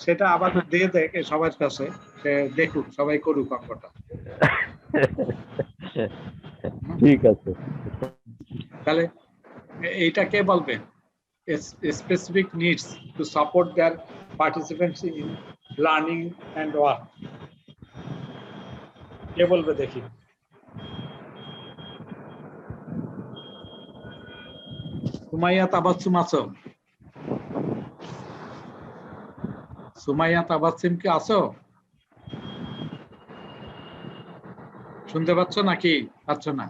সেটা আবার দিয়ে দেখ সবার কাছে, সে দেখুক, সবাই করুক অঙ্কটা। ঠিক আছে, তাহলে এইটা কে বলবে? Specific needs to support their participants in learning and work, কে বলবে দেখি? সুমাইয়া তাবাসসুম আছো? সুমাইয়া তাবাসসুম কি আছো? শুনতে পাচ্ছ নাকি? পাচ্ছ না?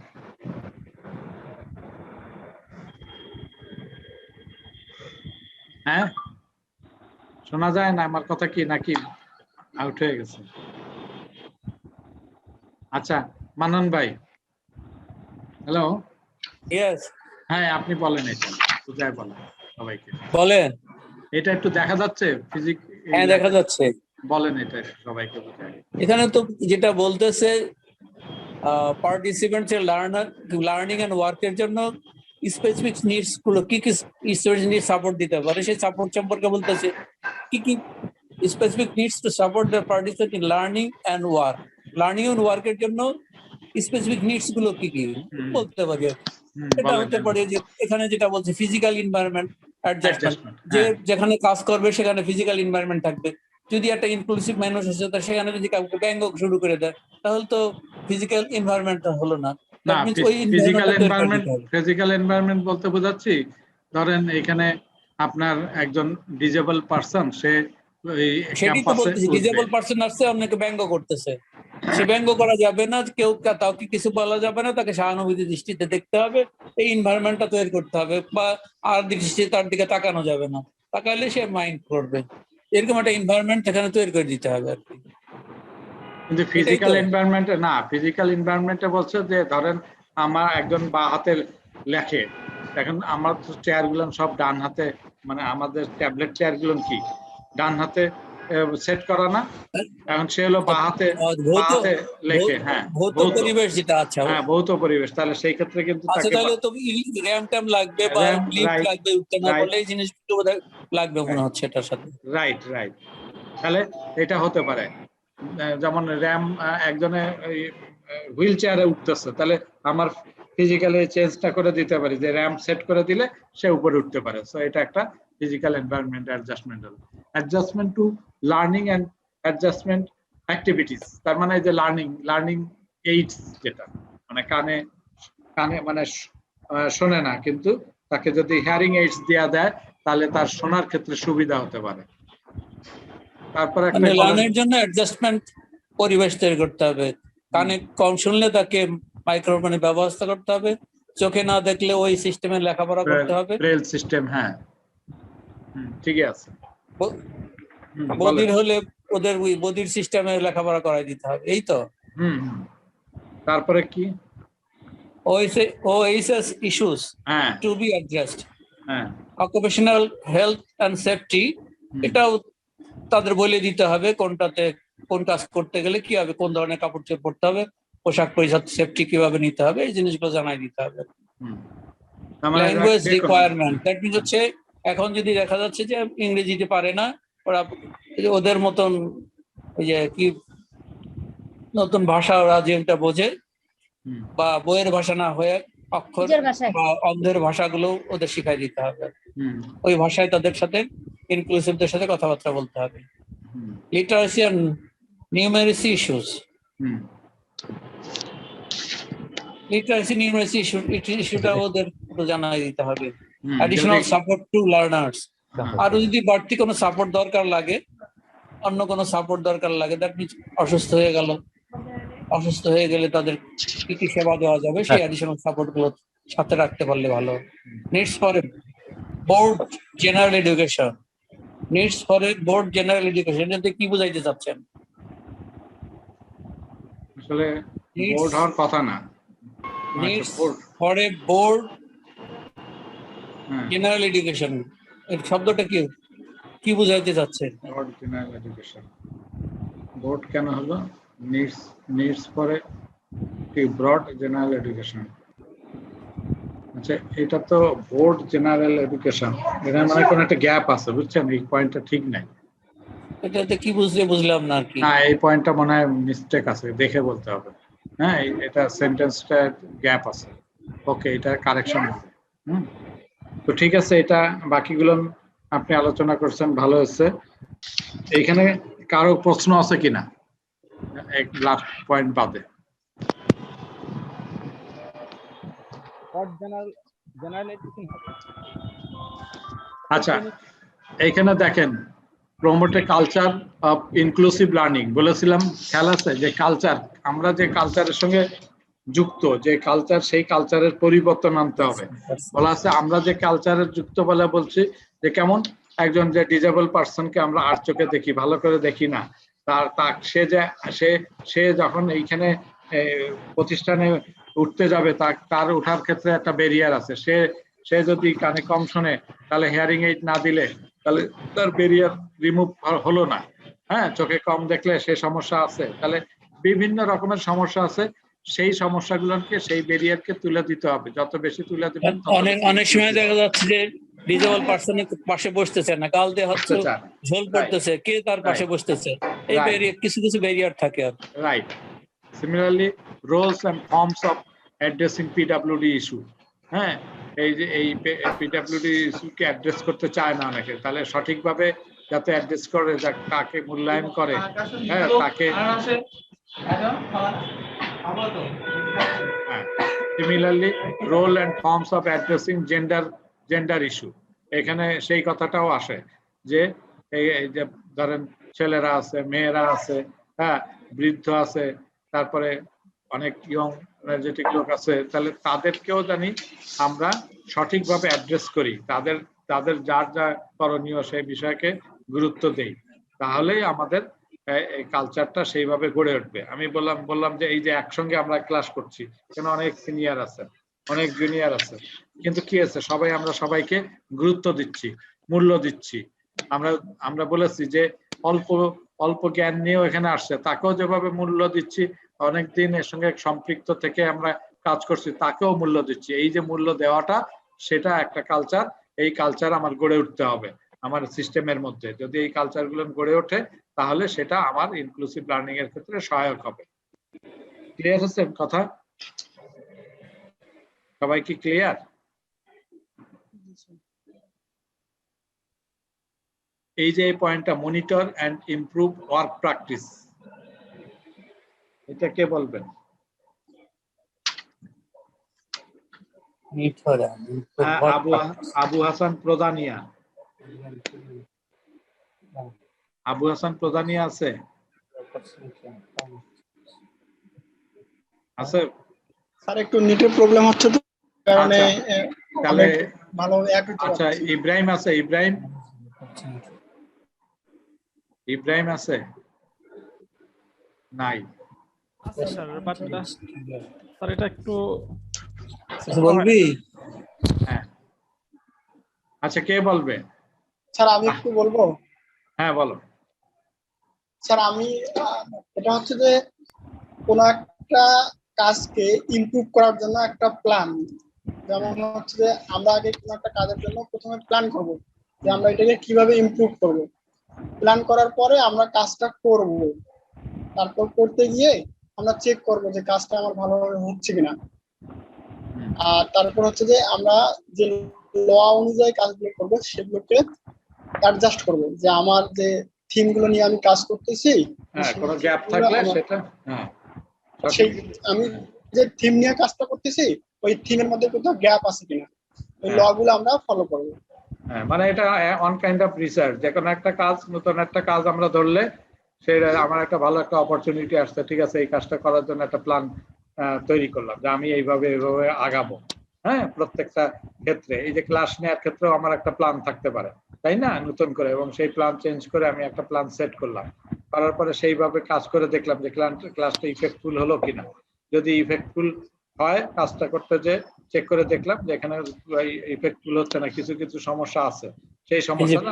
হ্যাঁ, শোনা যায় না আমার কথা কি, নাকি আউট হয়ে গেছে? আচ্ছা মানন ভাই, হ্যালো। হ্যাঁ, আপনি বলেন, এটা বুঝায় বলেন সবাইকে, বলেন। এটা একটু দেখা যাচ্ছে ফিজিক্স? হ্যাঁ দেখা যাচ্ছে, বলেন এটা সবাইকে বুঝায়। এখানে তো যেটা বলতেছে পার্টিসিপেন্টস এর লার্নিং এন্ড ওয়ার্কের জন্য স্পেসিফিক নিডস গুলো কি কি স্পেসিফিক সাপোর্ট দিতে পারে, সেই সাপোর্ট সম্পর্কে বলতেছে। কি কি specific needs to support the participant in learning and work. Learning and ওয়ার্কের জন্য স্পেসিফিক নিডস গুলো কি কি বলতে পারি। এটা হতে পারে যে এখানে যেটা বলছে ফিজিক্যাল এনভায়রনমেন্ট অ্যাডজাস্টমেন্ট, যে যেখানে কাজ করবে সেখানে ফিজিক্যাল এনভায়রনমেন্ট থাকবে। যদি একটা ইনক্লুসিভ মানুষ আছে, তা সেখানে যদি কাউকে ব্যঙ্গ শুরু করে দেয়, তাহলে তো ফিজিক্যাল এনভায়রনমেন্টটা হলো না। ফিজিক্যাল এনভায়রনমেন্ট বলতে বোঝাচ্ছি, ধরেন এখানে আপনার একজন ডিজেবল পারসন, সে সেটাই তো বলতেছি, ডিজেবল পারসন আসছে আপনাকে ব্যঙ্গ করতেছে, সে ব্যঙ্গ করা যাবে না, কেউ তাকে কিছু বলা যাবে না, তাকে সহানুভূতি দৃষ্টিতে দেখতে হবে, এই এনভায়রনমেন্টটা তৈরি করতে হবে, বা আর দৃষ্টিতে তার দিকে তাকানো যাবে না, তাকালে সে মাইন্ড করবে। এরকম একটা এনভায়রনমেন্ট সেখানে তৈরি করে দিতে হবে আর কি। কিন্তু ফিজিক্যাল এনভায়রনমেন্টে না, ফিজিক্যাল এনভায়রনমেন্টে বলছে যে ধরেন আমার একজন বা হাতে লেখে, এখন আমার চেয়ার গুলো সব ডান হাতে, মানে আমাদের ট্যাবলেট চেয়ার গুলো কি ডান হাতে সেট করা না, এখন সে হলো বাঁ হাতে লেখে। হ্যাঁ, ভৌত পরিবেশ যেটা আছে, হ্যাঁ ভৌত পরিবেশ, তাহলে সেই ক্ষেত্রে কিন্তু আচ্ছা তাহলে তো র্যাম ট্যাম লাগবে বা লিফট লাগবে, উঠতে না পারলে এই জিনিসগুলো বোধহয় লাগবে মনে হচ্ছে এটার সাথে। রাইট রাইট, তাহলে এটা হতে পারে। যেমন র্যাম একজনে হুইল চেয়ারে উঠতেছে, তাহলে আমার ফিজিক্যালি চেঞ্জটা করে দিতে পারি যে র্যাম সেট করে দিলে সে উপরে উঠতে পারে। সো এটা একটা ফিজিক্যাল এনভায়রনমেন্ট অ্যাডজাস্টমেন্ট হলো। Adjustment two learning and adjustment activities, তার মানে যে লার্নিং এইডস, যেটা মানে কানে মানে শোনে না, কিন্তু তাকে যদি হিয়ারিং এইডস দেওয়া দেয় তাহলে তার শোনার ক্ষেত্রে সুবিধা হতে পারে। তারপর একটা লার্নের জন্য অ্যাডজাস্টমেন্ট পরিবেশ তৈরি করতে হবে। কানে কম শুনলে তাকে মাইক্রোফোনের ব্যবস্থা করতে হবে, চোখে না দেখলে ওই সিস্টেমে লেখাপড়া করতে হবে, ব্রেল সিস্টেম। হ্যাঁ ঠিকই আছে। বধির হলে ওদের ওই বধির সিস্টেমে লেখাপড়া করাই দিতে হবে, এই তো। তারপরে কি OHS issues to be addressed, occupational health and safety, এটাও তাদের বলে দিতে হবে কোনটাতে কোন কাজ করতে গেলে কি হবে, কোন ধরনের কাপড় চোপড় পরতে হবে, পোশাক পরিচ্ছদ সেফটি কিভাবে নিতে হবে, এই জিনিসগুলো জানাই দিতে হবে। ল্যাঙ্গুয়েজ রিকোয়ারমেন্ট, দ্যাট মিনস হচ্ছে এখন যদি দেখা যাচ্ছে যে ইংরেজিতে পারে না, ওরা ওদের মতন ওই যে কি নতুন ভাষা ওরা যেটা বোঝে বা বইয়ের ভাষা না হয়ে অক্ষর বা অন্ধের ভাষাগুলো ওদের শিখাই দিতে হবে। ওই ভাষায় তাদের সাথে ইনক্লুসিভদের সাথে কথাবার্তা বলতে হবে। Literacy and numeracy issues, literacy numeracy ইস্যুটা ওদের জানাই দিতে হবে। অ্যাডিশনাল সাপোর্ট টু লার্নার্স, আর যদি বাড়তি কোনো সাপোর্ট দরকার লাগে, অন্য কোনো সাপোর্ট দরকার লাগে, দ্যাট মিনস অসুস্থ হয়ে গেলে তাদের কি কি সেবা দেওয়া যাবে, সেই অ্যাডিশনাল সাপোর্ট গুলো সাথে রাখতে পারলে ভালো। Needs for board general education, needs for board general education, এটাতে কি বুঝাইতে চাচ্ছেন? আসলে বোর্ড হওয়ার কথা না, needs for A board general education, এর শব্দটা কি বুঝাইতে চাচ্ছেন? বোর্ড জেনারেল এডুকেশন, বোর্ড কেন হলো? Needs for a broad general education. আচ্ছা, এটা তো বোর্ড জেনারেল এডুকেশন, এটা মানে কোন একটা গ্যাপ আছে, বুঝছেন? এই পয়েন্টটা ঠিক নাই। এটাতে কি বুঝলাম না কি? না, এই পয়েন্টটা মনে হয় মিস্টেক আছে, দেখে বলতে হবে। হ্যাঁ, এটা সেন্টেন্সটা গ্যাপ আছে। ওকে, এটা কারেকশন হবে। তো ঠিক আছে, এটা বাকিগুলো আপনি আলোচনা করছেন, ভালো হয়েছে। এইখানে কারো প্রশ্ন আছে কিনা এক লাস্ট পয়েন্ট বাদে? আচ্ছা, এইখানে দেখেন promote a culture of inclusive learning বলেছিলাম, খেয়াল আছে যে কালচার, আমরা যে কালচারের সঙ্গে যুক্ত যে কালচার, সেই কালচারের পরিবর্তন আনতে হবে। বলা আছে আমরা যে কালচারের যুক্ত বলে বলছি যে কেমন একজন যে ডিজেবল পার্সনকে আমরা আর চোখে দেখি, ভালো করে দেখি না, সে যখন এইখানে প্রতিষ্ঠানে উঠতে যাবে, তার ওঠার ক্ষেত্রে একটা ব্যারিয়ার আছে। সে যদি কানে কম শোনে, তাহলে হিয়ারিং এইড না দিলে তাহলে তার ব্যারিয়ার রিমুভ হলো না। হ্যাঁ, চোখে কম দেখলে সে সমস্যা আছে, তাহলে বিভিন্ন রকমের সমস্যা আছে। সেই সমস্যাগুলোকে, সেই ব্যারিয়ারকে তুলে দিতে হবে, যত বেশি তুলে দিবেন। অনেক সময় দেখা যাচ্ছে যে ডিজেবল পার্সনের পাশে বসতেছে না, গাল দিয়ে হচ্ছে ঝোল পড়তেছে, কে তার পাশে বসতেছে, এই ব্যারিয়ার, কিছু ব্যারিয়ার থাকে। Right. Similarly roles and forms of addressing PWD issue. হ্যাঁ, এই যে এই পিডব্লিউডি ইস্যুকে অ্যাড্রেস করতে চায় না অনেকে, তাহলে সঠিকভাবে যাতে অ্যাড্রেস করে, তাকে মূল্যায়ন করে, হ্যাঁ, তাকে similarly role and forms of addressing gender issue, এখানে সেই কথাটাও আসে যে এই যে ধরেন ছেলেরা আছে, মেয়েরা আছে, হ্যাঁ, বৃদ্ধ আছে, তারপরে অনেক ইয়ং এনার্জেটিক লোক আছে, তাহলে তাদেরকেও জানি আমরা সঠিকভাবে অ্যাড্রেস করি, তাদের যার যা করণীয় সেই বিষয়কে গুরুত্ব দেই, তাহলেই আমাদের এই কালচারটা সেইভাবে গড়ে উঠবে। আমি বললাম যে এই যে একসঙ্গে আমরা ক্লাস করছি, কেন অনেক সিনিয়র আছে, অনেক জুনিয়র আছে, কিন্তু কি আছে সবাই আমরা সবাইকে গুরুত্ব দিচ্ছি, মূল্য দিচ্ছি। আমরা বলেছি যে অল্প অল্প জ্ঞান নিয়েও এখানে আসছে, তাকেও যেভাবে মূল্য দিচ্ছি, অনেকদিন এর সঙ্গে সম্পৃক্ত থেকে আমরা কাজ করছি তাকেও মূল্য দিচ্ছি। এই যে মূল্য দেওয়াটা, সেটা একটা কালচার। এই কালচার আমার গড়ে উঠতে হবে আমার সিস্টেমের মধ্যে। যদি এই কালচারগুলো গড়ে ওঠে তাহলে সেটা আমার ইনক্লুসিভ লার্নিং এর ক্ষেত্রে সহায়ক হবে। ক্লিয়ার হচ্ছে কথা? সবাই কি ক্লিয়ার? এই যে পয়েন্টটা, monitor and improve work practice, এটা কে বলবেন? আবু হাসান প্রধানিয়া। আবু হাসান প্রধানিয়া আছে? আছে স্যার একটু নেটের প্রবলেম হচ্ছে তো কারণে তাহলে ভালো আচ্ছা ইব্রাহিম আছে? ইব্রাহিম আছে? নাই স্যার এটা একটু বলবি? হ্যাঁ আচ্ছা কে বলবে? স্যার আমি একটু বলবো। হ্যাঁ বলো। স্যার আমি এটা হচ্ছে যে কোনো একটা কাজকে ইমপ্রুভ করার জন্য একটা প্ল্যান, যেমন হচ্ছে যে আমরা আগে কোনো একটা কাজের জন্য প্রথমে প্ল্যান করব যে আমরা এটাকে কিভাবে ইমপ্রুভ করব। প্ল্যান করার পরে আমরা কাজটা করব, তারপর করতে গিয়ে আমরা চেক করব যে কাজটা আমার ভালোভাবে হচ্ছে কিনা। আর তারপর হচ্ছে যে আমরা যে ল অনুযায়ী কাজগুলো করব সেগুলোকে অ্যাডজাস্ট করব, যে আমার যে থিমগুলো নিয়ে আমি কাজ করতেছি, হ্যাঁ কোনো গ্যাপ থাকলে সেটা হ্যাঁ সেই আমি যে থিম নিয়ে কাজটা করতেছি ওই থিমের মধ্যে কোথাও গ্যাপ আছে কিনা ওই লগুলো আমরা ফলো করব। হ্যাঁ মানে এটা অন কাইন্ড অফ রিসার্চ। যে কোনো একটা কাজ, নতুন একটা কাজ আমরা ধরলে সেটা আমার একটা ভালো একটা অপরচুনিটি আসছে, ঠিক আছে এই কাজটা করার জন্য একটা প্ল্যান তৈরি করলাম যে আমি এইভাবে আগাবো। হ্যাঁ প্রত্যেকটা ক্ষেত্রে, এই যে ক্লাস নেওয়ার ক্ষেত্রেও আমার একটা প্ল্যান থাকতে পারে, তাই না, নতুন করে, এবং সেই প্ল্যান চেঞ্জ করে আমি একটা প্ল্যান সেট করলাম, করার পরে সেইভাবে কাজ করে দেখলাম যে ক্লাসটা ইফেক্টফুল হলো কিনা। যদি ইফেক্টফুল হয় কাজটা করতে যে চেক করে দেখলাম যে এখানে ইফেক্টফুল হচ্ছে না, কিছু কিছু সমস্যা আছে, সেই সমস্যাটা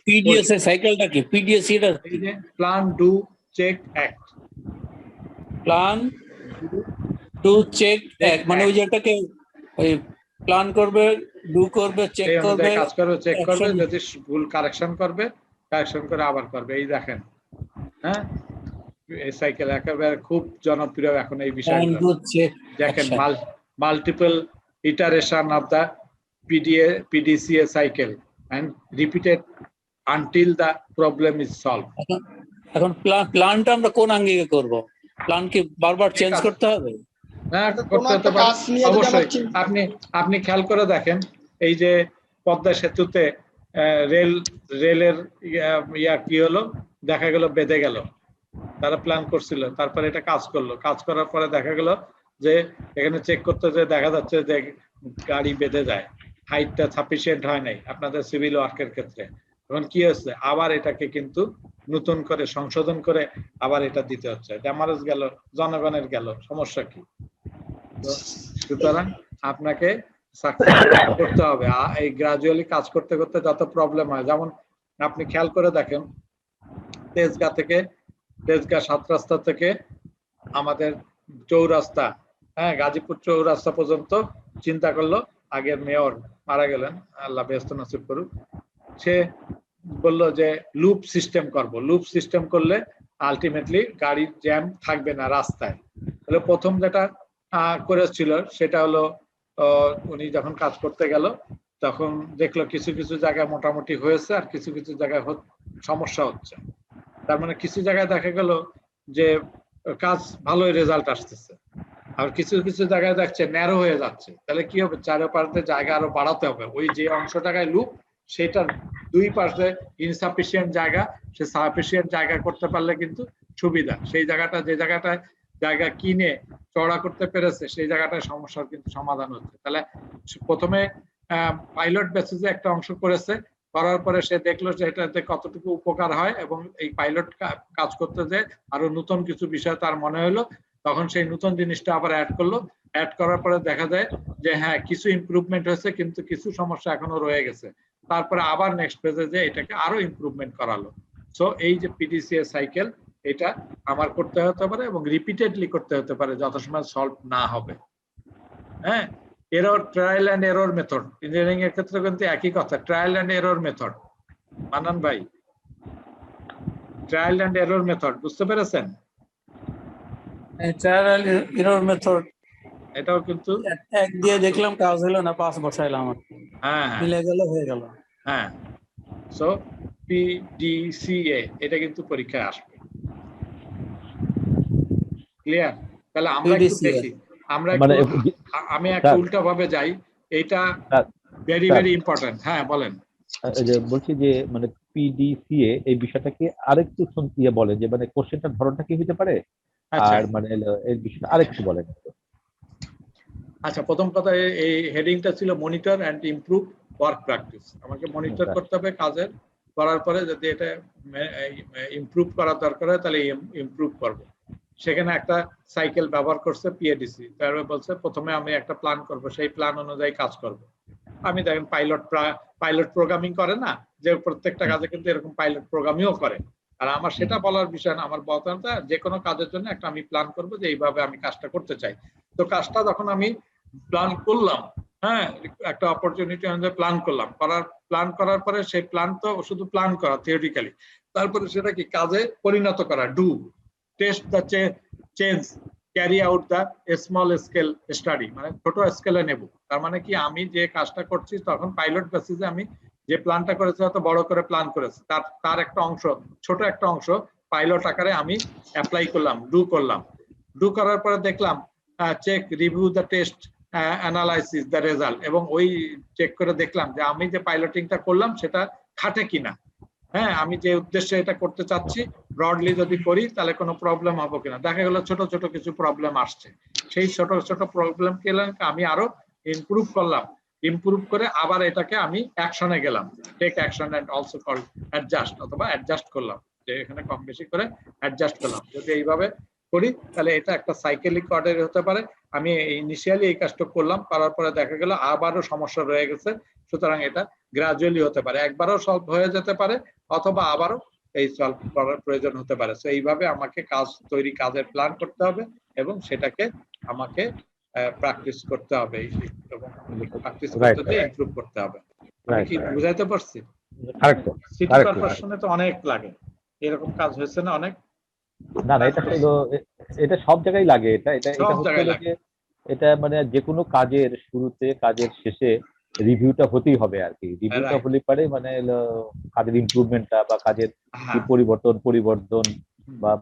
পিডিএস এর সাইকেলটা কি? পিডিএস এটা এই যে plan, do, check, act. Plan, do, check, act, মানে ওই যেটাকে ওই প্ল্যান করবে, ডু করবে, চেক করবে, কাজ করবে, চেক করবে, যদি ভুল কারেকশন করবে, কারেকশন করে আবার করবে। এই দেখেন হ্যাঁ এই সাইকেল একেবারে খুব জনপ্রিয় এখন এই বিষয়টা। দেখেন multiple iteration of the PDCA cycle and repeated until the problem is solved. এখন প্ল্যানটা আমরা কোন আঙ্গিকে করব? প্ল্যান কি বারবার চেঞ্জ করতে হবে? হ্যাঁ করতে হতে পারে অবশ্যই। আপনি খেয়াল করে দেখেন এই যে পদ্মা সেতুতে রেলের কি হলো, দেখা গেল বেঁধে গেল, তারা প্ল্যান করছিল, তারপরে এটা কাজ করলো, কাজ করার পরে দেখা গেল যে এখানে চেক করতে যে দেখা যাচ্ছে যে গাড়ি বেঁধে যায়, হাইটটা সাফিসিয়েন্ট হয় নাই আপনাদের সিভিল ওয়ার্কের ক্ষেত্রে। এখন কি হচ্ছে, আবার এটাকে কিন্তু নতুন করে সংশোধন করে আবার এটা দিতে হচ্ছে, ড্যামারেজ গেল, জনগণের গেল, সমস্যা কি? সুতরাং আপনাকে করতে হবে এই গ্রাজুয়ালি কাজ করতে করতে যত প্রবলেম হয়। যেমন আপনি খেয়াল করে দেখেন তেজগাঁ 7 রাস্তা থেকে আমাদের চৌরাস্তা, হ্যাঁ গাজীপুর চৌরাস্তা পর্যন্ত চিন্তা করলো, আগের মেয়র মারা গেলেন, আল্লাহ ব্যস্ত নসিব করুক, সে বললো যে লুপ সিস্টেম করব। লুপ সিস্টেম করলে আলটিমেটলি গাড়ির জ্যাম থাকবে না রাস্তায়। তাহলে প্রথম যেটা করেছিল সেটা হলো উনি যখন কাজ করতে গেল তখন দেখলো কিছু কিছু জায়গায় মোটামুটি হয়েছে আর কিছু কিছু জায়গায় সমস্যা হচ্ছে। তার মানে কিছু জায়গায় দেখা গেল যে কাজ ভালোই রেজাল্ট আসতেছে, আর কিছু কিছু জায়গায় দেখছে ন্যারো হয়ে যাচ্ছে। তাহলে কি হবে, চারপাশে জায়গা আরো বাড়াতে হবে। ওই যে অংশটায় লুপ, সেটার দুই পাশে ইনসাফিসিয়েন্ট জায়গা, সে সাফিসিয়েন্ট জায়গা করতে পারলে কিন্তু সুবিধা। সেই জায়গাটা যে জায়গাটায় জায়গা কিনে চড়া করতে পেরেছে সেই জায়গাটায় সমস্যার কিন্তু সমাধান হচ্ছে। তাহলে প্রথমে পাইলট বেসিসে একটা অংশ করেছে, করার পরে সে দেখলো যে এটাতে কতটুকু উপকার হয়, এবং এই পাইলট কাজ করতে যে আরো নতুন কিছু বিষয় তার মনে হলো, তখন সেই নতুন জিনিসটা আবার অ্যাড করলো, অ্যাড করার পরে দেখা যায় যে হ্যাঁ কিছু ইমপ্রুভমেন্ট হয়েছে কিন্তু কিছু সমস্যা এখনো রয়ে গেছে, তারপরে আবার নেক্সট পেজে যে এটাকে আরো ইমপ্রুভমেন্ট করালো। সো এই যে পিডিসিএ সাইকেল এটা আমার করতে হতে পারে এবং রিপিটেডলি করতে হতে পারে যত সময় সলভ না হবে। হ্যাঁ, error, trial and error method engineering এর ক্ষেত্রে কিন্তু একই কথা, ট্রায়াল এন্ড এরর মেথড। মানান ভাই, ট্রায়াল এন্ড এরর মেথড বুঝতে পেরেছেন? ট্রায়াল এন্ড এরর মেথড এটাও কিন্তু এক দিয়ে দেখলাম কাজ হলো না, 5 বসাইলাম, হ্যাঁ মিলে গেল, হয়ে গেল। হ্যাঁ, সো পিডিসিএ এটা কিন্তু পরীক্ষায় আসবে। ক্লিয়ার? তাহলে আমরা একটু দেখি, আমরা আমি একটা উল্টা ভাবে যাই, এটা ভেরি ভেরি ইম্পর্টেন্ট। হ্যাঁ বলেন। বলছি যে মানে পিডিসিএ এই বিষয়টাকে আরেকটু বলেন যে মানে কোশ্চেনটার ধরনটা কি হতে পারে, আর মানে এই বিষয়টা আরেকটু বলেন। আচ্ছা, প্রথম কথা এই হেডিংটা ছিল monitor and improve work practice. আমাকে মনিটর করতে হবে কাজের, করার পরে যদি এটা ইমপ্রুভ করার দরকার হয় তাহলে ইমপ্রুভ করব। সেখানে একটা সাইকেল ব্যবহার করছে পিএডিসি। তারপরে বলছে প্রথমে আমি একটা প্ল্যান করব, সেই প্ল্যান অনুযায়ী কাজ করব। আমি দেখেন পাইলট প্রোগ্রামিং করে না, যে প্রত্যেকটা কাজে কিন্তু এরকম পাইলট প্রোগ্রামিংও করে। আর আমার সেটা বলার বিষয় না, আমার বলতে যে কোনো কাজের জন্য একটা আমি প্ল্যান করব যে এইভাবে আমি কাজটা করতে চাই। তো কাজটা যখন আমি প্ল্যান করলাম, হ্যাঁ একটা অপরচুনিটি অনুযায়ী প্ল্যান করার পরে সেই প্ল্যান তো শুধু প্ল্যান করা থিওরিটিক্যালি, তারপরে সেটা কি কাজে পরিণত করা, do, test the change, carry out the small scale study, মানে ছোট স্কেলে নেব। তার মানে কি আমি যে কাজটা করছি তখন পাইলট বেসিসে আমি যে প্ল্যানটা করেছি হয়তো বড় করে প্ল্যান করেছি, তার একটা অংশ, ছোট একটা অংশ পাইলট আকারে আমি অ্যাপ্লাই করলাম, ডু করার পরে দেখলাম, check, review the test, analysis the result, এবং ওই চেক করে দেখলাম যে আমি যে পাইলটিংটা করলাম সেটা খাটে কিনা। হ্যাঁ, আমি যে উদ্দেশ্যে এটা করতে চাচ্ছি ব্রডলি যদি করি তাহলে কোনো প্রবলেম হবে কিনা। দেখা গেল ছোট ছোট কিছু প্রবলেম আসছে, সেই ছোট ছোট প্রবলেমকে আমি আরো ইমপ্রুভ করলাম, ইমপ্রুভ করে আবার এটাকে আমি অ্যাকশনে গেলাম, take action and also call adjust, অথবা অ্যাডজাস্ট করলাম, যে এখানে কম বেশি করে অ্যাডজাস্ট করলাম। যদি এইভাবে করি তাহলে এটা একটা সাইকেলিক অর্ডার হতে পারে। আমি ইনিশিয়ালি এই কাজটা করলাম, করার পরে দেখা গেল আবারও সমস্যা রয়ে গেছে, সুতরাং এটা গ্রাজুয়ালি হতে পারে, একবারও সলভ হয়ে যেতে পারে অথবা আবারও এই সলভ করার প্রয়োজন হতে পারে। তো এইভাবে আমাকে কাজের প্ল্যান করতে হবে এবং সেটাকে আমাকে প্র্যাকটিস করতে হবে এবং প্র্যাকটিস করতে ইমপ্রুভ করতে হবে। আমি কি বুঝাইতে পারছি? সিটি কর্পোরেশনে তো অনেক লাগে, এরকম কাজ হয়েছে না অনেক? না না, এটা সব জায়গায় লাগে। এটা মানে যে কোনো কাজের শুরুতে কাজের শেষে রিভিউটা হতেই হবে আর কি। রিভিউটা হলে পারে মানে কাজের ইমপ্রুভমেন্টটা বা কাজের পরিবর্তন বা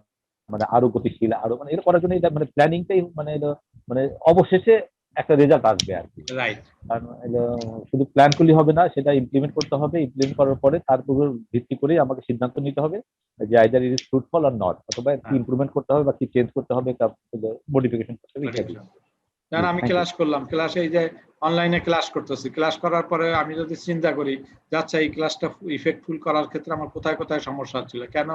মানে আরো গতিশীল, আরো মানে এটা করার জন্য এটা মানে প্ল্যানিংটাই মানে অবশেষে একটা রেজাল্ট আসবে আর কি। কারণ শুধু প্ল্যান করলে হবে না, সেটা ইমপ্লিমেন্ট করতে হবে। ইমপ্লিমেন্ট করার পরে তার উপর ভিত্তি করে আমাকে সিদ্ধান্ত নিতে হবে যে either it is fruitful or not, অথবা কি ইমপ্রুভমেন্ট করতে হবে বা কি চেঞ্জ করতে হবে, মডিফিকেশন করতে হবে ইত্যাদি। কারণ আমি ক্লাস করলাম, ক্লাসে এই যে অনলাইনে ক্লাস করতেছি, ক্লাস করার পরে আমি যদি চিন্তা করি যাচ্ছে এই ক্লাসটা ইফেক্টফুল করার ক্ষেত্রে আমার কোথায় কোথায় সমস্যা হচ্ছিল, কেন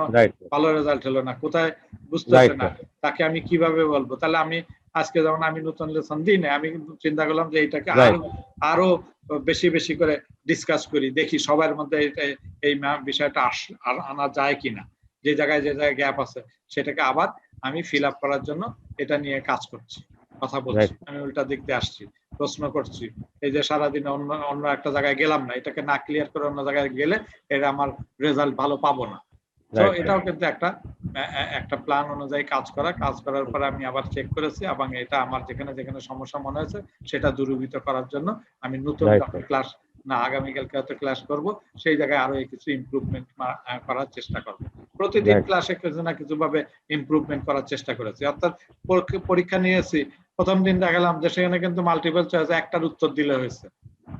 ভালো রেজাল্ট হলো না, কোথায় বুঝতেছে না, তাকে আমি কিভাবে বলবো। তাহলে আমি আজকে যেমন আমি নতুন লেসন দিই না, আমি চিন্তা করলাম যে এটাকে আরো বেশি বেশি করে ডিসকাস করি, দেখি সবার মধ্যে এই বিষয়টা আনা যায় কিনা, যে জায়গায় গ্যাপ আছে সেটাকে আবার আমি ফিল আপ করার জন্য এটা নিয়ে কাজ করছি, কথা বলছি, আমি উল্টা দিক দিয়ে আসছি, প্রশ্ন করছি। এই যে সারাদিন অন্য একটা জায়গায় গেলাম না, এটাকে না ক্লিয়ার করে অন্য জায়গায় গেলে এটা আমার রেজাল্ট ভালো পাবো না। তো এটাও কিন্তু একটা প্ল্যান অনুযায়ী কাজ করার পরে আমি আবার চেক করেছি এবং এটা আমার যেখানে যেখানে সমস্যা মনে হয়েছে সেটা দূরীভূত করার জন্য আমি নতুন ক্লাস না আগামীকালকে হয়তো ক্লাস করব, সেই জায়গায় আরো কিছু ইমপ্রুভমেন্ট করার চেষ্টা করব। প্রতিদিন ক্লাসে কিছু না কিছু ভাবে ইমপ্রুভমেন্ট করার চেষ্টা করেছি। অর্থাৎ পরীক্ষা নিয়েছি, প্রথম দিন দেখালাম যে সেখানে কিন্তু মাল্টিপল চয়েস একটার উত্তর দিলে হয়েছে।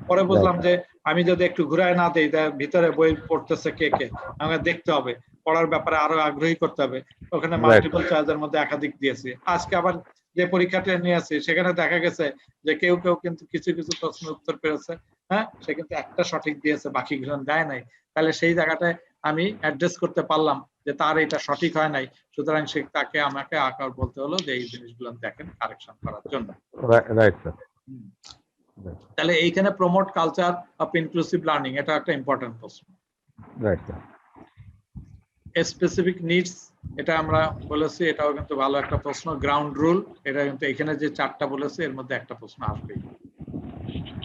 পরে বুঝলাম যে আমি যদি একটু ঘুরায় না দিই, ভিতরে বই পড়তেছে কে কে, আমাকে দেখতে হবে, পড়ার ব্যাপারে আরো আগ্রহী করতে হবে, ওখানে মাল্টিপল চয়েসের মধ্যে একাধিক দিয়েছি। আজকে আবার যে পরীক্ষাটা নিয়েছি সেখানে দেখা গেছে যে কেউ কিন্তু কিছু কিছু প্রশ্নের উত্তর পেরেছে, হ্যাঁ সে কিন্তু একটা সঠিক দিয়েছে, বাকি গুলো দেয় নাই। তাহলে সেই জায়গাটায় আমি অ্যাড্রেস করতে পারলাম যে তার এটা সঠিক হয় নাই, সুতরাং সে তাকে আমাকে আকার বলতে হলো যে এই জিনিসগুলো দেখেন কারেকশন করার জন্য। Right sir. তাহলে এইখানে promote culture of inclusive learning, এটা একটা ইম্পর্টেন্ট প্রশ্ন। Right sir. স্পেসিফিক নিডস, এটা আমরা বলেছি, এটাও কিন্তু ভালো একটা প্রশ্ন। গ্রাউন্ড রুল, এটা কিন্তু এখানে যে 4টা বলেছে এর মধ্যে একটা প্রশ্ন আসবে।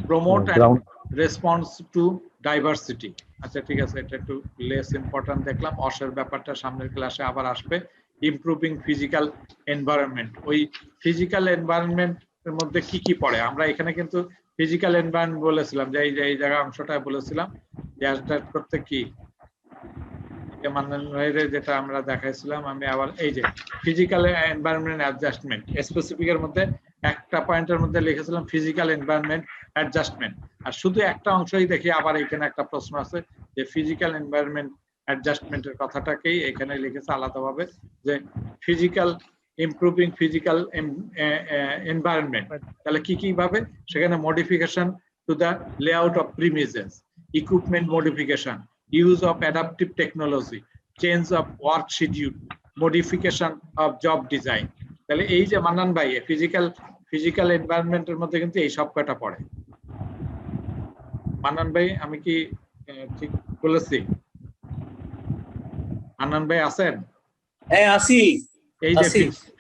Promote and response to diversity, আচ্ছা ঠিক আছে, এটা একটু লেস ইম্পর্টেন্ট দেখলাম। অসের ব্যাপারটা সামনের ক্লাসে আবার আসবে। ইমপ্রুভিং ফিজিক্যাল এনভায়রনমেন্ট, ওই ফিজিক্যাল এনভায়রনমেন্ট এর মধ্যে কি কি পড়ে? আমরা এখানে কিন্তু ফিজিক্যাল এনভায়রনমেন্ট বলেছিলাম, যে এই জায়গা অংশটায় বলেছিলাম যে অ্যাডাপ্ট করতে কি যেটা আমরা দেখাইছিলাম। আমি আবার এই যে ফিজিক্যাল এনভায়রনমেন্ট অ্যাডজাস্টমেন্ট, স্পেসিফিক এর মধ্যে একটা পয়েন্টের মধ্যে লিখেছিলাম ফিজিক্যাল এনভায়রনমেন্ট অ্যাডজাস্টমেন্ট, আর শুধু একটা অংশই দেখি আবার এখানে একটা প্রশ্ন আছে যে ফিজিক্যাল এনভায়রনমেন্ট অ্যাডজাস্টমেন্টের কথাটাকেই এখানে লিখেছে আলাদাভাবে, যে ফিজিক্যাল ইমপ্রুভিং ফিজিক্যাল এনভায়রনমেন্ট, তাহলে কি কি ভাবে সেখানে modification to the layout of premises, equipment modification, use of adaptive technology, change of work schedule, modification of job design। তাহলে এই যে মান্নান ভাই ফিজিক্যাল এনভায়রনমেন্টের মধ্যে কিন্তু এই সব কয়টা পড়ে। মান্নান ভাই আমি কি ঠিক বলেছি? মান্নান ভাই আছেন? হ্যাঁ আছি। এই যে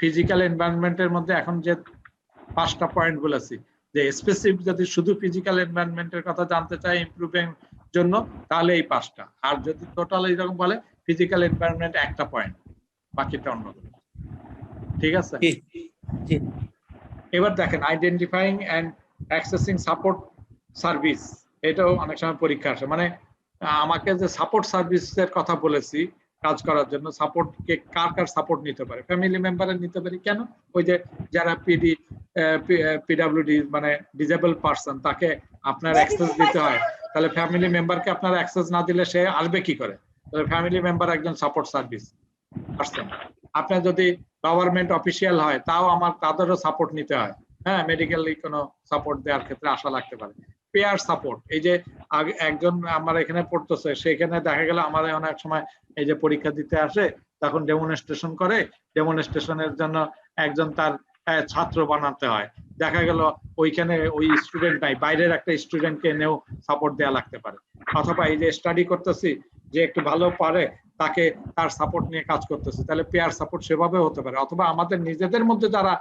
ফিজিক্যাল এনভায়রনমেন্টের মধ্যে এখন যে 5টা পয়েন্ট বলেছি, যে স্পেসিফিক যদি শুধু ফিজিক্যাল এনভায়রনমেন্টের কথা জানতে চাই ইমপ্রুভিং জন্য, তাহলে এই 5টা, আর যদি টোটাল এইরকম বলে ফিজিক্যাল এনভায়রনমেন্ট একটা পয়েন্ট, বাকিটা অন্য। ঠিক আছে, এবার দেখেন identifying and accessing support service, এটাও অনেক সময় পরীক্ষা আসে। মানে আমাকে যে সাপোর্ট সার্ভিসের কথা বলেছি কাজ করার জন্য, সাপোর্ট কে কার সাপোর্ট নিতে পারে? ফ্যামিলি মেম্বারের নিতে পারি। কেন? ওই যে যারা পিডব্লিউডি মানে ডিজেবল পারসন, তাকে আপনার অ্যাক্সেস দিতে হয়, তাহলে ফ্যামিলি মেম্বারকে আপনার অ্যাক্সেস না দিলে সে আসবে কি করে? তাহলে ফ্যামিলি মেম্বার একজন সাপোর্ট সার্ভিস পারসন। আপনার যদি গভর্নমেন্ট অফিসিয়াল হয়, তাও তাদেরও সাপোর্ট নিতে হয়। হ্যাঁ, মেডিকেলি কোনো সাপোর্ট দেওয়ার ক্ষেত্রে আশা লাগতে পারে। পেয়ার সাপোর্ট, এই যে একজন আমার এখানে পড়তেছে, সেখানে দেখা গেল আমাদের অনেক সময় এই যে পরীক্ষা দিতে আসে, তখন ডেমনস্ট্রেশন করে, ডেমনস্ট্রেশনের জন্য একজন তার ছাত্র বানাতে হয়। দেখা গেল ওইখানে ওই স্টুডেন্ট নাই, বাইরের একটা স্টুডেন্টকে এনেও সাপোর্ট দেওয়া লাগতে পারে। অথবা এই যে স্টাডি করতেছি, যে একটু ভালো পারে তাকে তার সাপোর্ট নিয়ে কাজ করতেছি, তাহলে পেয়ার সাপোর্ট সেভাবে হতে পারে। অথবা আমাদের নিজেদের মধ্যে যারা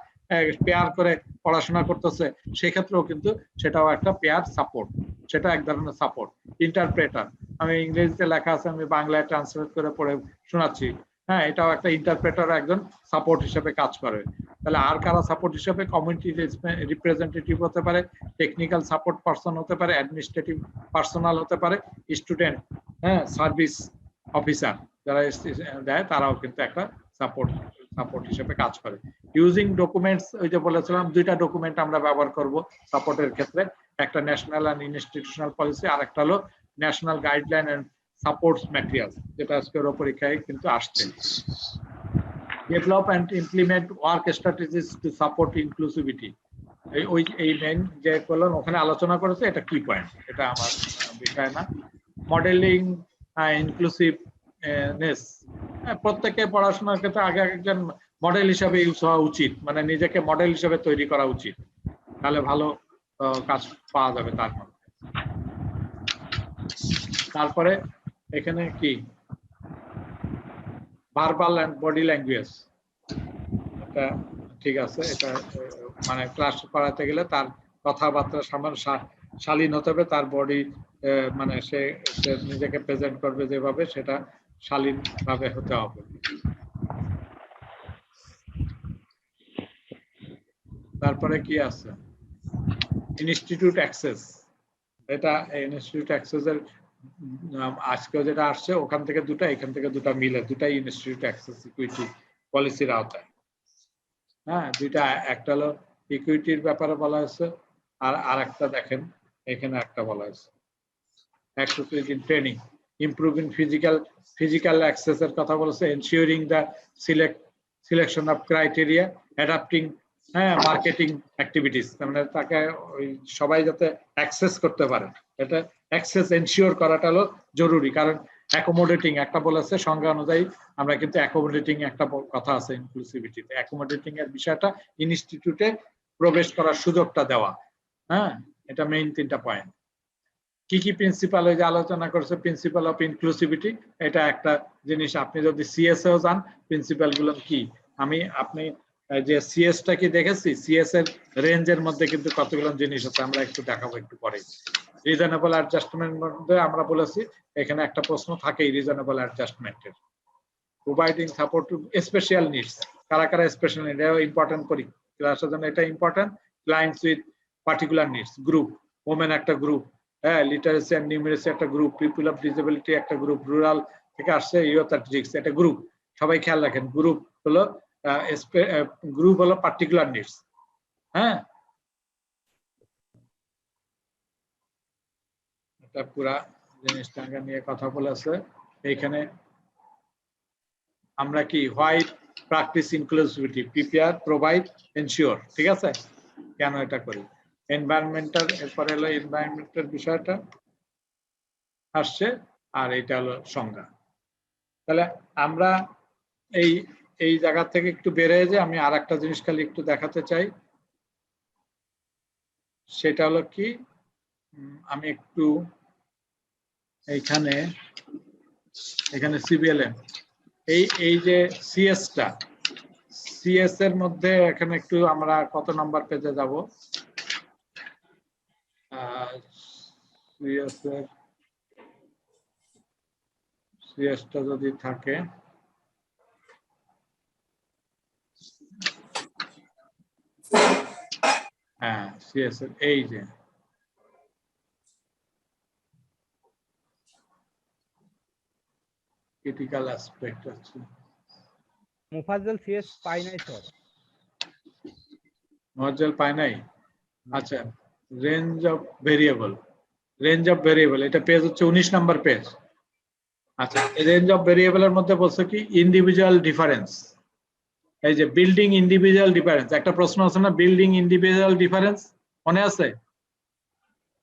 পেয়ার করে পড়াশোনা করতেছে, সেক্ষেত্রেও কিন্তু সেটাও একটা পেয়ার সাপোর্ট, সেটা এক ধরনের সাপোর্ট। ইন্টারপ্রেটার, আমি ইংরেজিতে লেখা আছে, আমি বাংলায় ট্রান্সলেট করে পড়ে শোনাচ্ছি। হ্যাঁ, এটাও একটা ইন্টারপ্রেটার একজন সাপোর্ট হিসেবে কাজ করে। তাহলে আর কারা সাপোর্ট হিসেবে? কমিউনিটি রিপ্রেজেন্টেটিভ হতে পারে, টেকনিক্যাল সাপোর্ট পারসন হতে পারে, অ্যাডমিনিস্ট্রেটিভ পার্সোনাল হতে পারে, স্টুডেন্ট, হ্যাঁ, সার্ভিস অফিসার যারা দেয়, তারাও কিন্তু একটা সাপোর্ট হিসেবে কাজ করে। ইউজিং ডকুমেন্টস, ওই যে বলেছিলাম 2টা ডকুমেন্ট আমরা ব্যবহার করব সাপোর্টের ক্ষেত্রে, একটা ন্যাশনাল অ্যান্ড ইনস্টিটিউশনাল পলিসি, আর একটা হলো national guideline and supports material, যেটা আজকের পরীক্ষায় কিন্তু আসছে। Develop and implement work strategies to support inclusivity, এই মেইন যে বললাম ওখানে আলোচনা করেছে, এটা কি পয়েন্ট, এটা আমার বিষয় না। মডেলিং ইনক্লুসিভনেস, প্রত্যেকে পড়াশোনার ক্ষেত্রে আগে একজন মডেল হিসাবে ইউজ হওয়া উচিত, মানে নিজেকে মডেল হিসাবে তৈরি করা উচিত, তাহলে ভালো কাজ পাওয়া যাবে তার মধ্যে। তারপরে এখানে কি ভার্বাল এন্ড বডি ল্যাঙ্গুয়েজ, এটা ঠিক আছে, এটা মানে ক্লাস করাতে গেলে তার কথাবার্তা শালীন হতে হবে, তার বডি মানে সে নিজেকে প্রেজেন্ট করবে যেভাবে, সেটা শালীন ভাবে হতে হবে। তারপরে কি আছে? ইনস্টিটিউট অ্যাক্সেস, এটা ইনস্টিটিউট অ্যাক্সেস এর আজকে যেটা আসছে, ওখান থেকে 2টা, এখান থেকে 2টা মিলে 2টাই ইনস্টিটিউট অ্যাক্সেস ইকুইটি পলিসির আওতায়। হ্যাঁ, 2টা, একটা হলো ইকুইটির ব্যাপারে বলা হয়েছে, আর আরেকটা দেখেন এখানে একটা বলা হয়েছে access in training, improving physical access এর কথা বলেছে, ensuring the selection of criteria, adapting, হ্যাঁ, মার্কেটিং অ্যাক্টিভিটিস, মানে তাকে ওই সবাই যাতে অ্যাক্সেস করতে পারে, এটা অ্যাক্সেস এনশিওর করাটা হলো জরুরি। কারণ অ্যাকোমোডেটিং একটা বলেছে সংজ্ঞা অনুযায়ী, আমরা কিন্তু অ্যাকোমোডেটিং একটা কথা আছে ইনক্লুসিভিটিতে। অ্যাকোমোডেটিং এর বিষয়টা ইনস্টিটিউটে প্রবেশ করার সুযোগটা দেওয়া। হ্যাঁ, এটা মেইন 3টা পয়েন্ট। কি কি প্রিন্সিপাল ওই যে আলোচনা করছে, প্রিন্সিপাল অফ ইনক্লুসিভিটি, এটা একটা জিনিস। আপনি যদি সিএসএও যান, প্রিন্সিপাল গুলো কি, আপনি যে সিএসটা কি দেখেছি, সিএস এর রেঞ্জের মধ্যে কিন্তু কতগুলো জিনিস আছে, আমরা একটু দেখাবো একটু পরে। রিজনেবল অ্যাডজাস্টমেন্ট মধ্যে আমরা বলেছি এখানে একটা প্রশ্ন থাকেই রিজনেবল অ্যাডজাস্টমেন্টের। Providing support to special needs, কারা কারা স্পেশাল নিড, এটা ইম্পর্টেন্ট করি ক্লাসের জন্য, এটা important. Clients with particular needs, group, women একটা গ্রুপ, হ্যাঁ, লিটারেসি এন্ড নিউমেরেসি একটা গ্রুপ, পিপল অফ ডিসেবিলিটি একটা গ্রুপ, রুরাল থেকে আসছে ইউথ অ্যাথলেটিক্স একটা গ্রুপ। সবাই খেয়াল রাখেন, গ্রুপ হলো পার্টিকুলার নিডস। হ্যাঁ, এটা পুরা জিনিসটা নিয়ে কথা বলেছে এইখানে। আমরা কি white practice inclusivity, prepare, provide, ensure, ঠিক আছে, কেন এটা করি। এনভায়রনমেন্টাল, এরপরে হলো এনভায়রনমেন্টের বিষয়টা আসছে, আর এটা হলো সংজ্ঞা। তাহলে আমরা এই জায়গা থেকে একটু বেড়ে যে আমি আর একটা জিনিস খালি একটু দেখাতে চাই, সেটা হলো কি, আমি একটু এখানে সিবিএলএম এই যে সিএসটা, সিএস এর মধ্যে এখানে একটু আমরা কত নাম্বার পেজে যাব, সিএসটা যদি থাকে, হ্যাঁ সিএস এর এই যে ক্রিটিক্যাল অ্যাসপেক্ট আছে, মুফাজ্জল সিএস পাই নাই স্যার, মুফাজ্জল পাই নাই। আচ্ছা, রেঞ্জ অফ ভেরিয়েবল, এটা পেজ হচ্ছে 19 নম্বর পেজ। আচ্ছা, রেঞ্জ অফ ভেরিয়েবলের মধ্যে বলছে কি ইন্ডিভিজুয়াল ডিফারেন্স, এই যে বিল্ডিং ইন্ডিভিজুয়াল ডিফারেন্স, একটা প্রশ্ন আছে না, বিল্ডিং ইন্ডিভিজুয়াল ডিফারেন্স মনে আছে?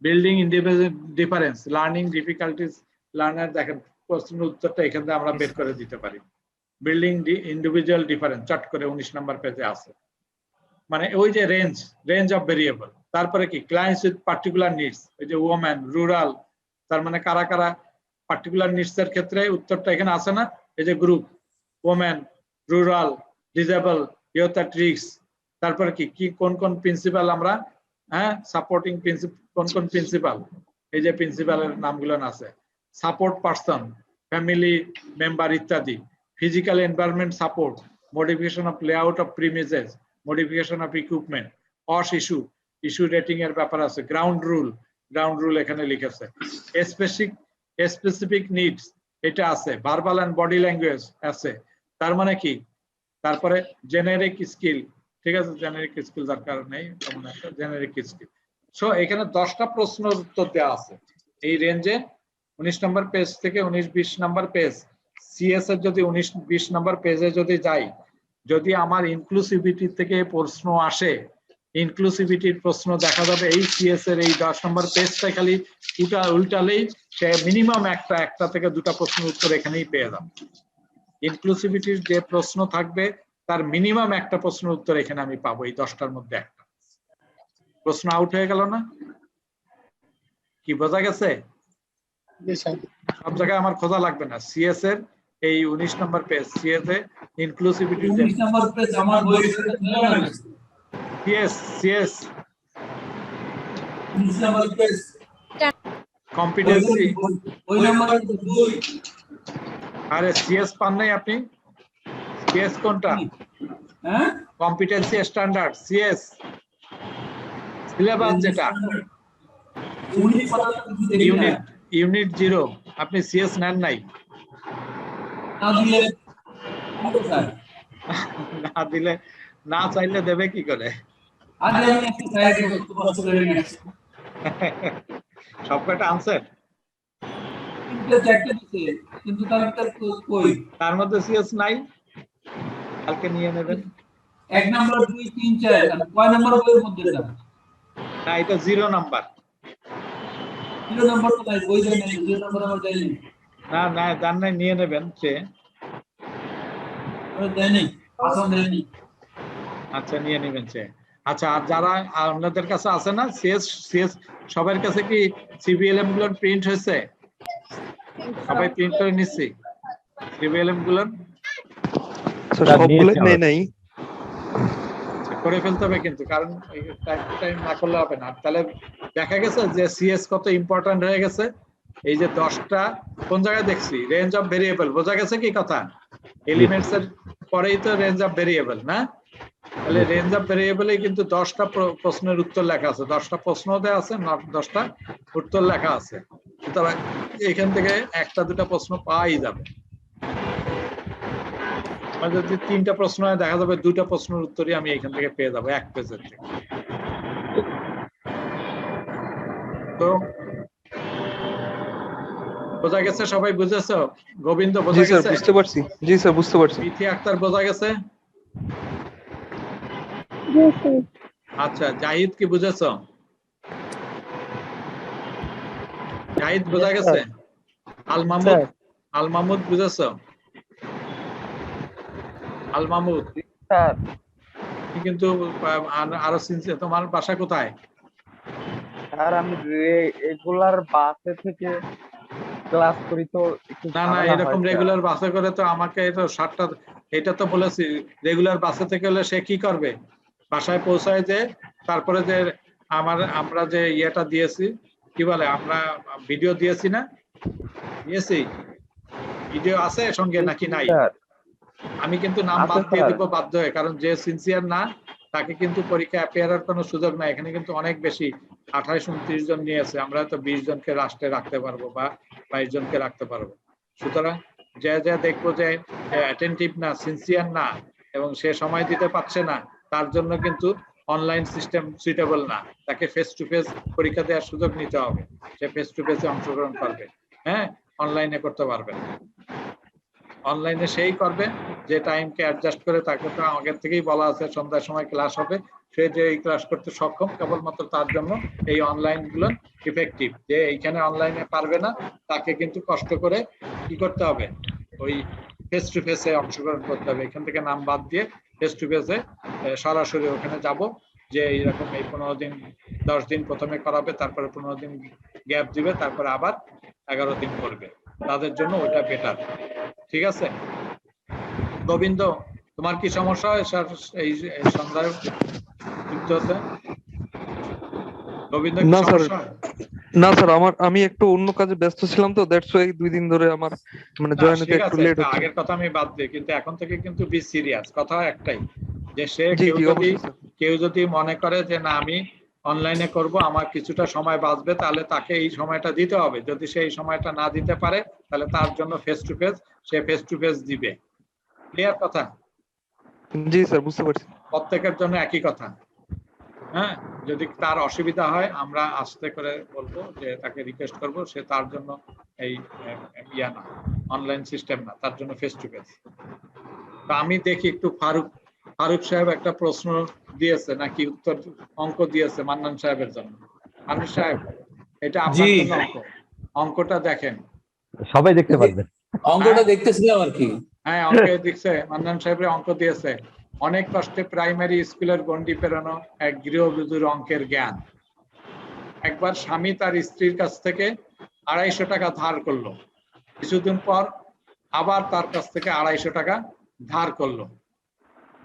Building individual difference, learning difficulties learner, দেখেন প্রশ্নের উত্তরটা এখান থেকে আমরা বের করে দিতে পারি। বিল্ডিং ইন্ডিভিজুয়াল ডিফারেন্স চট করে 19 নম্বর পেজে আছে। মানে ওই যে রেঞ্জ অফ ভেরিয়েবল, তারপরে কি ক্লায়েন্টস উইথ পার্টিকুলার নিডস, এই যে ওমেন, রুরাল, তার মানে কারা কারা পার্টিকুলার নিডস এর ক্ষেত্রে উত্তরটা এখানে আছে না, এই যে group, women, rural, disable, youth at risk. তারপরে কি কোন কোন প্রিন্সিপাল আমরা, হ্যাঁ, সাপোর্টিং প্রিন্সিপাল, কোন কোন প্রিন্সিপাল, এই যে প্রিন্সিপালের নামগুলো আছে, সাপোর্ট পারসন, ফ্যামিলি মেম্বার ইত্যাদি, physical environment support, modification of layout of premises, modification of equipment, অস ইস্যু রেটিং এর ব্যাপার আছে, গ্রাউন্ড রুল এখানে লিখেছে, স্পেসিফিক নিডস এটা আছে, ভার্বাল এন্ড বডি ল্যাঙ্গুয়েজ আছে, তার মানে কি, তারপরে জেনেরিক স্কিল, ঠিক আছে, জেনেরিক স্কিল দরকার নেই, তেমন একটা জেনেরিক স্কিল। সো এখানে 10টা প্রশ্নের উত্তর দেওয়া আছে এই রেঞ্জে, 19 নম্বর পেজ থেকে 19-20 নম্বর পেজ। সিএস এর যদি 19-20 নম্বর পেজে যদি যাই, যদি আমার ইনক্লুসিভিটি থেকে প্রশ্ন আসে, ইনক্লুসিভিটির প্রশ্ন দেখা যাবে এই সিএস এর এই 10 নম্বর পেজটা খালি উল্টালেই সে মিনিমাম একটা থেকে 2টা প্রশ্নের উত্তর এখানেই পেয়ে যাবে। ইনক্লুসিভিটির যে প্রশ্ন থাকবে তার মিনিমাম একটা প্রশ্নের উত্তর এখানে আমি পাবো, এই 10টার মধ্যে একটা প্রশ্ন আউট হয়ে গেল না, কি বোঝা গেছে? সব জায়গায় আমার খোঁজা লাগবে না, সিএস এর এই 19 নম্বর পেজ, সিএস এ ইনক্লুসিভিটি, 19 নম্বর পেজ আমার বই সিএস 19 নম্বর পেজ কম্পিটেন্সি, ওই নাম্বার বই। আরে সিএস পান নাই আপনি? সিএস কোনটা? হ্যাঁ, কম্পিটেন্সি স্ট্যান্ডার্ড, সিএস সিলেবাস যেটা ইউনিট 0, আপনি সিএস নেন নাই? না দিলে, না চাইলে দেবে কি করে? সব কটা আনসার কিন্তু তার মধ্যে সিএস নাই, কালকে নিয়ে নেবেন। 1 নাম্বার 2 3 4 আর কয় নাম্বার বইয়ের মধ্যে না, এটা 0 নাম্বার। 0 নাম্বার তো নাই, বই দেন 0 নাম্বার আমার জানি। না না দান নাই, নিয়ে নেবেন সে। আচ্ছা নিয়ে নেবেন সে। আচ্ছা আর যারা আপনাদের কাছে আছে না সিএস সিএস সবার কাছে কি সিবিএলএম গুলো প্রিন্ট হয়েছে? সবাই প্রিন্ট করে নিচ্ছি সিবিএলএম গুলো সবগুলো নেই নাই করে ফেলতে হবে কিন্তু, কারণ টাইম না করলে হবে না। তাহলে দেখা গেছে যে সিএস কত ইম্পর্টেন্ট হয়ে গেছে। এই যে 10টা কোন জায়গায় দেখছি রেঞ্জ অফ ভেরিয়েবল, বোঝা গেছে কি কথা? এলিমেন্টস এর পরেই তো রেঞ্জ অফ ভেরিয়েবল না? তাহলে রেঞ্জ অফ ভেরিয়েবলে কিন্তু 10টা প্রশ্নের উত্তর লেখা আছে, 10টা প্রশ্ন দেওয়া আছে, 10টা উত্তর লেখা আছে। সুতরাং এখান থেকে একটা দুটা প্রশ্ন পাওয়াই যাবে। যদি 3টা প্রশ্ন হয় দেখা যাবে 2টা প্রশ্নের উত্তরই আমি এখান থেকে পেয়ে যাবো এক পেজের থেকে। তো বোঝা গেছে? সবাই বুঝেছো? গোবিন্দ বোঝা গেছে? বুঝতে পারছি। জি স্যার বুঝতে পারছি। বিথি আক্তার বোঝা গেছে? আচ্ছা জাহিদ কি বুঝেছো? জাহিদ বোঝা গেছে? আল মাহমুদ বুঝেছো? আল মাহমুদ স্যার কিন্তু আরো সিনসিয়ার। তোমার বাসা কোথায়? স্যার আমি রেগুলার বাসে থেকে ক্লাস করি তো একটু না না এরকম রেগুলার বাসে করে তো আমাকে তো 7টা, এটা তো বলেছি রেগুলার বাসে থেকে হলে সে কি করবে? বাসায় পৌঁছায় যে তারপরে যে আমরা যে ইয়েটা দিয়েছি কি বলে, আমরা ভিডিও দিয়েছি না? দিয়েছি ভিডিও আছে সঙ্গে নাকি নাই? আমি কিন্তু নাম বাদ দিয়ে দিব বাধ্য হয়ে, কারণ যে সিনসিয়ার না তাকে কিন্তু পরীক্ষা অ্যাপিয়ারের কোনো সুযোগ নাই। এখানে কিন্তু অনেক বেশি 28-29 জন নিয়েছে, আমরা তো 20 জনকে রাষ্ট্রে রাখতে পারবো বা 22 জনকে রাখতে পারবো। সুতরাং যে দেখবো যে অ্যাটেন্টিভ না, সিনসিয়ার না এবং সে সময় দিতে পারছে না, তার জন্য কিন্তু অনলাইন সিস্টেম সুইটেবল না। তাকে ফেস টু ফেস পরীক্ষা দেওয়ার সুযোগ নিতে হবে, সে ফেস টু ফেসে অংশগ্রহণ করবে। হ্যাঁ অনলাইনে করতে পারবে না। অনলাইনে সেই করবে যে টাইমকে অ্যাডজাস্ট করে, তাকে তো আগের থেকেই বলা আছে সন্ধ্যার সময় ক্লাস হবে, সে যে এই ক্লাস করতে সক্ষম কেবলমাত্র তার জন্য এই অনলাইন গুলো ইফেক্টিভ। যে এইখানে অনলাইনে পারবে না তাকে কিন্তু কষ্ট করে কি করতে হবে, ওই ফেস টু ফেসে অংশগ্রহণ করতে হবে। এখান থেকে নাম বাদ দিয়ে ফেস টু ফেসে সরাসরি ওখানে যাব, যে এইরকম এই 15 দিন 10 দিন প্রথমে করাবে, তারপরে 15 দিন গ্যাপ দিবে, তারপরে আবার 11 দিন করবে। তাদের জন্য ওইটা বেটার। ঠিক আছে গোবিন্দ, তোমার কি সমস্যা হয় এই সন্ধ্যায় যুক্ত হতে? গোবিন্দ কি সমস্যা? না স্যার আমি একটু অন্য কাজে ব্যস্ত ছিলাম তো, দ্যাটস ওয়াই 2 দিন ধরে আমার মানে জয়েন হতে একটু লেট হচ্ছে। আগের কথা আমি বাদ দিই, কিন্তু এখন থেকে কিন্তু বি সিরিয়াস। কথা একটাই যে সে কেউ যদি মনে করে যে না আমি অনলাইনে করব, আমার কিছুটা সময় বাঁচবে, তাহলে তাকে এই সময়টা দিতে হবে। যদি সে এই সময়টা না দিতে পারে তাহলে তার জন্য ফেস টু ফেস দিবে। ক্লিয়ার কথা? জি স্যার বুঝতে পারছি। প্রত্যেকের জন্য একই কথা। হ্যাঁ যদি তার অসুবিধা হয় আমরা আস্তে করে বলবো, যে তাকে রিকোয়েস্ট করব, সে তার জন্য এই ইয়া না, অনলাইন সিস্টেম না, তার জন্য ফেস টু ফেস। তো আমি দেখি একটু ফারুক সাহেব একটা প্রশ্ন দিয়েছে নাকি উত্তর অঙ্ক দিয়েছে মান্নান সাহেবের জন্য। মান্নান সাহেব এটা আপনার জন্য অঙ্কটা দেখেন, সবাই দেখতে পারবেন। অঙ্কটা দেখতেছিলাম আর কি। হ্যাঁ অঙ্ক দেখছে, মান্নান সাহেবের অঙ্ক দিয়েছে। অনেক কষ্টে প্রাইমারি স্কুলের গণ্ডি পেরানো এক গৃহবধূর অঙ্কের জ্ঞান। একবার স্বামী তার স্ত্রীর কাছ থেকে 250 টাকা ধার করলো, কিছুদিন পর আবার তার কাছ থেকে 250 টাকা ধার করলো,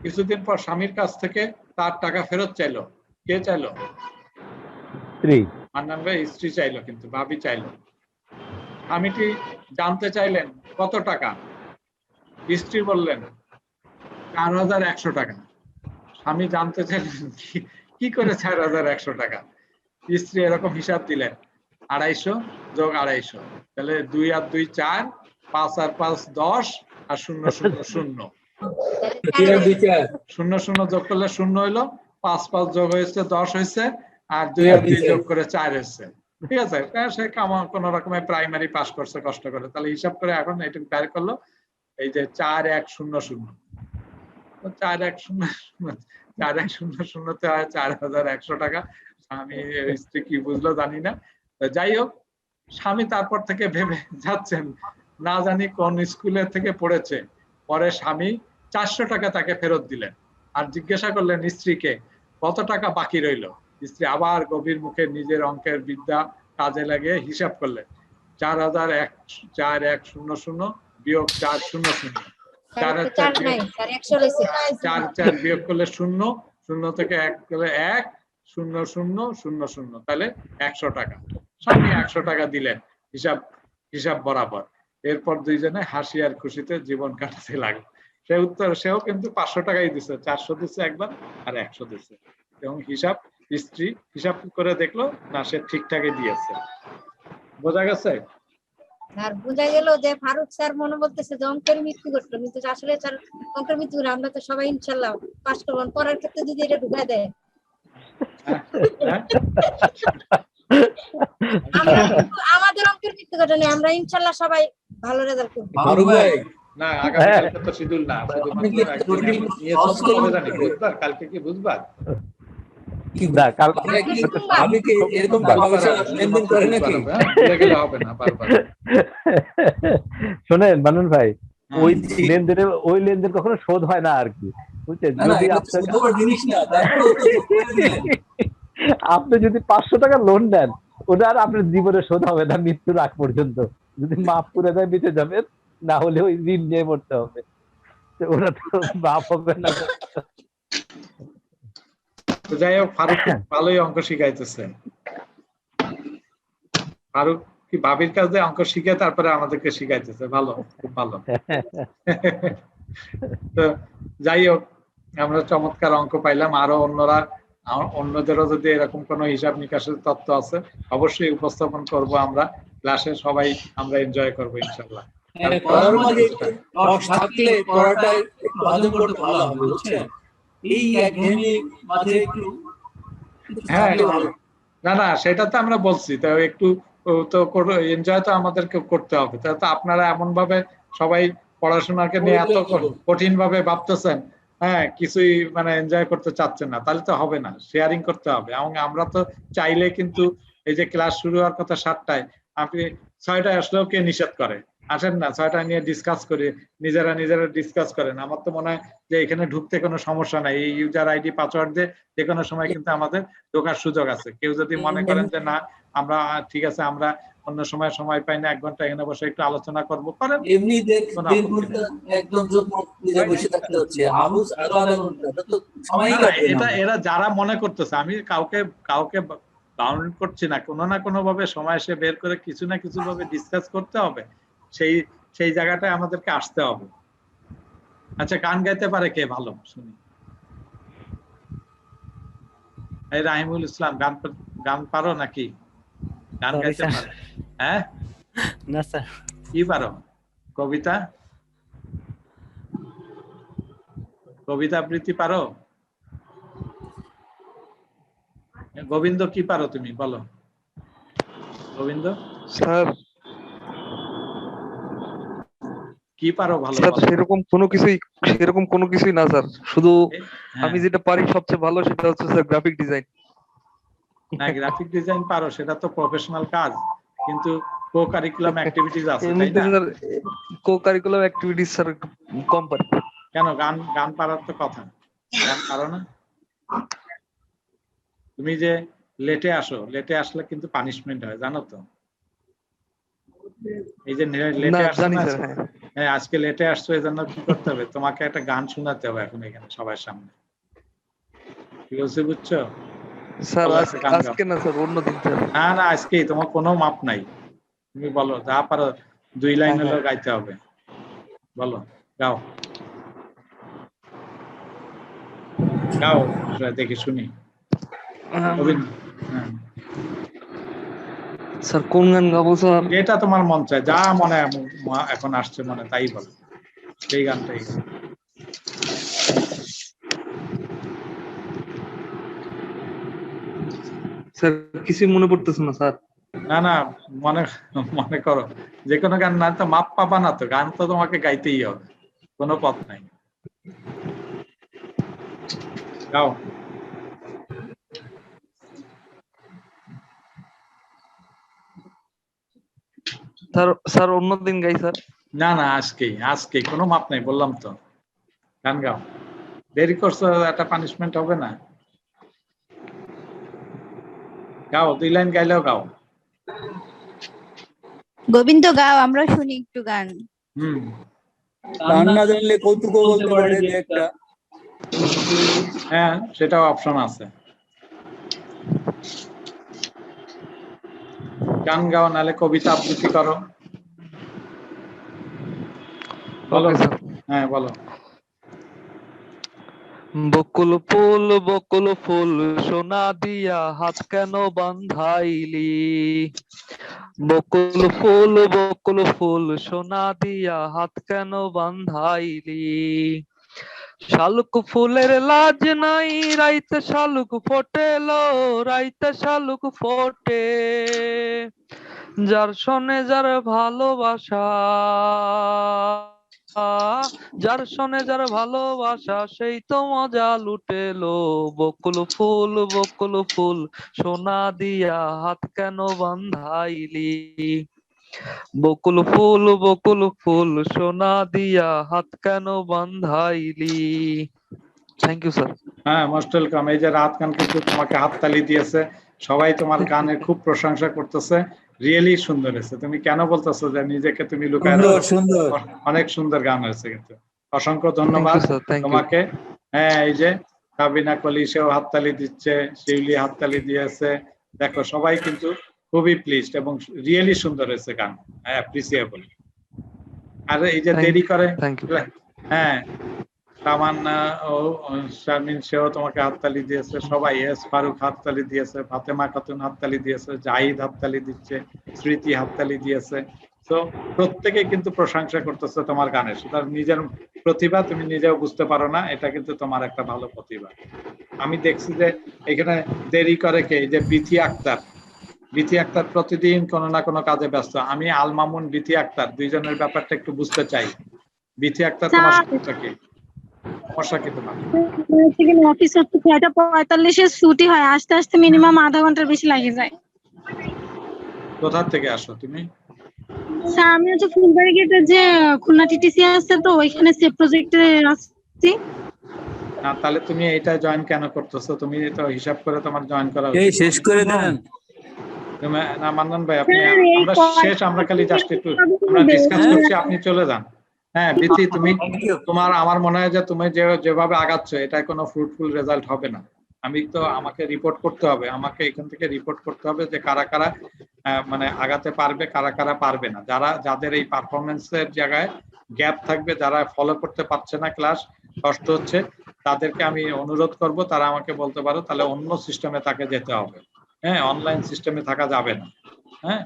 কিছুদিন পর স্বামীর কাছ থেকে তার টাকা ফেরত চাইলো। কে চাইলো? স্ত্রী। মান্নান ভাই স্ত্রী চাইলো, কিন্তু ভাবি চাইলো। স্বামীটি জানতে চাইলেন কত টাকা, স্ত্রী বললেন 4100 টাকা। স্বামী জানতে চাইলেন কি করে 4100 টাকা, স্ত্রী এরকম হিসাব দিলেন 250 যোগ 250, তাহলে 2 আর 2 4, 5 আর 5 10, আর 0 0 0 0 যোগ করলে 0 হইলো, 5 5 যোগ হয়েছে 10 হয়েছে, আর 2 আর 2 যোগ করে 4 হয়েছে। ঠিক আছে, সে কোন রকমের প্রাইমারি পাস করছে কষ্ট করে। তাহলে হিসাব করে এখন এটা বের করলো, এই যে 4100, 4100 তে হয় 4100 টাকা। স্বামী স্ত্রী কি বুঝলো জানি না। যাই হোক, স্বামী তারপর থেকে ভেবে যাচ্ছেন না জানি কোন স্কুলে থেকে পড়েছে, পরে স্বামী 400 টাকা তাকে ফেরত দিলেন, আর জিজ্ঞাসা করলেন স্ত্রীকে কত টাকা বাকি রইল। স্ত্রী আবার গভীর মুখে নিজের অঙ্কের বিদ্যা কাজে লাগিয়ে হিসাব করলেন, 4100 বিয়োগ 400, 4 বিয়োগ করলে 0, 0 থেকে 1 করলে 1, 0 0 0 0, তাহলে 100 টাকা। স্বামী 100 টাকা দিলেন হিসাব বরাবর। এরপর দুইজনে হাসি আর খুশিতে জীবন কাটাতে লাগলো। সেও কিন্তু 500 টাকাই দিছে, 400 দিছে একবার আর 100 দিছে, এবং স্ত্রী হিসাব করে দেখলো না সে ঠিকঠাকই দিয়েছে। বোঝা গেছে? আর বোঝা গেল যে ফারুক স্যার মনে বলতেছে যে অঙ্কের মৃত্যু ঘটলো, কিন্তু আসলে স্যার অঙ্কের মৃত্যু না, আমরা তো সবাই ইনশাল্লাহ পাস করবো। পড়ার ক্ষেত্রে যদি এটা ঢুকায় দেয় আমাদের অঙ্কের মৃত্যু ঘটে না, আমরা ইনশাল্লাহ সবাই ভালো রেজাল্ট করবো। না আগামীকালকে তো শিডিউল না, বুধবার, কালকে কি বুধবার? শোনেন বানন ভাই, ওই লেনদেন কখনো শোধ হয় না আর কি, বুঝছেন? যদি আপনি যদি 500 টাকা লোন নেন, ওটা আর আপনার জীবনে শোধ হবে না মৃত্যুর আগ পর্যন্ত। যদি মাফ করে দেয় বেঁচে যাবেন, না হলে ওই ঋণ নিয়ে মরতে হবে, ওটা তো মাফ হবে না। যাই হোক, ফারুক ভালোই অঙ্ক শিখাইতেছে। ফারুক কি ভাবির কাছে অঙ্ক শিখে তারপরে আমাদেরকে শিখাইতেছে, ভালো, খুব ভালো। তো যাই হোক, আমরা চমৎকার অঙ্ক পাইলাম। আরো অন্যদেরও যদি এরকম কোনো হিসাব নিকাশের তথ্য আছে অবশ্যই উপস্থাপন করব আমরা ক্লাসে, সবাই আমরা এনজয় করবো ইনশাআল্লাহ। হ্যাঁ, না সেটা তো আমরা বলছি, তো একটু তো এনজয় তো আমাদেরকে করতে হবে। তা তো আপনারা এমন ভাবে সবাই পড়াশোনাকে নিয়ে এত কঠিন ভাবে ভাবতেছেন, হ্যাঁ, কিছুই মানে এনজয় করতে চাচ্ছেন না, তাহলে তো হবে না। শেয়ারিং করতে হবে। এবং আমরা তো চাইলে কিন্তু এই যে ক্লাস শুরু হওয়ার কথা 7টায়, আপনি 6টায় আসলেও কে নিষেধ করে? আসেন না, 6টায় নিয়ে ডিসকাস করি, নিজেরা ডিসকাস করেন। আমার তো মনে হয় যে এখানে ঢুকতে কোনো সমস্যা নাই, এই ইউজার আইডি পাসওয়ার্ড দিয়ে যে কোনো সময় কিন্তু আমাদের ঢোকার সুযোগ আছে। কেউ যদি মনে করেন যে না আমরা ঠিক আছে, আমরা অন্য সময় পাই না, 1 ঘন্টা এখানে বসে একটু আলোচনা করবো, পারেন। এরা যারা মনে করতেছে, আমি কাউকে বাউন্ড করছি না, কোনো না কোনো ভাবে সময় সে বের করে কিছু না কিছু ভাবে ডিসকাস করতে হবে, সেই জায়গাটায় আমাদেরকে আসতে হবে। আচ্ছা, গান গাইতে পারে কে? ভালো শুনি। এই রাহিমুল ইসলাম, গান পারো নাকি? গান গাইতে পারো? হ্যাঁ, না স্যার। কি পারো? কবিতা আবৃত্তি পারো? গোবিন্দ কি পারো তুমি, বলো? গোবিন্দ স্যার কি পারো ভালো? সেরকম কোনো কিছুই না স্যার, শুধু আমি যেটা পারি সবচেয়ে ভালো সেটা হচ্ছে স্যার গ্রাফিক ডিজাইন। না, গ্রাফিক ডিজাইন পারো, সেটা তো প্রফেশনাল কাজ, কিন্তু কো কারিকুলাম অ্যাক্টিভিটিজ আছে, তাই না? কো কারিকুলাম অ্যাক্টিভিটিজ স্যার কম পারি। কেন? গান পারার তো কথা, গান পারো না? তুমি যে লেটে আসলে কিন্তু পানিশমেন্ট হয়, জানো তো? এই যে লেটে আসছো, হ্যাঁ আজকে লেটে আসছো, এই জন্য কি করতে হবে? তোমাকে একটা গান শোনাতে হবে এখন এখানে সবার সামনে, ঠিক আছে? বুঝছো স্যার? আজকে না স্যার, অন্য দিন। না আজকেই, তোমার কোনো মাপ নাই। তুমি বলো, যা পারো 2 লাইন হলেও গাইতে হবে, বলো, গাও দেখি শুনি। স্যার কোন গান গাবো স্যার? যেটা তোমার মন চায়, যা মনে এখন আসছে মনে, তাই বলো, সেই গানটাই। স্যার কিছু মনে পড়তেছে না স্যার। না মনে করো যে কোনো গান, না তো মাপ পাবা না, তো গান তো তোমাকে গাইতেই হবে, কোনো পথ নাই, গাও। স্যার অন্যদিন গাই স্যার। না না, আজকেই কোনো মাপ নাই, বললাম তো। গান গাও, দেরি করছো একটা পানিশমেন্ট হবে না? গাও, 2 লাইন গাইলেও গাও। গোবিন্দ গাও, আমরা শুনি একটু গান। গান না জানলে কৌতুক বলতে পারে যে একটা। হ্যাঁ, সেটাও অপশন আছে। গান গাও, নালে কবিতা আবৃত্তি করো। বলো। হ্যাঁ বলো। বকুল ফুল সোনা দিয়া হাত কেন বান্ধাইলি, বকুল ফুল সোনা দিয়া হাত কেন বান্ধাইলি, শালুক ফুলের লাজ নাই রাইতে শালুক ফোটেলো, রাইতে শালুক ফোটে, যার শোনে যার ভালোবাসা, যার শোনে যার ভালোবাসা সেই তো মজা লুটেলো, বকুল ফুল সোনা দিয়া হাত কেন বান্ধাইলি, বকুল ফুল সোনা দিয়া হাত কেন বান্ধাইলি। Thank you sir. হ্যাঁ, মোস্ট ওয়েলকাম। এই যে রাত গান কিন্তু তোমাকে হাততালি দিয়েছে, সবাই তোমার গানের খুব প্রশংসা করতেছে, রিয়েলি সুন্দর হয়েছে। তুমি কেন বলতেছো যে নিজেকে তুমি লুকায় রাখো? সুন্দর, অনেক সুন্দর গান হয়েছে কিন্তু। অসংখ্য ধন্যবাদ তোমাকে। হ্যাঁ, এই যে সাবিনা কলি সেও হাততালি দিচ্ছে, শিউলি হাততালি দিয়েছে। দেখো সবাই কিন্তু খুবই প্লিজড এবং রিয়েলি সুন্দর হয়েছে গান, অ্যাপ্রিসিয়েবল। আর এই যে দেরি করে, হ্যাঁ, তামান্না ও শারমিন সেও তোমাকে হাততালি দিয়েছে, সবাই, এস ফারুক হাততালি দিয়েছে, ফাতেমা খাতুন হাততালি দিয়েছে, জাহিদ হাততালি দিচ্ছে, স্মৃতি হাততালি দিয়েছে। তো প্রত্যেকে কিন্তু প্রশংসা করতেছে তোমার গানের। সুতরাং নিজের প্রতিভা তুমি নিজেও বুঝতে পারো না, এটা কিন্তু তোমার একটা ভালো প্রতিভা। আমি দেখছি যে এখানে দেরি করে কে, যে বিথি আক্তার প্রতিদিন কোনো না কোনো কাজে ব্যস্ত। আমি আল মামুন, বিথি আক্তার, দুইজনের ব্যাপারটা একটু বুঝতে চাই। বিথি আক্তার তোমার সমস্যা কি? সমস্যা কি তোমার? অফিস 6:45 ছুটি হয়, আসতে আসতে মিনিমাম আধা ঘন্টার বেশি লাগে যায়। কোথা থেকে আসো তুমি? স্যার আমি হচ্ছে ফুলবাড়ি গেটে যে খুলনা টিটিসি আছে, তো ওইখানে সেভ প্রজেক্টে আসছি। না, তাহলে তুমি এটা জয়েন কেন করতেছো? তুমি তো হিসাব করে তোমার জয়েন করা এই শেষ করে দেন। তুমি না, মান্নান ভাই, আপনি, আমরা শেষ, আমরা খালি জাস্ট একটু আমরা ডিসকাস করছি, আপনি চলে যান। হ্যাঁ বিথি, তুমি তোমার, আমার মনে হয় যে তুমি যেভাবে আগাচ্ছ এটা কোনো ফ্রুটফুল রেজাল্ট হবে না। আমাকে রিপোর্ট করতে হবে, আমাকে এখান থেকে রিপোর্ট করতে হবে যে কারা কারা মানে আগাতে পারবে, কারা কারা পারবে না। যাদের এই পারফরমেন্সের জায়গায় গ্যাপ থাকবে, যারা ফলো করতে পারছে না, ক্লাস কষ্ট হচ্ছে, তাদেরকে আমি অনুরোধ করব তারা আমাকে বলতে পারো, তাহলে অন্য সিস্টেমে তাকে যেতে হবে। হ্যাঁ, অনলাইন সিস্টেমে থাকা যাবে না। হ্যাঁ,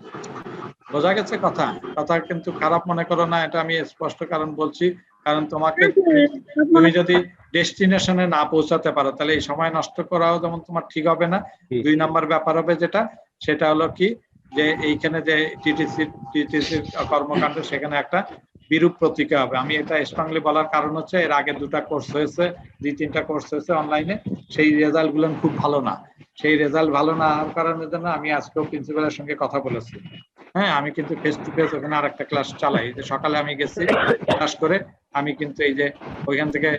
বোঝা গেছে কথা কিন্তু খারাপ মনে করো না, এটা আমি স্পষ্ট কারণ বলছি। কারণ তোমাকে, তুমি যদি ডেস্টিনেশনে না পৌঁছাতে পারো তাহলে এই সময় নষ্ট করাও যেমন তোমার ঠিক হবে না। 2 নাম্বার ব্যাপার হবে সেটা হলো কি, যে এইখানে যে টিটিসির কর্মকাণ্ড, সেখানে একটা বিরূপ প্রতিক্রিয়া হবে। আমি এটা স্ট্রংলি বলার কারণ হচ্ছে এর আগে 2টা কোর্স হয়েছে, 2-3টা কোর্স হয়েছে অনলাইনে, সেই রেজাল্ট গুলো খুব ভালো না। সেই রেজাল্ট ভালো না হওয়ার কারণের জন্য আমি আজকেও প্রিন্সিপালের সঙ্গে কথা বলেছি। হ্যাঁ, আমি কিন্তু ফেস টু ফেস ওখানে আরেকটা ক্লাস চালাই। যে সকালে আমি গেছি ক্লাস করে, আমি কিন্তু এই যে ওইখান থেকে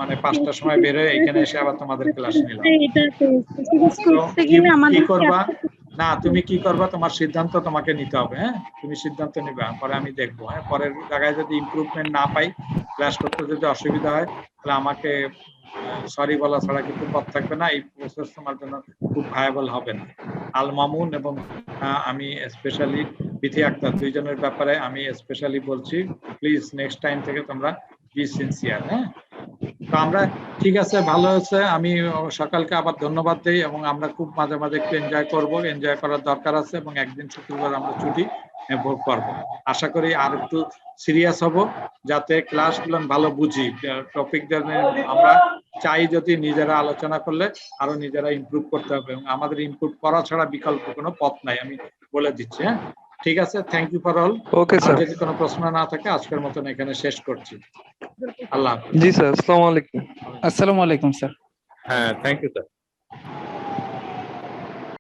মানে 5টার সময় বের হয়ে এখানে এসে আবার তোমাদের ক্লাস নিলাম। কি করবা না, তুমি কি করবা তোমার সিদ্ধান্ত তোমাকে নিতে হবে। হ্যাঁ, তুমি সিদ্ধান্ত নিবে, পরে আমি দেখবো। হ্যাঁ, পরের জায়গায় যদি ইমপ্রুভমেন্ট না পাই, ক্লাস করতে যদি অসুবিধা হয়, তাহলে আমাকে সরি বলা ছাড়া কিন্তু পথ থাকবে না। এই প্রসেস তোমার জন্য খুব ভায়াবল হবে না। আল মামুন এবং আমি স্পেশালি বিথি আক্তার, দুইজনের ব্যাপারে আমি স্পেশালি বলছি, প্লিজ নেক্সট টাইম থেকে তোমরা বি সিনসিয়ার। হ্যাঁ, তো আমরা, ঠিক আছে, ভালো হয়েছে। আমি সকালকে আবার ধন্যবাদ দিই, এবং আমরা খুব মাঝে মাঝে একটু এনজয় করবো, এনজয় করার দরকার আছে, এবং একদিন শুক্রবার আমরা ছুটি ভোগ করবো। আশা করি আর একটু সিরিয়াস হব, যাতে ক্লাসগুলো ভালো বুঝি। টপিক আমরা চাই যদি নিজেরা আলোচনা করলে আরো নিজেরা ইমপ্রুভ করতে হবে, এবং আমাদের ইমপ্রুভ করা ছাড়া বিকল্প কোনো পথ নাই, আমি বলে দিচ্ছি। হ্যাঁ, ঠিক আছে, thank you for all. Okay sir, যদি কোনো প্রশ্ন না থাকে আজকের মতন এখানে শেষ করছি। আল্লাহ হাফেজ। জি স্যার, আসসালামু আলাইকুম। আসসালামু আলাইকুম স্যার। হ্যাঁ, থ্যাংক ইউ স্যার।